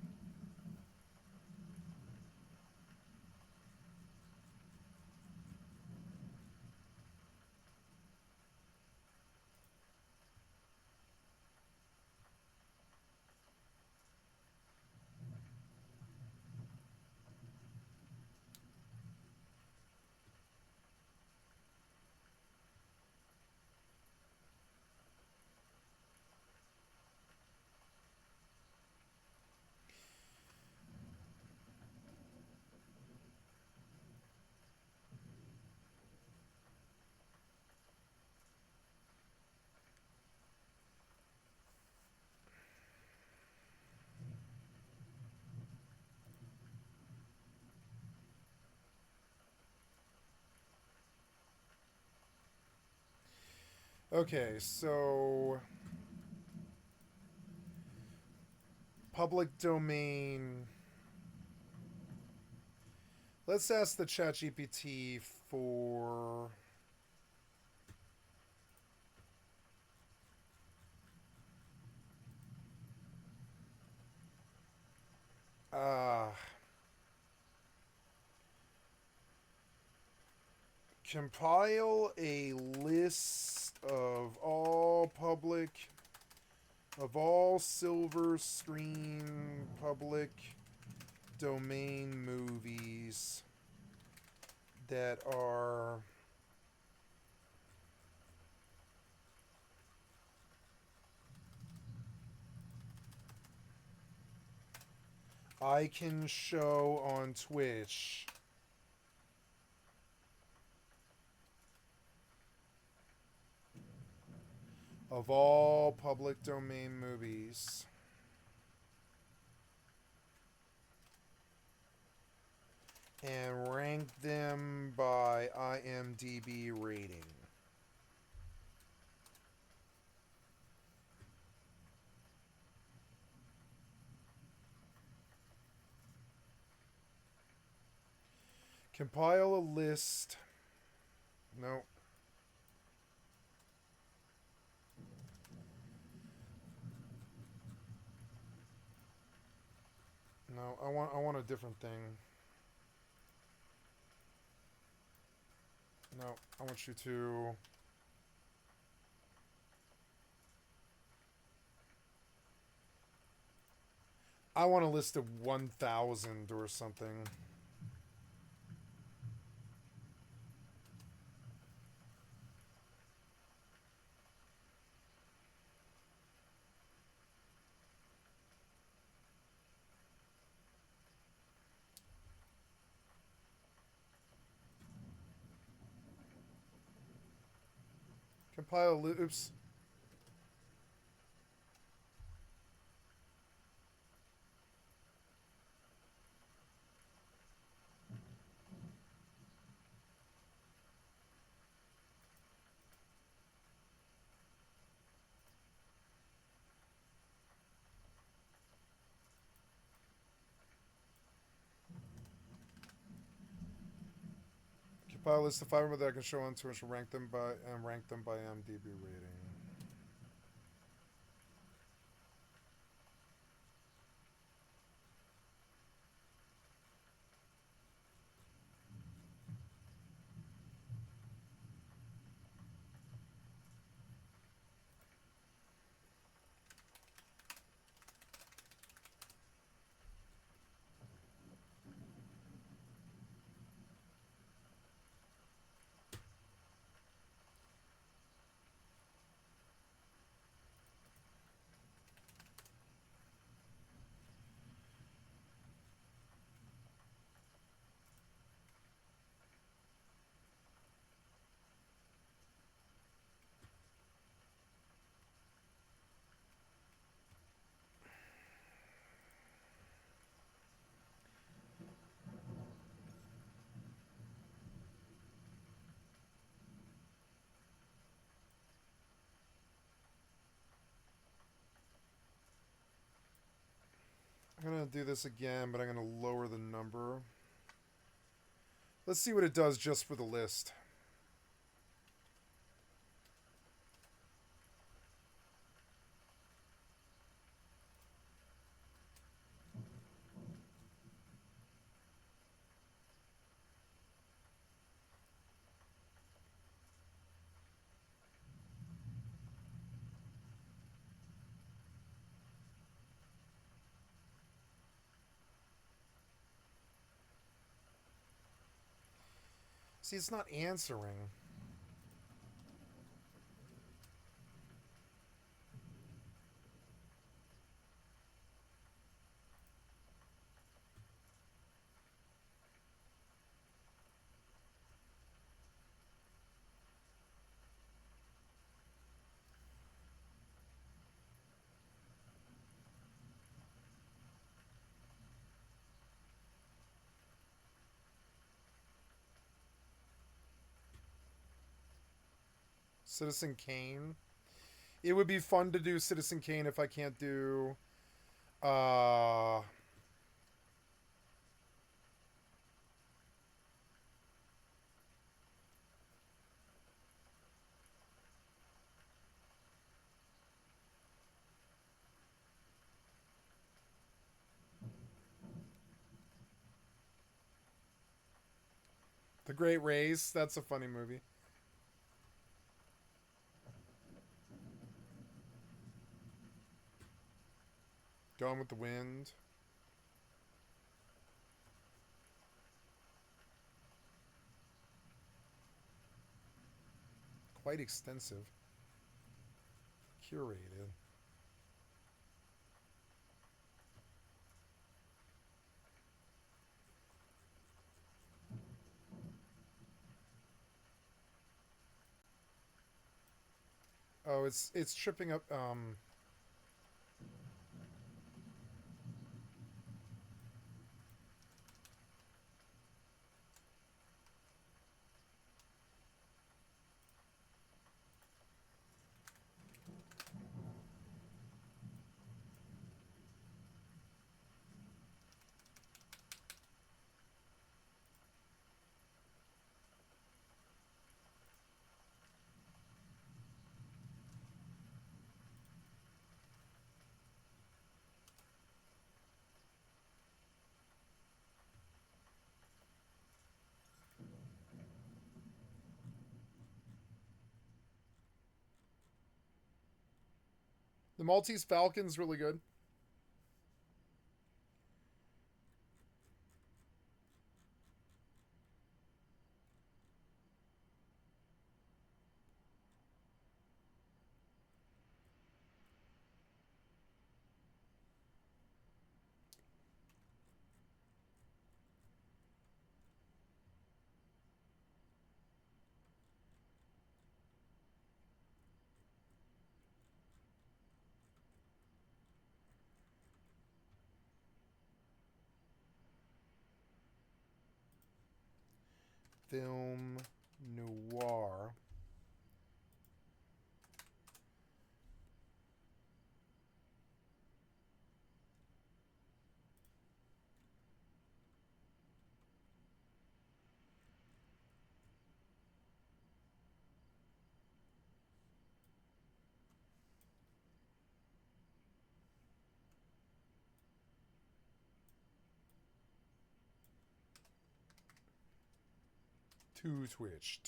Okay, so public domain. Let's ask the ChatGPT for compile a list of all silver screen public domain movies that are I can show on Twitch. Of all public domain movies. And rank them by IMDb rating. Compile a list. No. No, I want a different thing. No, I want you to I want a list of 1,000 or something. Compile oops. Compile a list of 500 that I can show on Twitch and rank them by IMDb rating. I'm going to do this again, but I'm going to lower the number. Let's see what it does just for the list. See, it's not answering. Citizen Kane. It would be fun to do Citizen Kane if I can't do... The Great Race. That's a funny movie. Gone with the Wind. Quite extensive. Curated. Oh, it's tripping up. The Maltese Falcon's really good. Film noir. Two Twitch.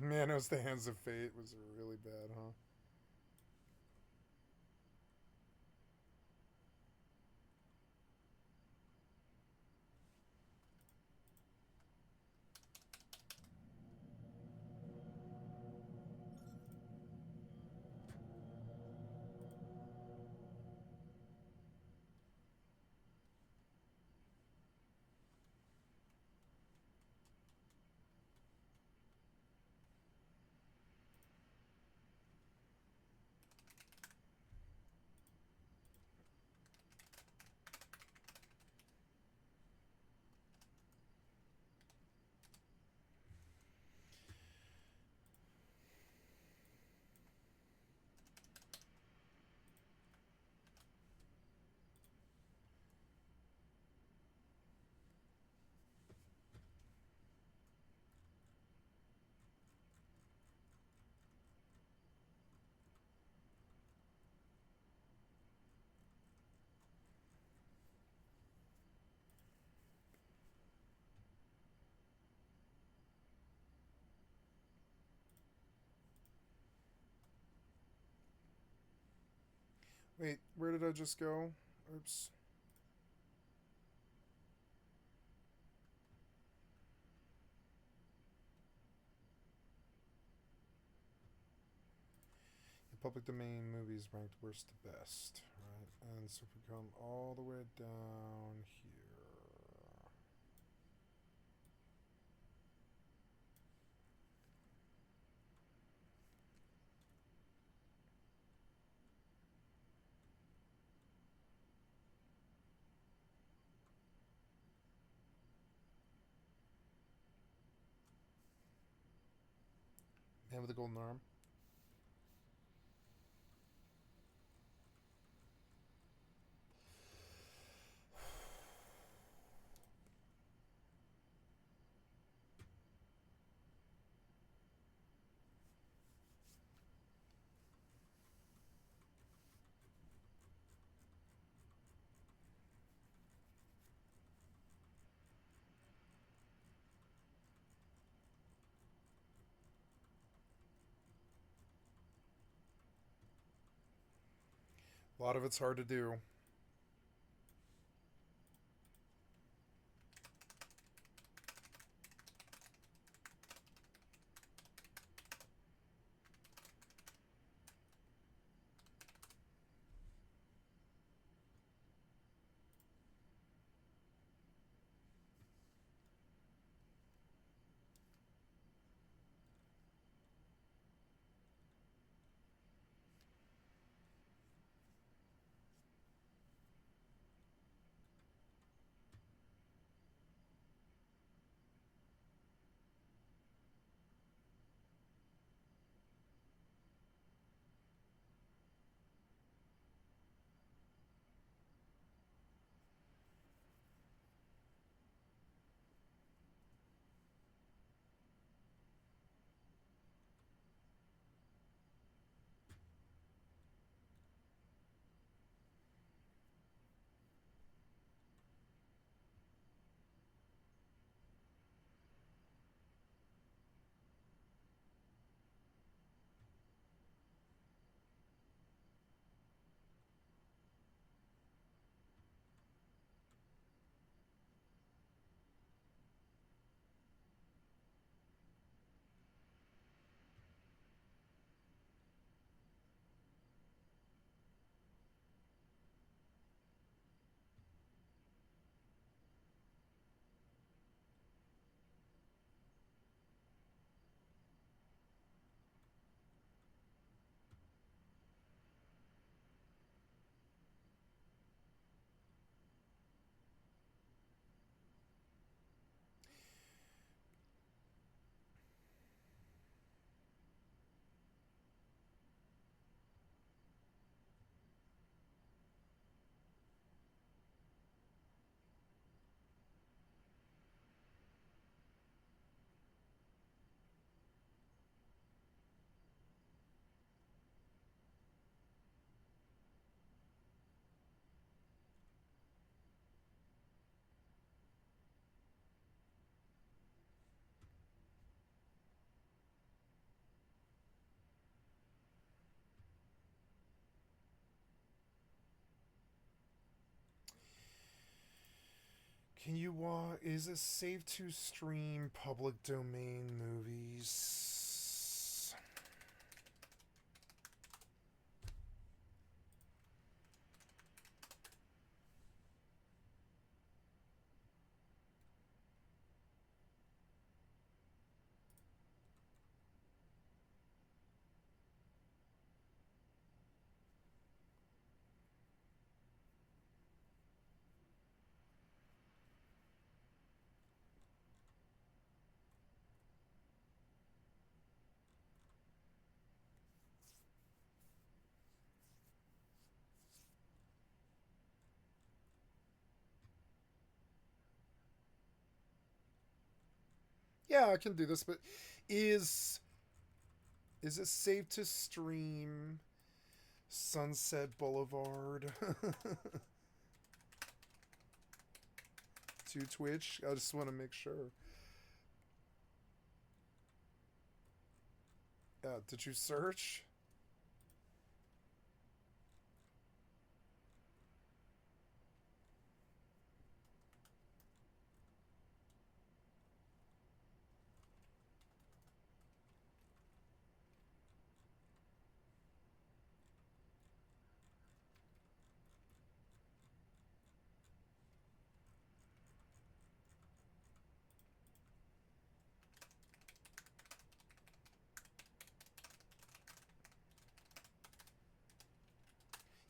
Manos the Hands of Fate was really bad, huh? Wait, where did I just go? Oops. Public domain movies ranked worst to best, right? And so if we come all the way down here. Man with the golden arm. A lot of it's hard to do. Can you is it safe to stream public domain movies? Yeah, I can do this, but is it safe to stream Sunset Boulevard to Twitch? I just want to make sure. Did you search?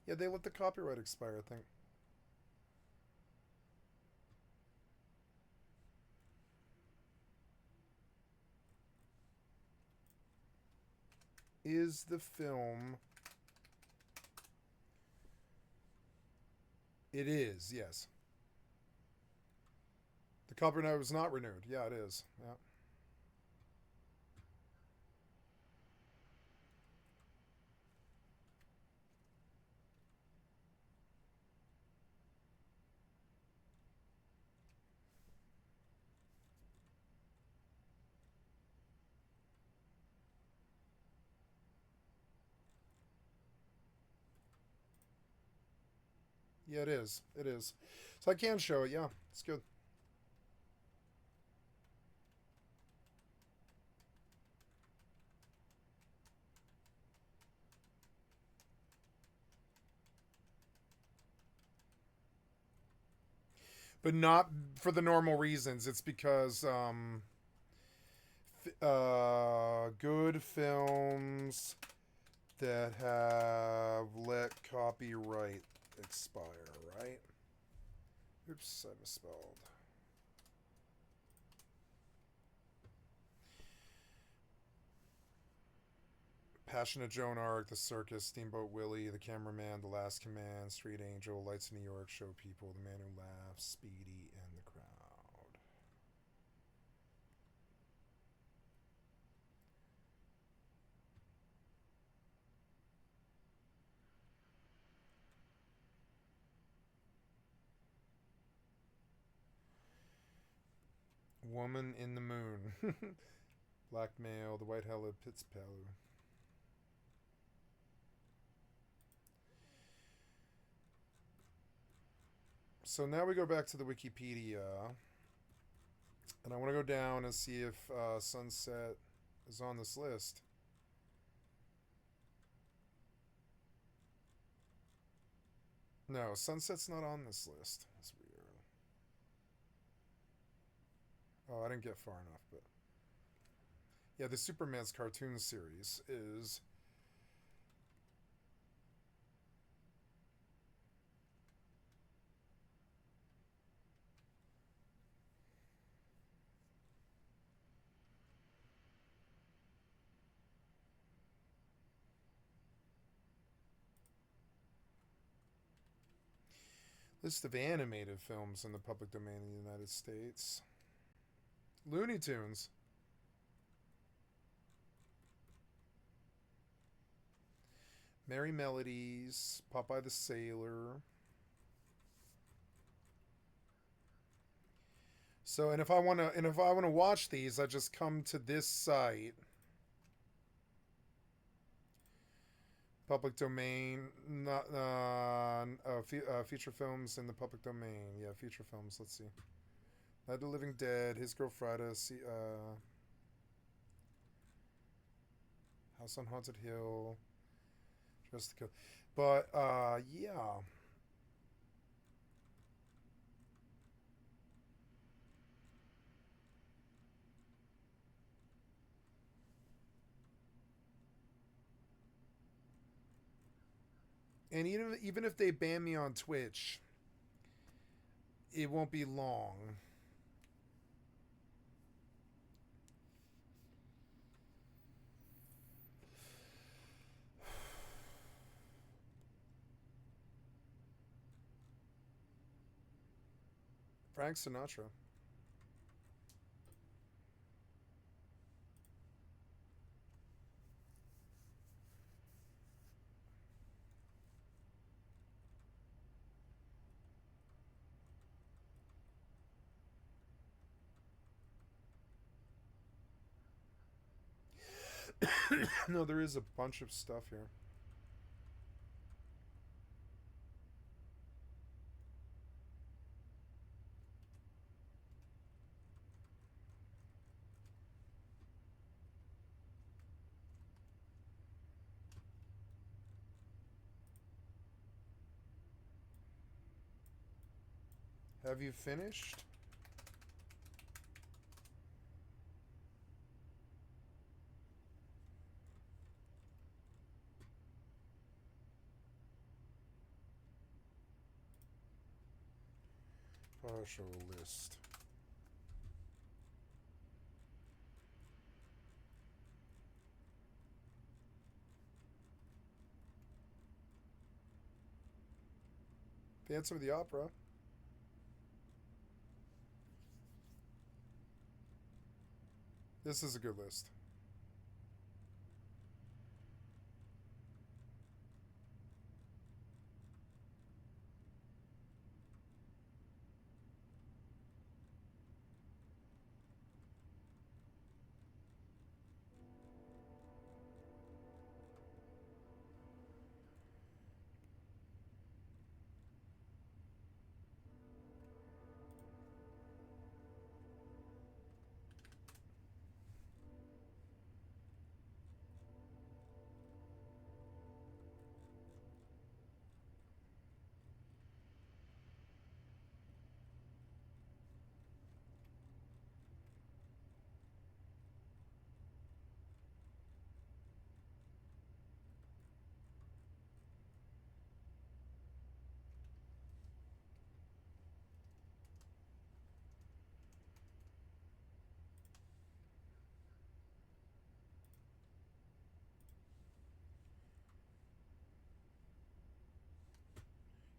Yeah, they let the copyright expire, I think. Is the film... It is, yes. The copyright was not renewed. Yeah, it is. Yeah. Yeah, it is. It is. So I can show it. Yeah, it's good. But not for the normal reasons. It's because good films that have let copyright expire, right? Oops, I misspelled. Passion of Joan Arc, The Circus, Steamboat Willie, The Cameraman, The Last Command, Street Angel, Lights of New York, Show People, The Man Who Laughs, Speedy, and The Crowd. Woman in the Moon. Blackmail, The White Hello, Pitspello. So now we go back to the Wikipedia. And I want to go down and see if Sunset is on this list. No, Sunset's not on this list. That's weird. Oh, I didn't get far enough, but... Yeah, the Superman's cartoon series is... List of animated films in the public domain in the United States. Looney Tunes. Merry Melodies, Popeye the Sailor. So, and if I want to watch these, I just come to this site. Public domain, not feature films in the public domain. Yeah, feature films. Let's see. Night of the Living Dead, His Girl Friday, House on Haunted Hill, Just to Kill. But yeah. And even if they ban me on Twitch, it won't be long. Frank Sinatra. No, there is a bunch of stuff here. Have you finished? Show list. Phantom of the Opera. This is a good list.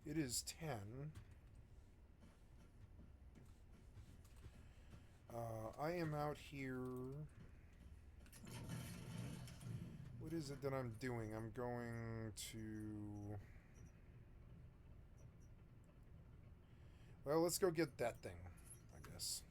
It is 10. I am out here. What is it that I'm doing? I'm going to... Well, let's go get that thing, I guess.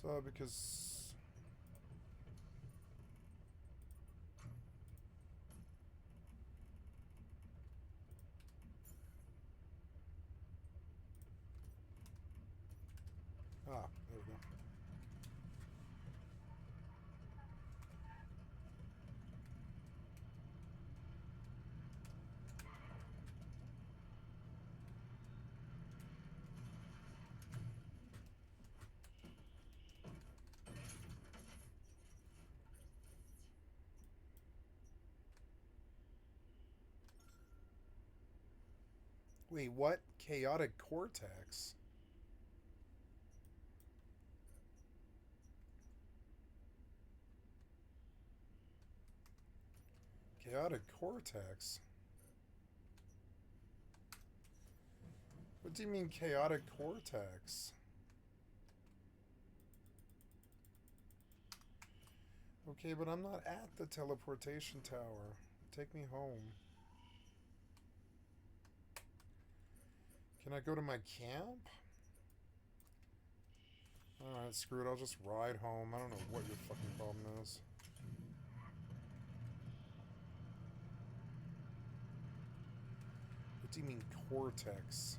So, because... Ah, there we go. Wait, what? Chaotic Cortex? Chaotic Cortex? What do you mean Chaotic Cortex? Okay, but I'm not at the teleportation tower. Take me home. Can I go to my camp? Alright, screw it. I'll just ride home. I don't know what your fucking problem is. What do you mean Cortex?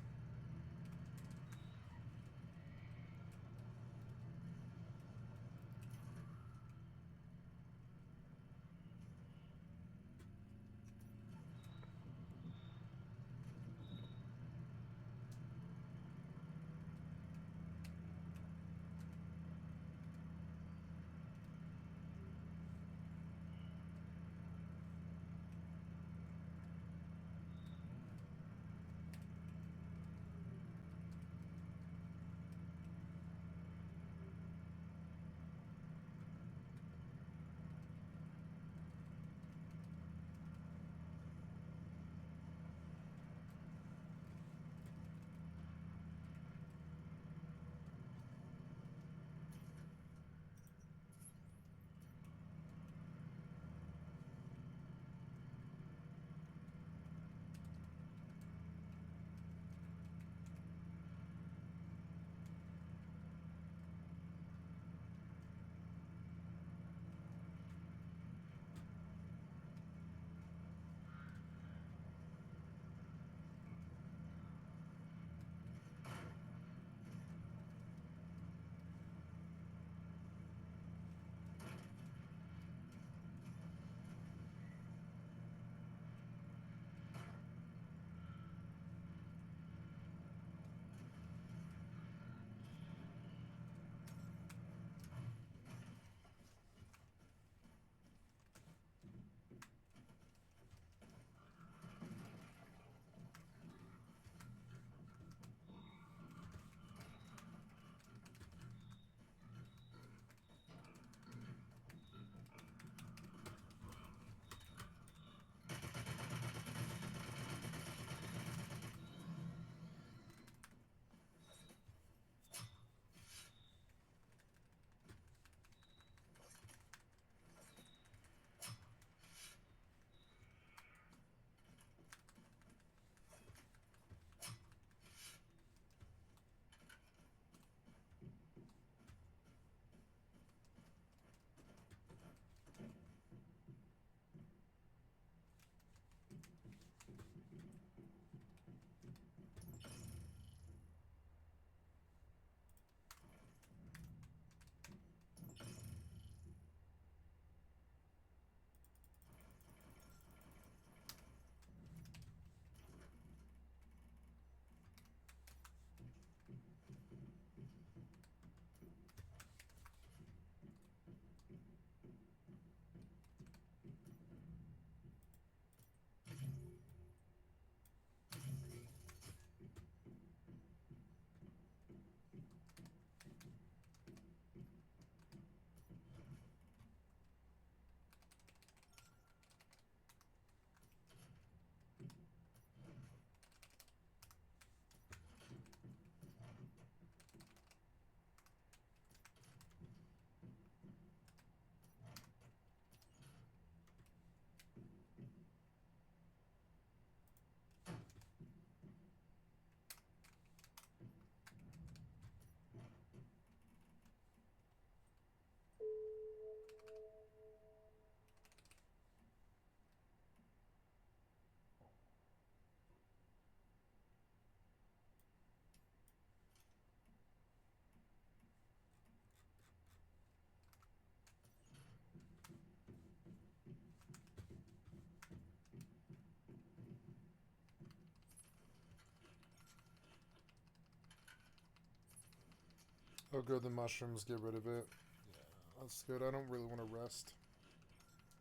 Oh, good. The mushrooms get rid of it. Yeah, that's good. I don't really want to rest.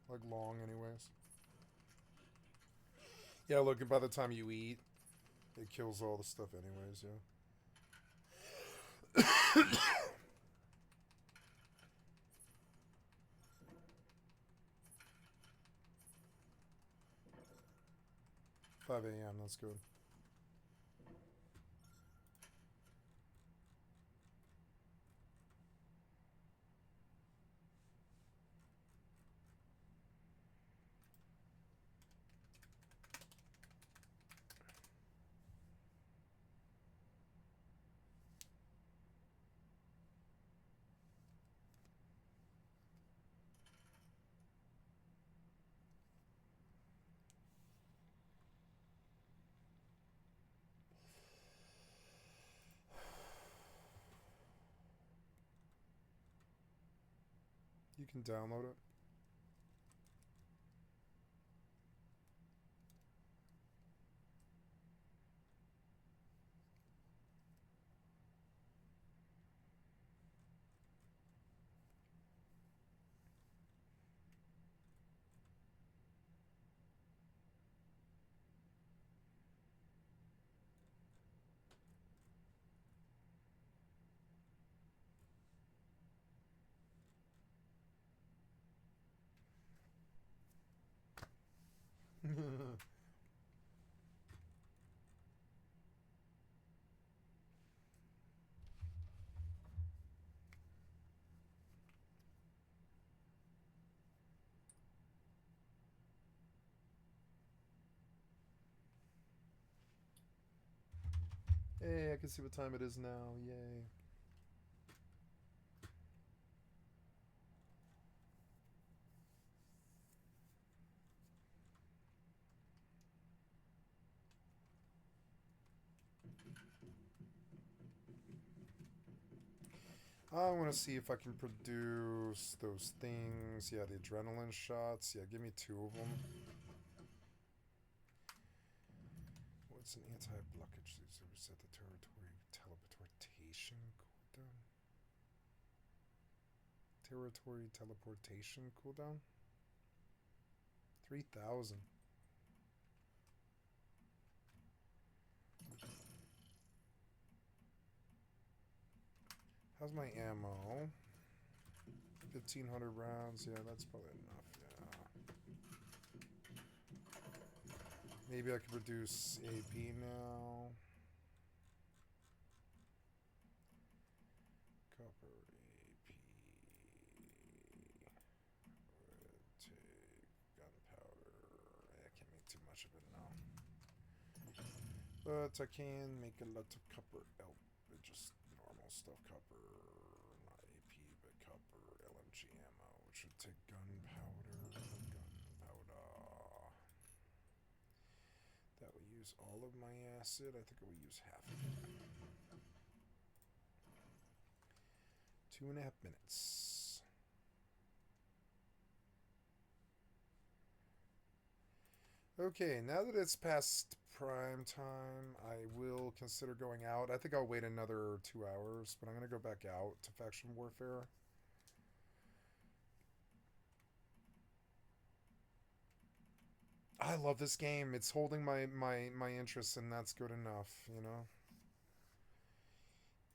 Like, long, anyways. Yeah, look, by the time you eat, it kills all the stuff anyways, yeah. 5 a.m., that's good. You can download it. Hey, I can see what time it is now. Yay. I want to see if I can produce those things. Yeah, the adrenaline shots. Yeah, give me 2 of them. What's an anti-blockage? So we set the territory teleportation cooldown. Territory teleportation cooldown. 3,000. How's my ammo? 1,500 rounds. Yeah, that's probably enough. Yeah. Maybe I could reduce AP now. Copper AP. Would take gunpowder. I can't make too much of it now. But I can make a lot of copper out. Just normal stuff. Copper. Not AP, but copper. LMG ammo, which would take gunpowder. That will use all of my acid. I think it will use half of it. 2.5 minutes. Okay, now that it's past prime time, I will consider going out. I think I'll wait another 2 hours, but I'm going to go back out to Faction Warfare. I love this game. It's holding my interest, and that's good enough, you know?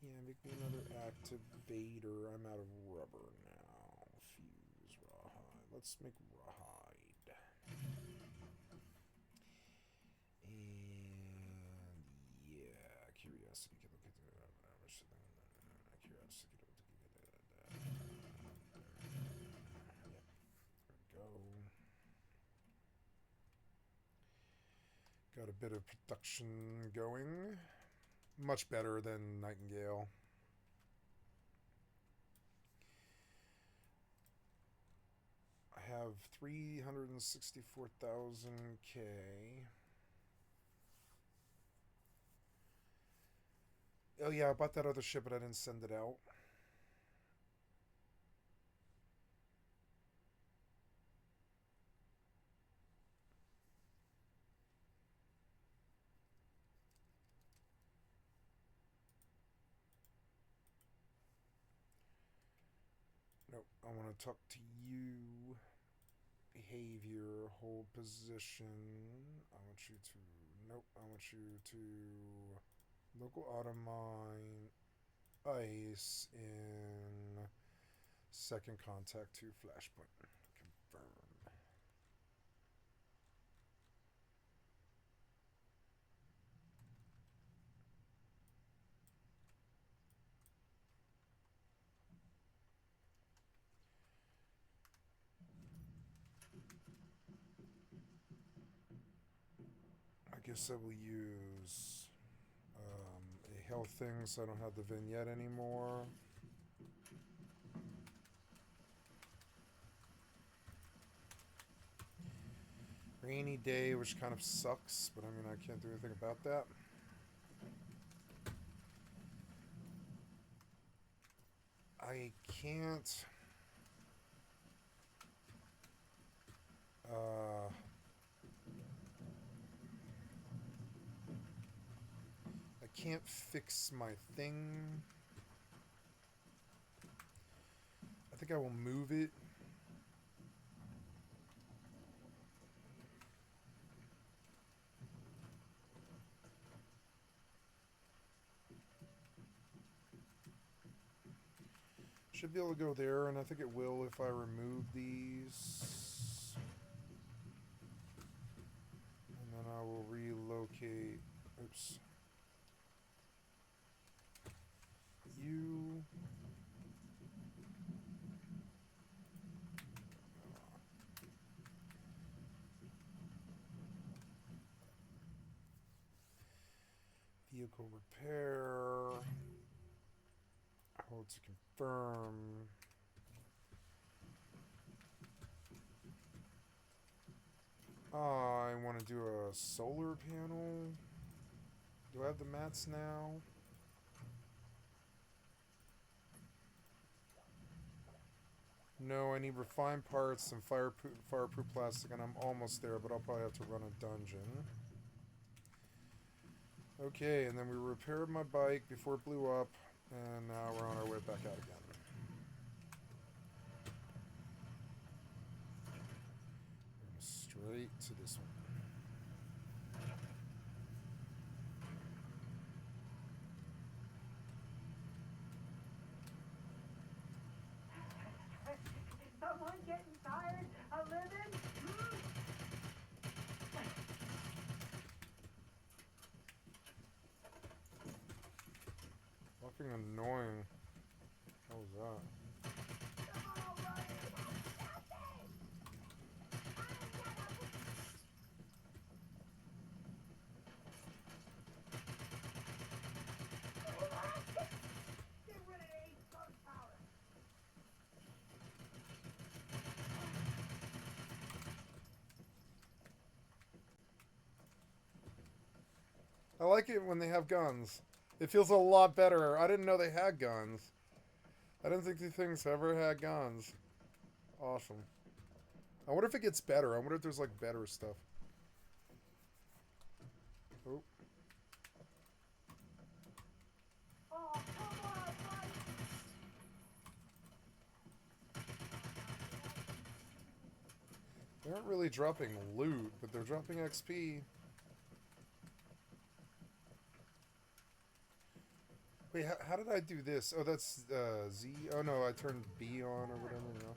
Yeah, make me another activator. I'm out of rubber now. Fuse rawhide. Let's make rawhide. And yeah, curiosity can look at curiosity. Yep, there we go. Got a bit of production going. Much better than Nightingale. I have 364,000 K. Oh yeah, I bought that other ship, but I didn't send it out. I want to talk to you. Behavior, hold position. I want you to, nope, I want you to local auto mine, ice in second contact to flashpoint. Confirm. I guess I will use a health thing so I don't have the vignette anymore. Rainy day, which kind of sucks, but I mean, I can't do anything about that. I can't... I can't fix my thing. I think I will move it. Should be able to go there, and I think it will if I remove these. And then I will relocate. Oops. You. Vehicle repair. Hold to confirm. I want to do a solar panel. Do I have the mats now? No, I need refined parts and fireproof plastic, and I'm almost there, but I'll probably have to run a dungeon. Okay, and then we repaired my bike before it blew up, and now we're on our way back out again. Going straight to this one. Someone getting tired of living? Fucking annoying. What was that? Get rid of 8 gunpowder. I like it when they have guns. It feels a lot better. I didn't know they had guns. I didn't think these things ever had guns. Awesome. I wonder if it gets better. I wonder if there's like better stuff. Oh. Oh, come on, buddy. They aren't really dropping loot, but they're dropping XP. Wait, how did I do this? Oh, that's Z. Oh no, I turned B on or whatever. No.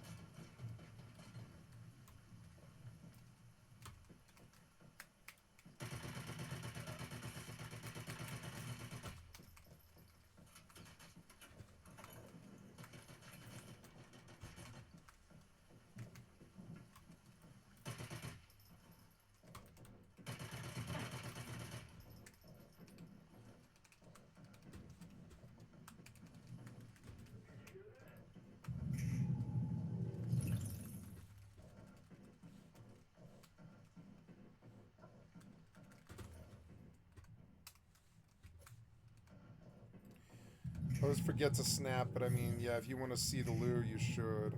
I always forget to snap, but I mean, yeah, if you want to see the loot, you should.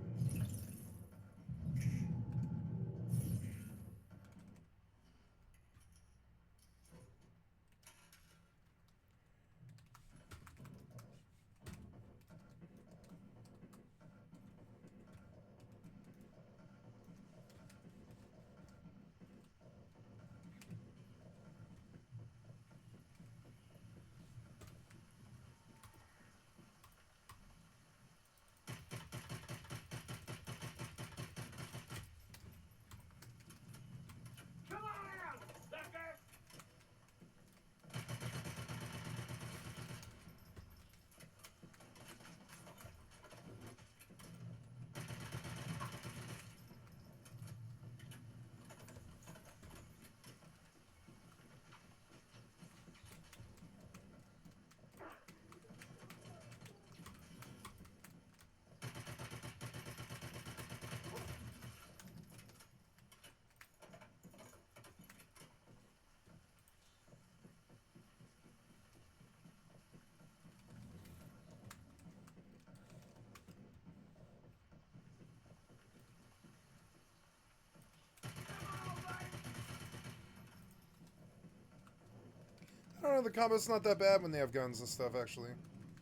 know, the combat's not that bad when they have guns and stuff, actually.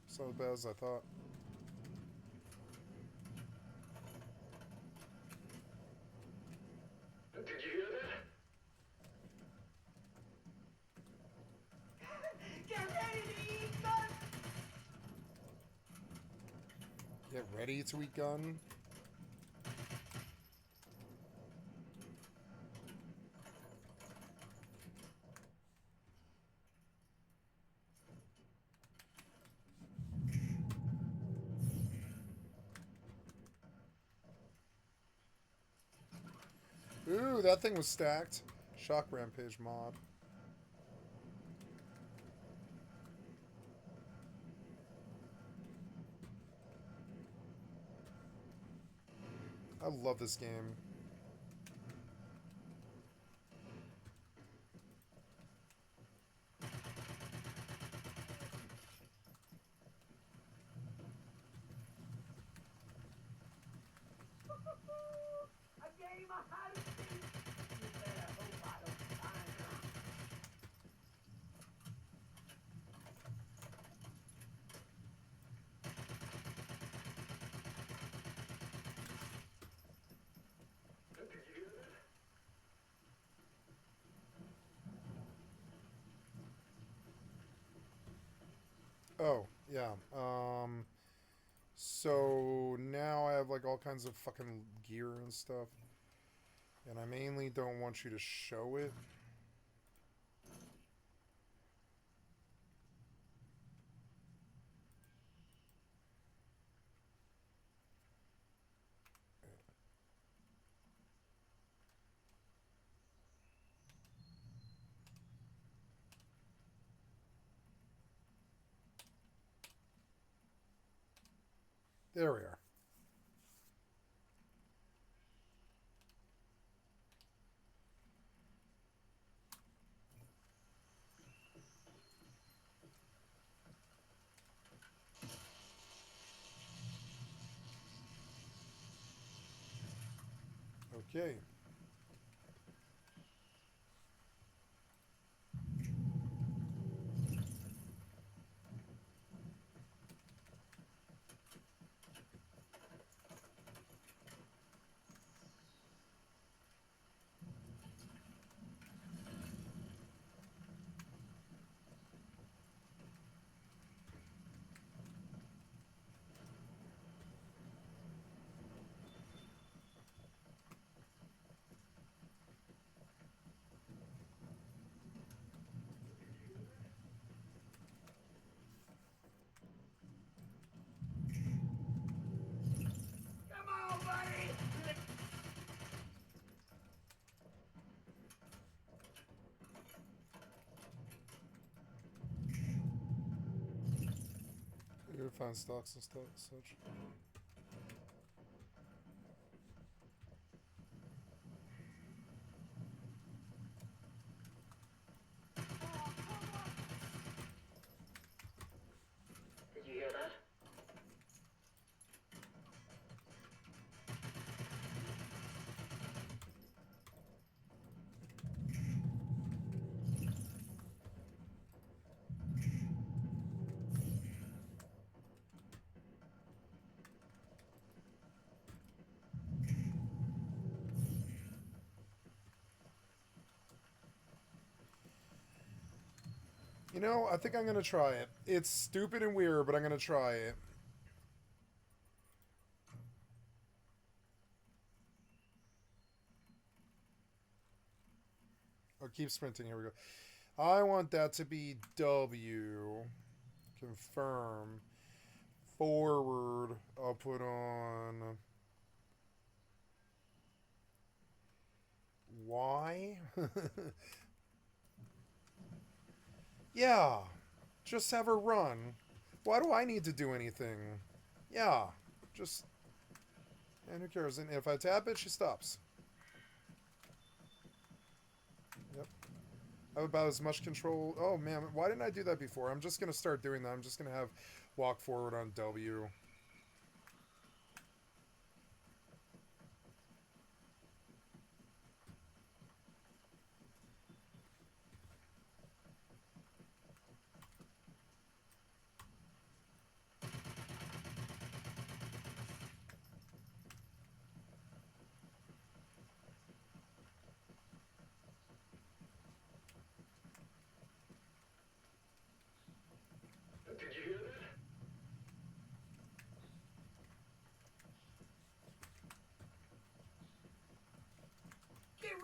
It's not as bad as I thought. Did you hear that? Get ready to eat gun! Get ready to eat gun? Ooh, that thing was stacked. Shock Rampage mod. I love this game. A game of hide and seek. You better hope I don't find her. Did you hear that? Oh, yeah. So now I have like all kinds of fucking gear and stuff. And I mainly don't want you to show it. There we are. Okay. Come on, buddy! You gotta find stocks and stuff, such. Did you hear that? You know, I think I'm gonna try it. It's stupid and weird, but I'm gonna try it. Oh, keep sprinting. Here we go. I want that to be W. Confirm. Forward. I'll put on Y. Yeah. Just have her run. Why do I need to do anything? Yeah. Just... And who cares? And if I tap it, she stops. Yep. I have about as much control. Oh, man. Why didn't I do that before? I'm just going to start doing that. I'm just going to have walk forward on W.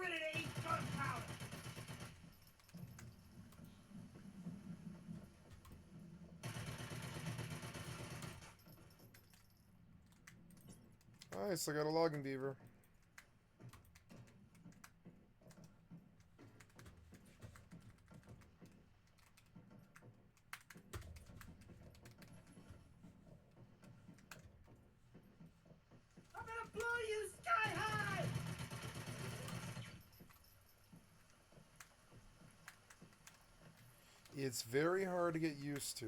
ready to eat gunpowder. Nice, I got a logging beaver. I'm gonna blow you sky high. It's very hard to get used to.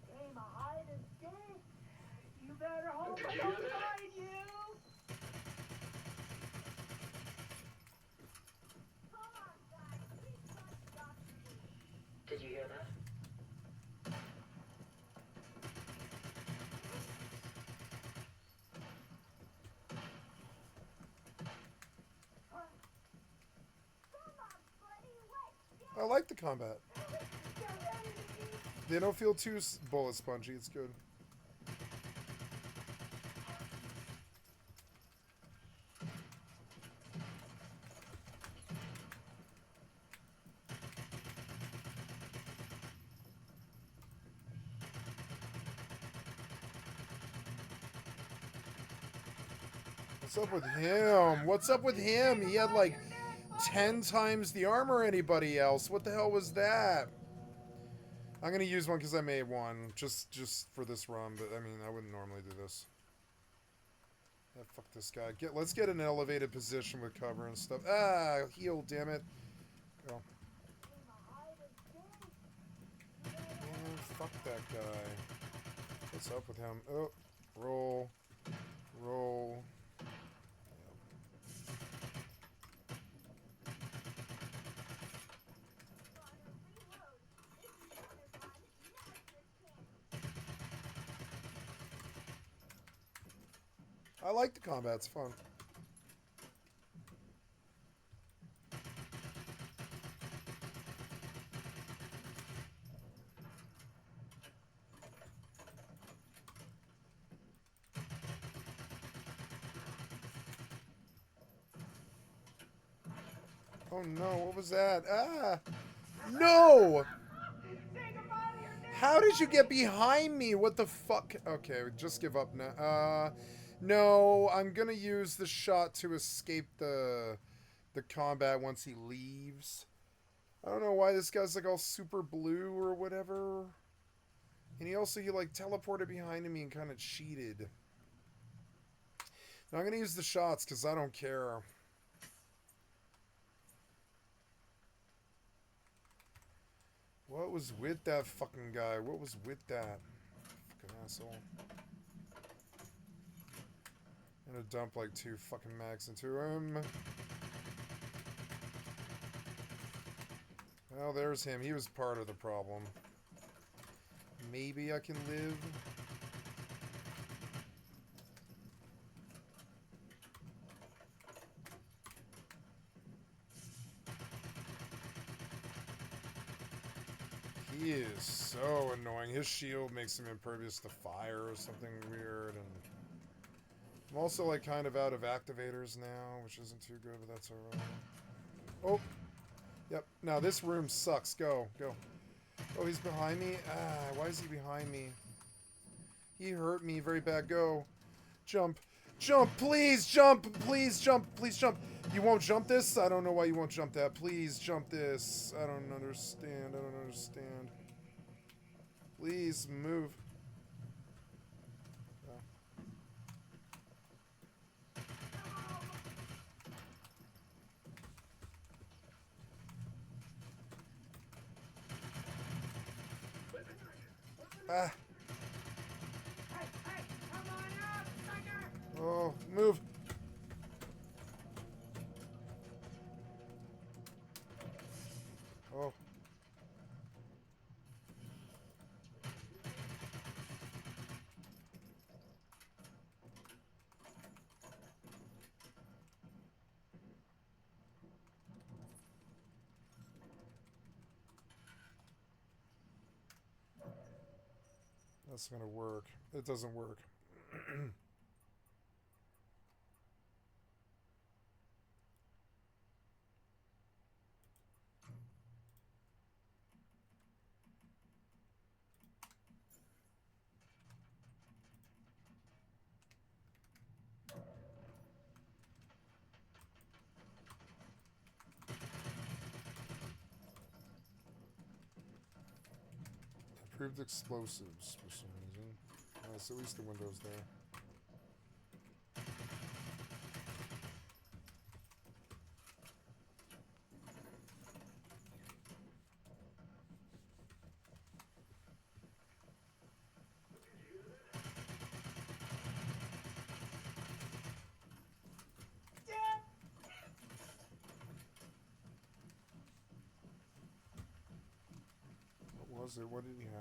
Game of hide and seek. You better hope I don't find you. Did you hear that? I like the combat. They don't feel too bullet spongy. It's good. What's up with him? What's up with him? He had like 10 times the armor anybody else. What the hell was that? I'm gonna use one because I made one just for this run, but I mean I wouldn't normally do this. Ah, fuck this guy. Let's get an elevated position with cover and stuff. Ah, heal, damn it. Go. Man, fuck that guy. What's up with him? Oh, roll, roll. I like the combat, it's fun. Oh no, what was that? Ah! No! How did you get behind me? What the fuck? Okay, just give up now. No, I'm gonna use the shot to escape the combat once he leaves. I don't know why this guy's like all super blue or whatever. And he like teleported behind me and kind of cheated. Now I'm gonna use the shots because I don't care. What was with that fucking guy? What was with that? Fucking asshole. I'm gonna dump like 2 fucking mags into him. Well, there's him. He was part of the problem. Maybe I can live. He is so annoying. His shield makes him impervious to fire or something weird, and I'm also like kind of out of activators now, which isn't too good, but that's alright. Oh! Yep. Now this room sucks. Go. Go. Oh, he's behind me? Ah, why is he behind me? He hurt me very bad. Go. Jump. Jump! Please jump! Please jump! Please jump! You won't jump this? I don't know why you won't jump that. Please jump this. I don't understand. I don't understand. Please move. Oh. Ah. Hey, come on up, sucker! Oh, move. Oh. That's gonna work. It doesn't work. Improved explosives for some reason. Nice, at least the window's there. What was it? What did he have?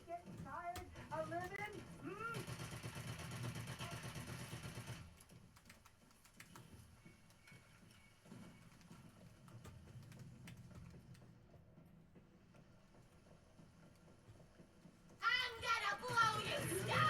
Getting tired of living? Hmm? I'm gonna blow you, Scott!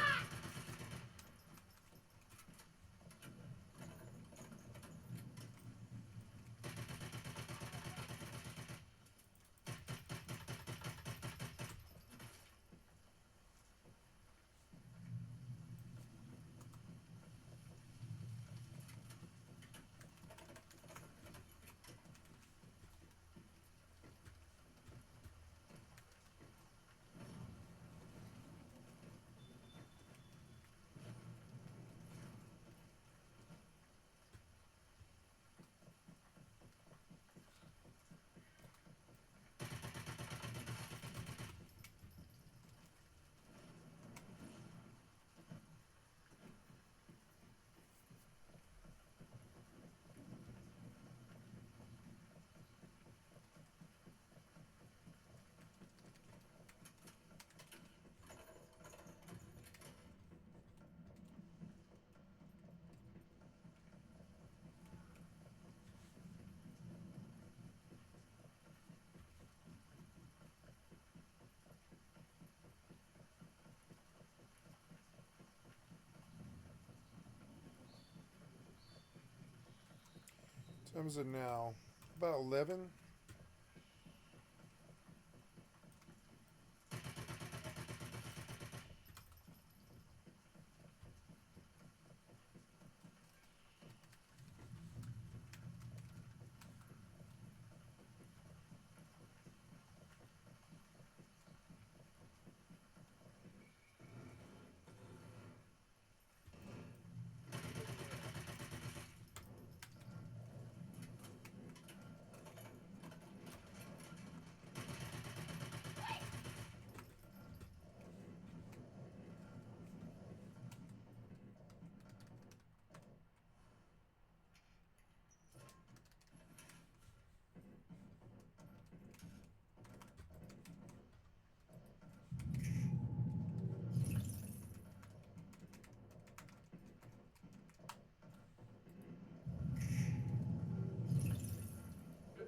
What time is it now? About 11?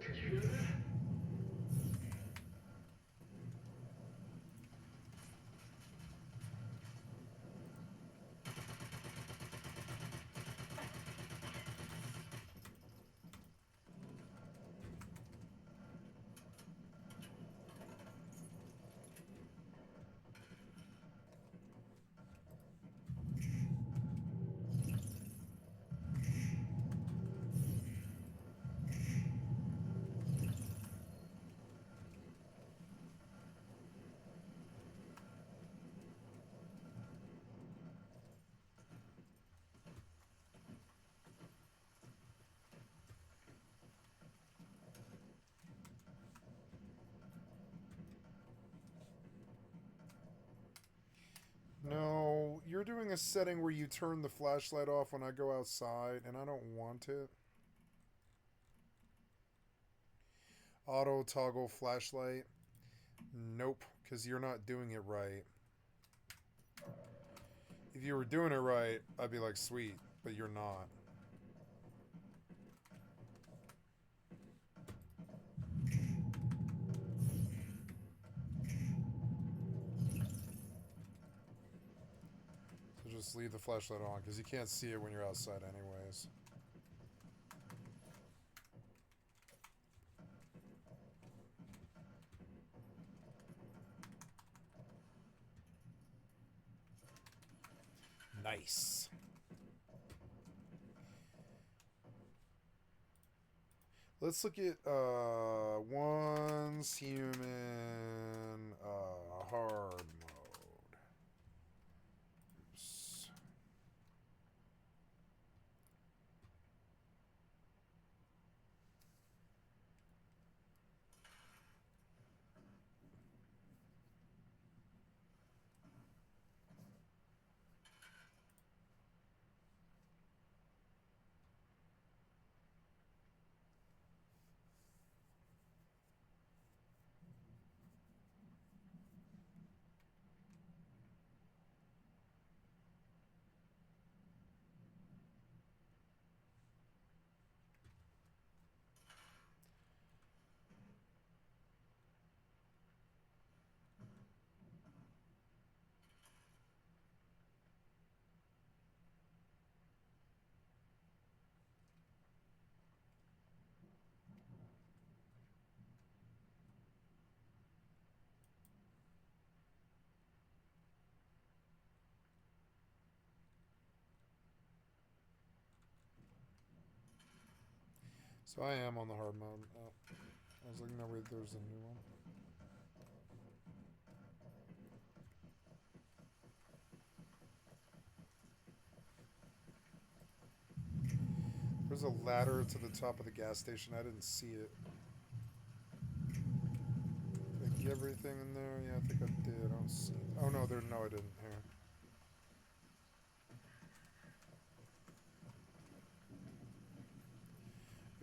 Did you hear that? No, you're doing a setting where you turn the flashlight off when I go outside, and I don't want it. Auto toggle flashlight. Nope, because you're not doing it right. If you were doing it right, I'd be like, sweet, but you're not. So just Just leave the flashlight on, because you can't see it when you're outside anyways. Nice. Let's look at one's human hard mode. Oops. So I am on the hard mode. Oh, I was like, no, wait, there's a new one. There's a ladder to the top of the gas station. I didn't see it. Did I get everything in there? Yeah, I think I did. I don't see it. Oh, no, there. No, I didn't. Here.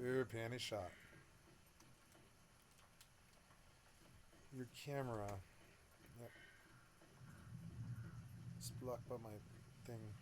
Ooh, panty shot. Your camera. Yep. It's blocked by my thing.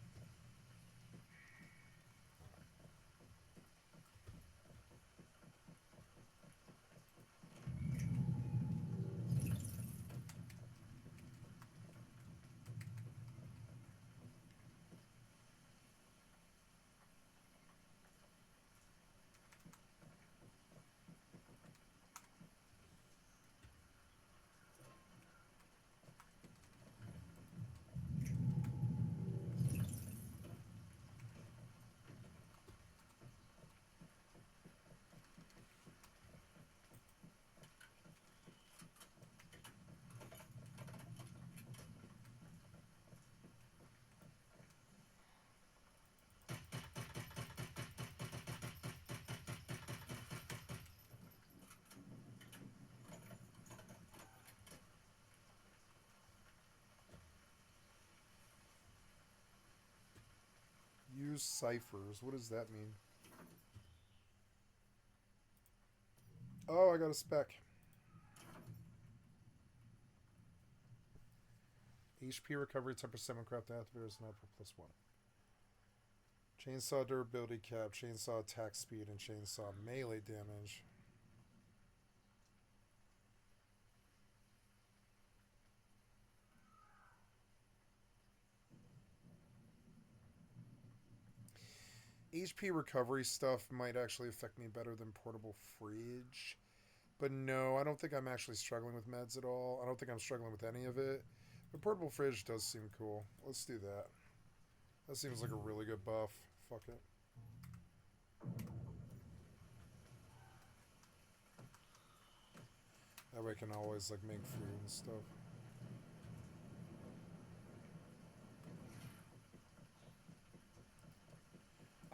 Use ciphers. What does that mean? Oh, I got a spec. HP recovery 10% when craft activator sniper +1. Chainsaw durability cap, chainsaw attack speed, and chainsaw melee damage. HP recovery stuff might actually affect me better than portable fridge. But no, I don't think I'm actually struggling with meds at all. I don't think I'm struggling with any of it. But portable fridge does seem cool. Let's do that. That seems like a really good buff. Fuck it. That way I can always like make food and stuff.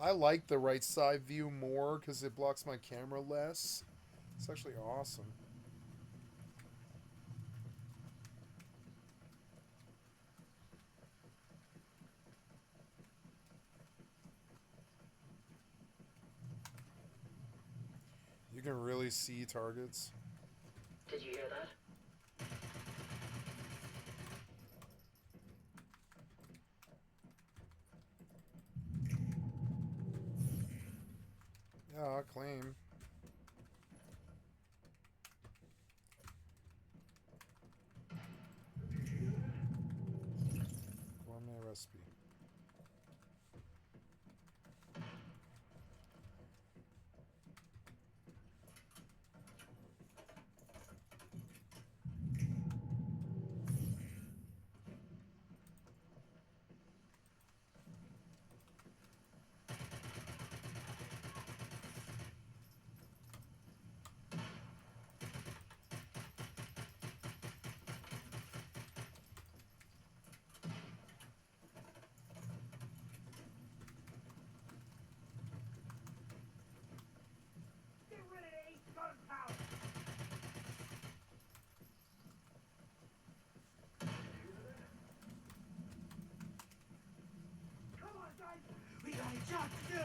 I like the right side view more because it blocks my camera less. It's actually awesome. You can really see targets. Did you hear that? Yeah, I'll claim. Gourmet recipe. shot to do.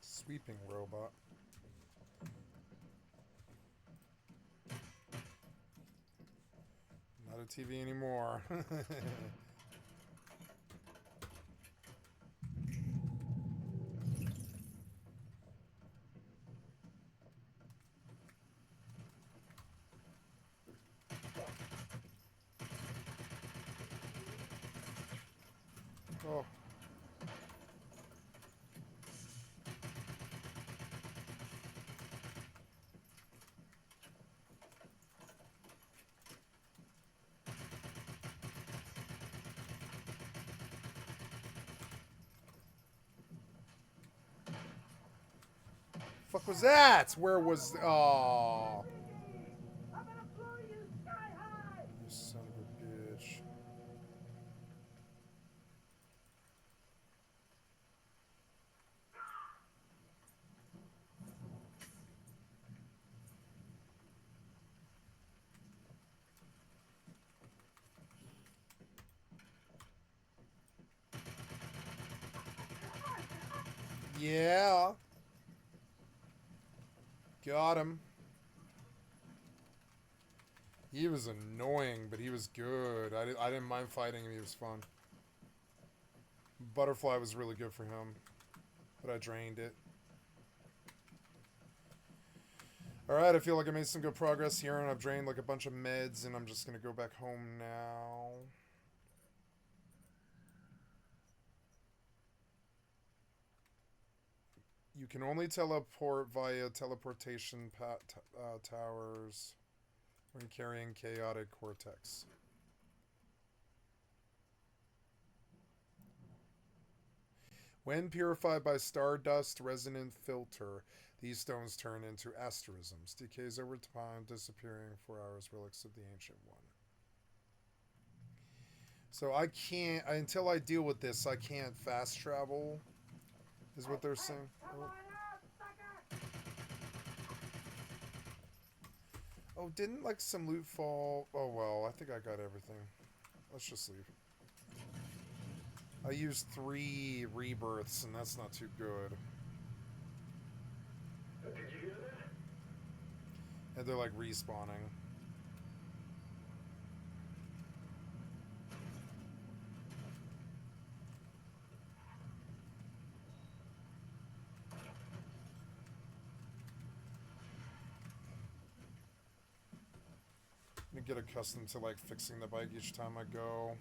Sweeping robot. Not a TV anymore. Oh. Fuck was that? Where was? Oh. I'm gonna blow you sky high. You son of a bitch. Yeah. Got him. He was annoying, but he was good. I didn't mind fighting him. He was fun. Butterfly was really good for him, but I drained it. Alright, I feel like I made some good progress here, and I've drained like a bunch of meds, and I'm just going to go back home now. You can only teleport via teleportation towers when carrying chaotic cortex. When purified by stardust resonant filter, these stones turn into asterisms. Decays over time, disappearing 4 hours, relics of the Ancient One. So I can't, until I deal with this, I can't fast travel, is what they're saying. Oh, didn't like some loot fall? Oh well, I think I got everything. Let's just leave. I used 3 rebirths, and that's not too good. Did you hear that? And they're like respawning. I'm gonna get accustomed to like fixing the bike each time I go.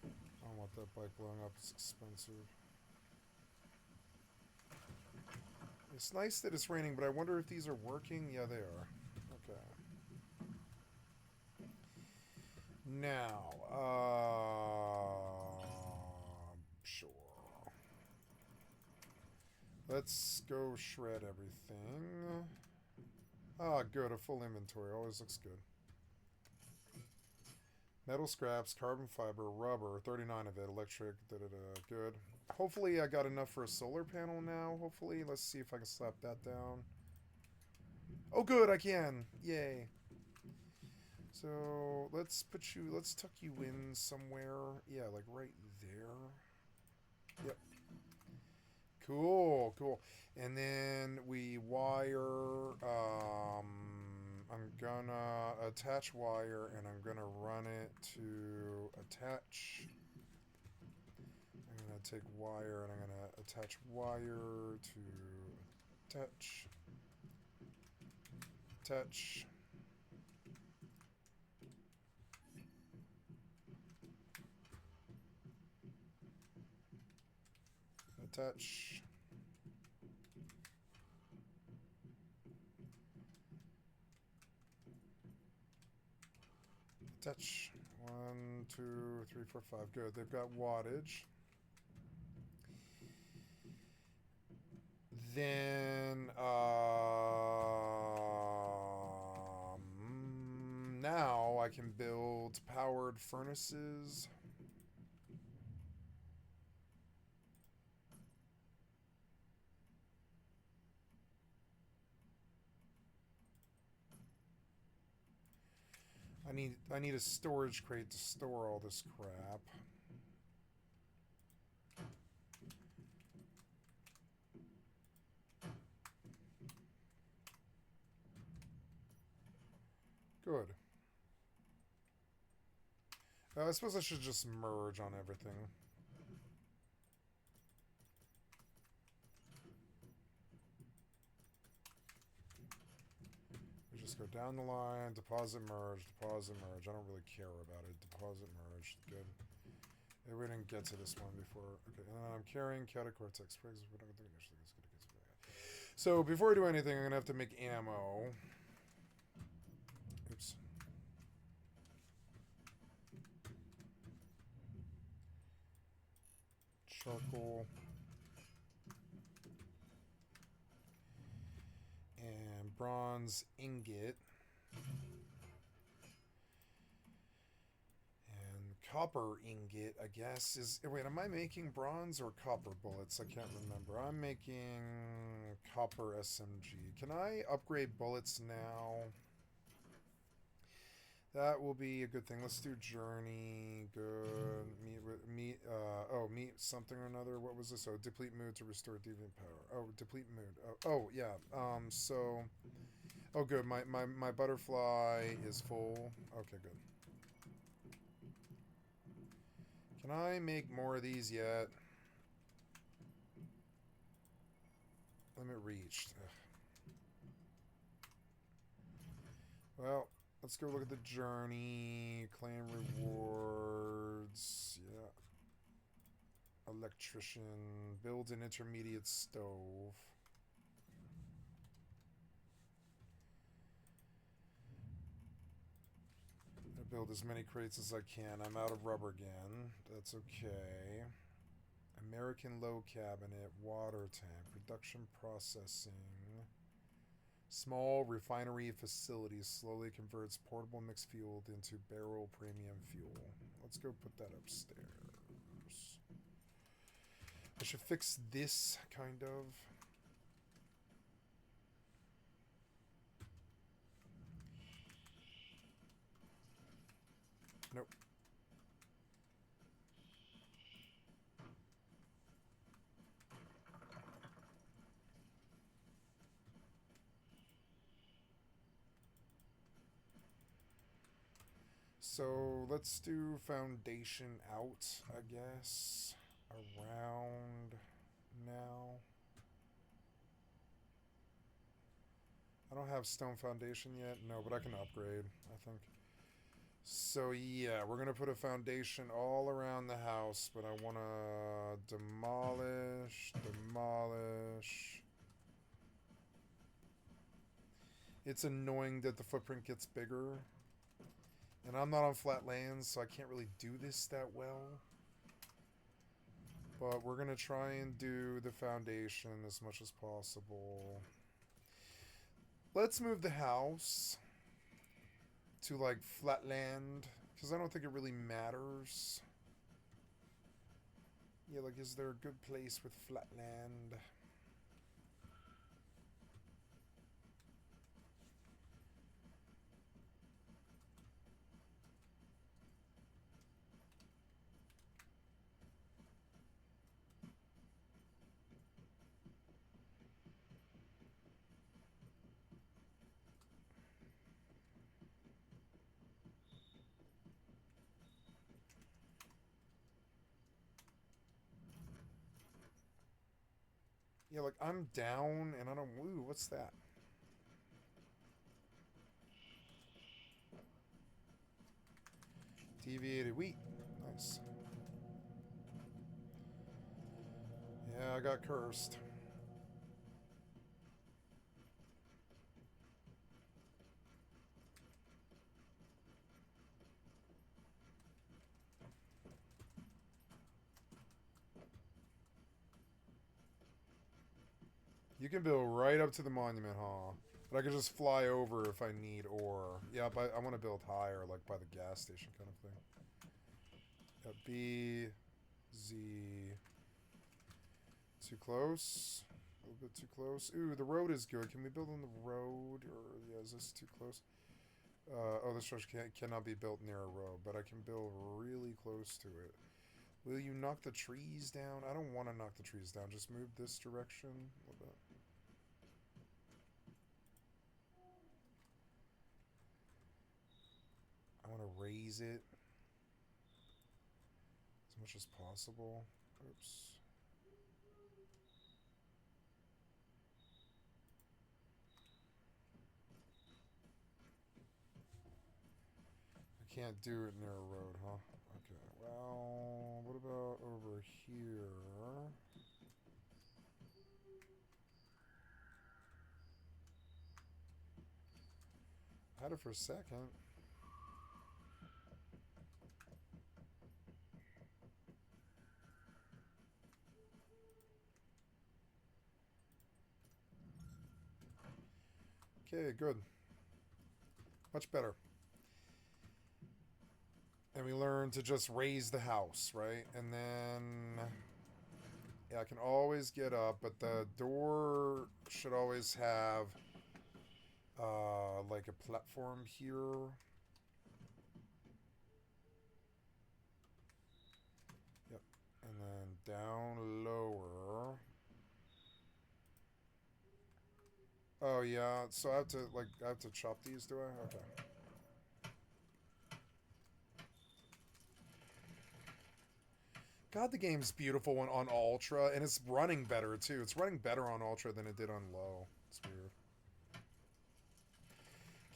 I don't want that bike blowing up, it's expensive. It's nice that it's raining, but I wonder if these are working. Yeah, they are. Okay. Now, sure. Let's go shred everything. Ah, good, a full inventory. Always looks good. Metal scraps, carbon fiber, rubber, 39 of it, electric, good. Hopefully I got enough for a solar panel now, hopefully. Let's see if I can slap that down. Oh good, I can! Yay. So, let's tuck you in somewhere. Yeah, like right there. Yep. Cool, cool. And then we wire, I'm gonna attach wire, and I'm gonna run it to attach. I'm gonna take wire, and I'm gonna attach wire to attach. Attach. Attach. Touch. 1, 2, 3, 4, 5. Good. They've got wattage. Then, now I can build powered furnaces. I need a storage crate to store all this crap. Good. I suppose I should just merge on everything. We just go down the line, deposit, merge, deposit, merge. I don't really care about it. Deposit, merge. Good. Yeah, we didn't get to this one before. Okay, and then I'm carrying catacortex. So before I do anything, I'm going to have to make ammo. Oops. Charcoal. And bronze ingot. And copper ingot, I guess. Wait, am I making bronze or copper bullets? I can't remember. I'm making copper SMG. Can I upgrade bullets now? That will be a good thing. Let's do journey. Good. Meat something or another. What was this? Oh, deplete mood to restore deviant power. Oh, deplete mood. Oh yeah. So. Oh, good. My butterfly is full. Okay, good. Can I make more of these yet? Limit reached. Ugh. Well. Let's go look at the journey. Claim rewards. Yeah. Electrician. Build an intermediate stove. I build as many crates as I can. I'm out of rubber again. That's okay. American low cabinet. Water tank. Production processing. Small refinery facility slowly converts portable mixed fuel into barrel premium fuel. Let's go put that upstairs. I should fix this, kind of. Nope. So let's do foundation out, I guess, around now. I don't have stone foundation yet. No, but I can upgrade, I think. So yeah, we're going to put a foundation all around the house, but I want to demolish. It's annoying that the footprint gets bigger. And I'm not on flat lands, so I can't really do this that well. But we're going to try and do the foundation as much as possible. Let's move the house to, like, flat land, because I don't think it really matters. Yeah, like, is there a good place with flat land? Yeah, like, I'm down, and I don't... Ooh, what's that? Deviated wheat. Nice. Yeah, I got cursed. You can build right up to the monument, huh? But I can just fly over if I need ore. Yeah, but I want to build higher, like by the gas station kind of thing. Yeah, B, Z. Too close. A little bit too close. Ooh, the road is good. Can we build on the road? Or, yeah, is this too close? Oh, this structure cannot be built near a road, but I can build really close to it. Will you knock the trees down? I don't want to knock the trees down. Just move this direction a little bit. I want to raise it as much as possible. Oops. I can't do it near a road, huh? Okay, well, what about over here? I had it for a second. Okay, good. Much better. And we learn to just raise the house, right? And then... yeah, I can always get up, but the door should always have... like a platform here. Yep. And then down lower... oh, yeah. So I have to, like, I have to chop these, do I? Okay. God, the game's beautiful on Ultra, and it's running better, too. It's running better on Ultra than it did on Low. It's weird.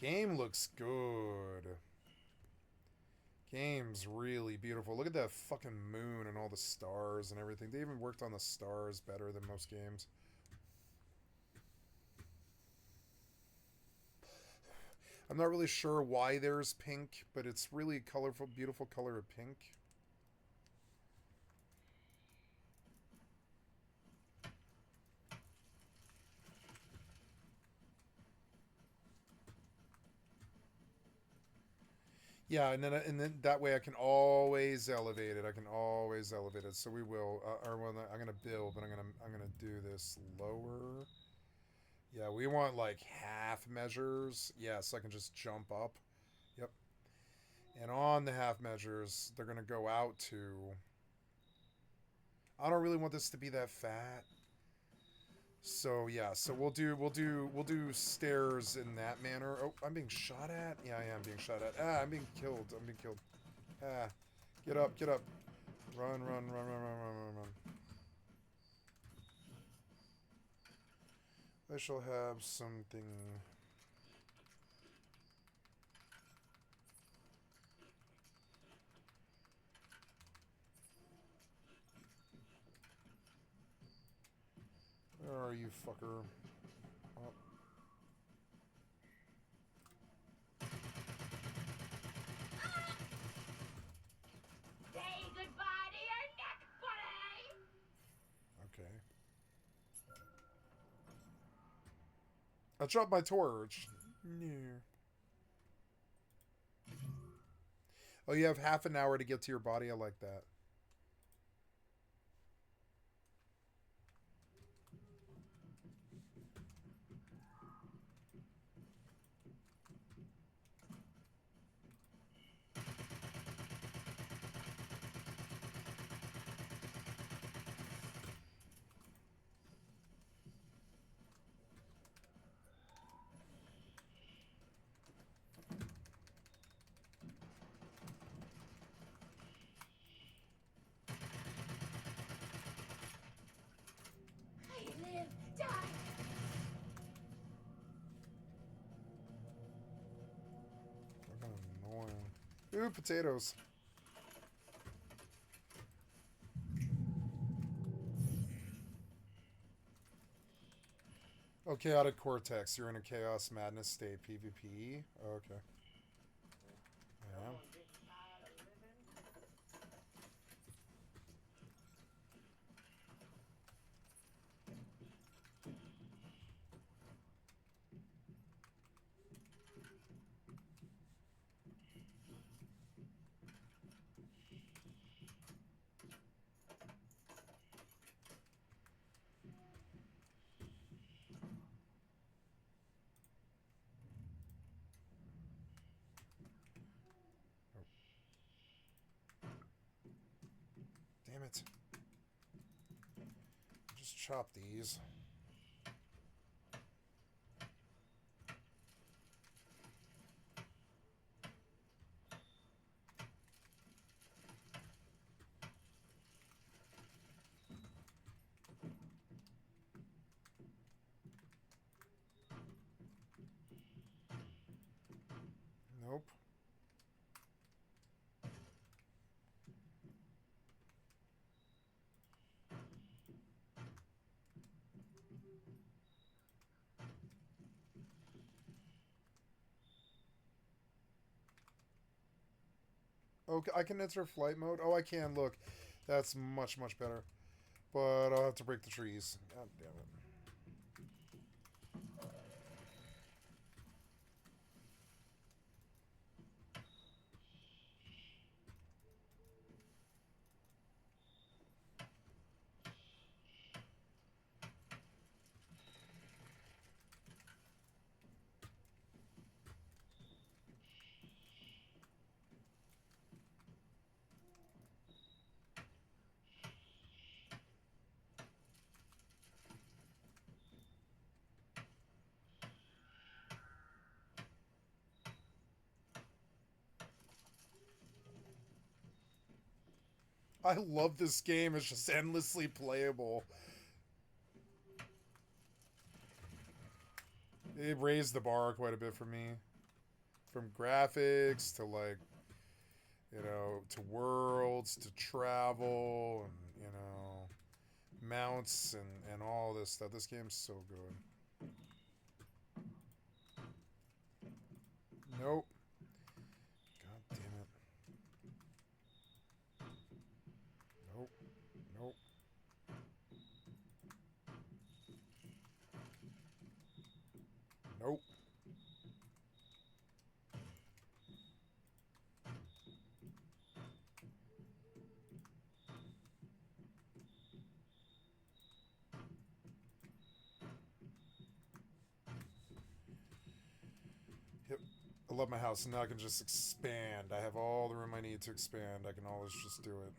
Game looks good. Game's really beautiful. Look at that fucking moon and all the stars and everything. They even worked on the stars better than most games. I'm not really sure why there's pink, but it's really colorful, beautiful color of pink. Yeah, and then that way I can always elevate it. I can always elevate it. So we will. Or well, I'm gonna build, but I'm gonna do this lower. Yeah, we want like half measures. Yeah, so I can just jump up. Yep. And on the half measures, they're gonna go out to. I don't really want this to be that fat. So yeah, so we'll do stairs in that manner. Oh, I'm being shot at? Yeah, I am being shot at. Ah, I'm being killed. I'm being killed. Ah. Get up, get up. Run, run, run, run, run, run, run, run. I shall have something. Where are you, fucker? Oh. Say goodbye to your neck, buddy! Okay. I dropped my torch. No. Oh, you have half an hour to get to your body? I like that. I live, die! They're kind of annoying. Ooh, potatoes. Oh, Chaotic Cortex. You're in a Chaos Madness state. PvP? Oh, okay. Yeah. it. Just chop these. Nope. Okay, I can enter flight mode. Oh, I can. Look, that's much, much better. But I'll have to break the trees. God damn it. I love this game. It's just endlessly playable. It raised the bar quite a bit for me. From graphics to, like, you know, to worlds, to travel, and, you know, mounts and all this stuff. This game's so good. Nope. God damn it. Nope. Nope. Nope. Yep. I love my house, and now I can just expand. I have all the room I need to expand. I can always just do it.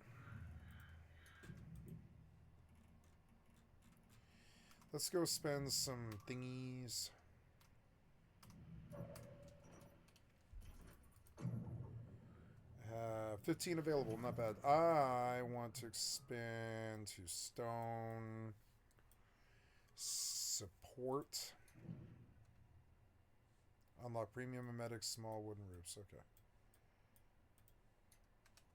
Let's go spend some thingies. 15 available, not bad. I want to expand to stone support. Unlock premium emetics, small wooden roofs. Okay.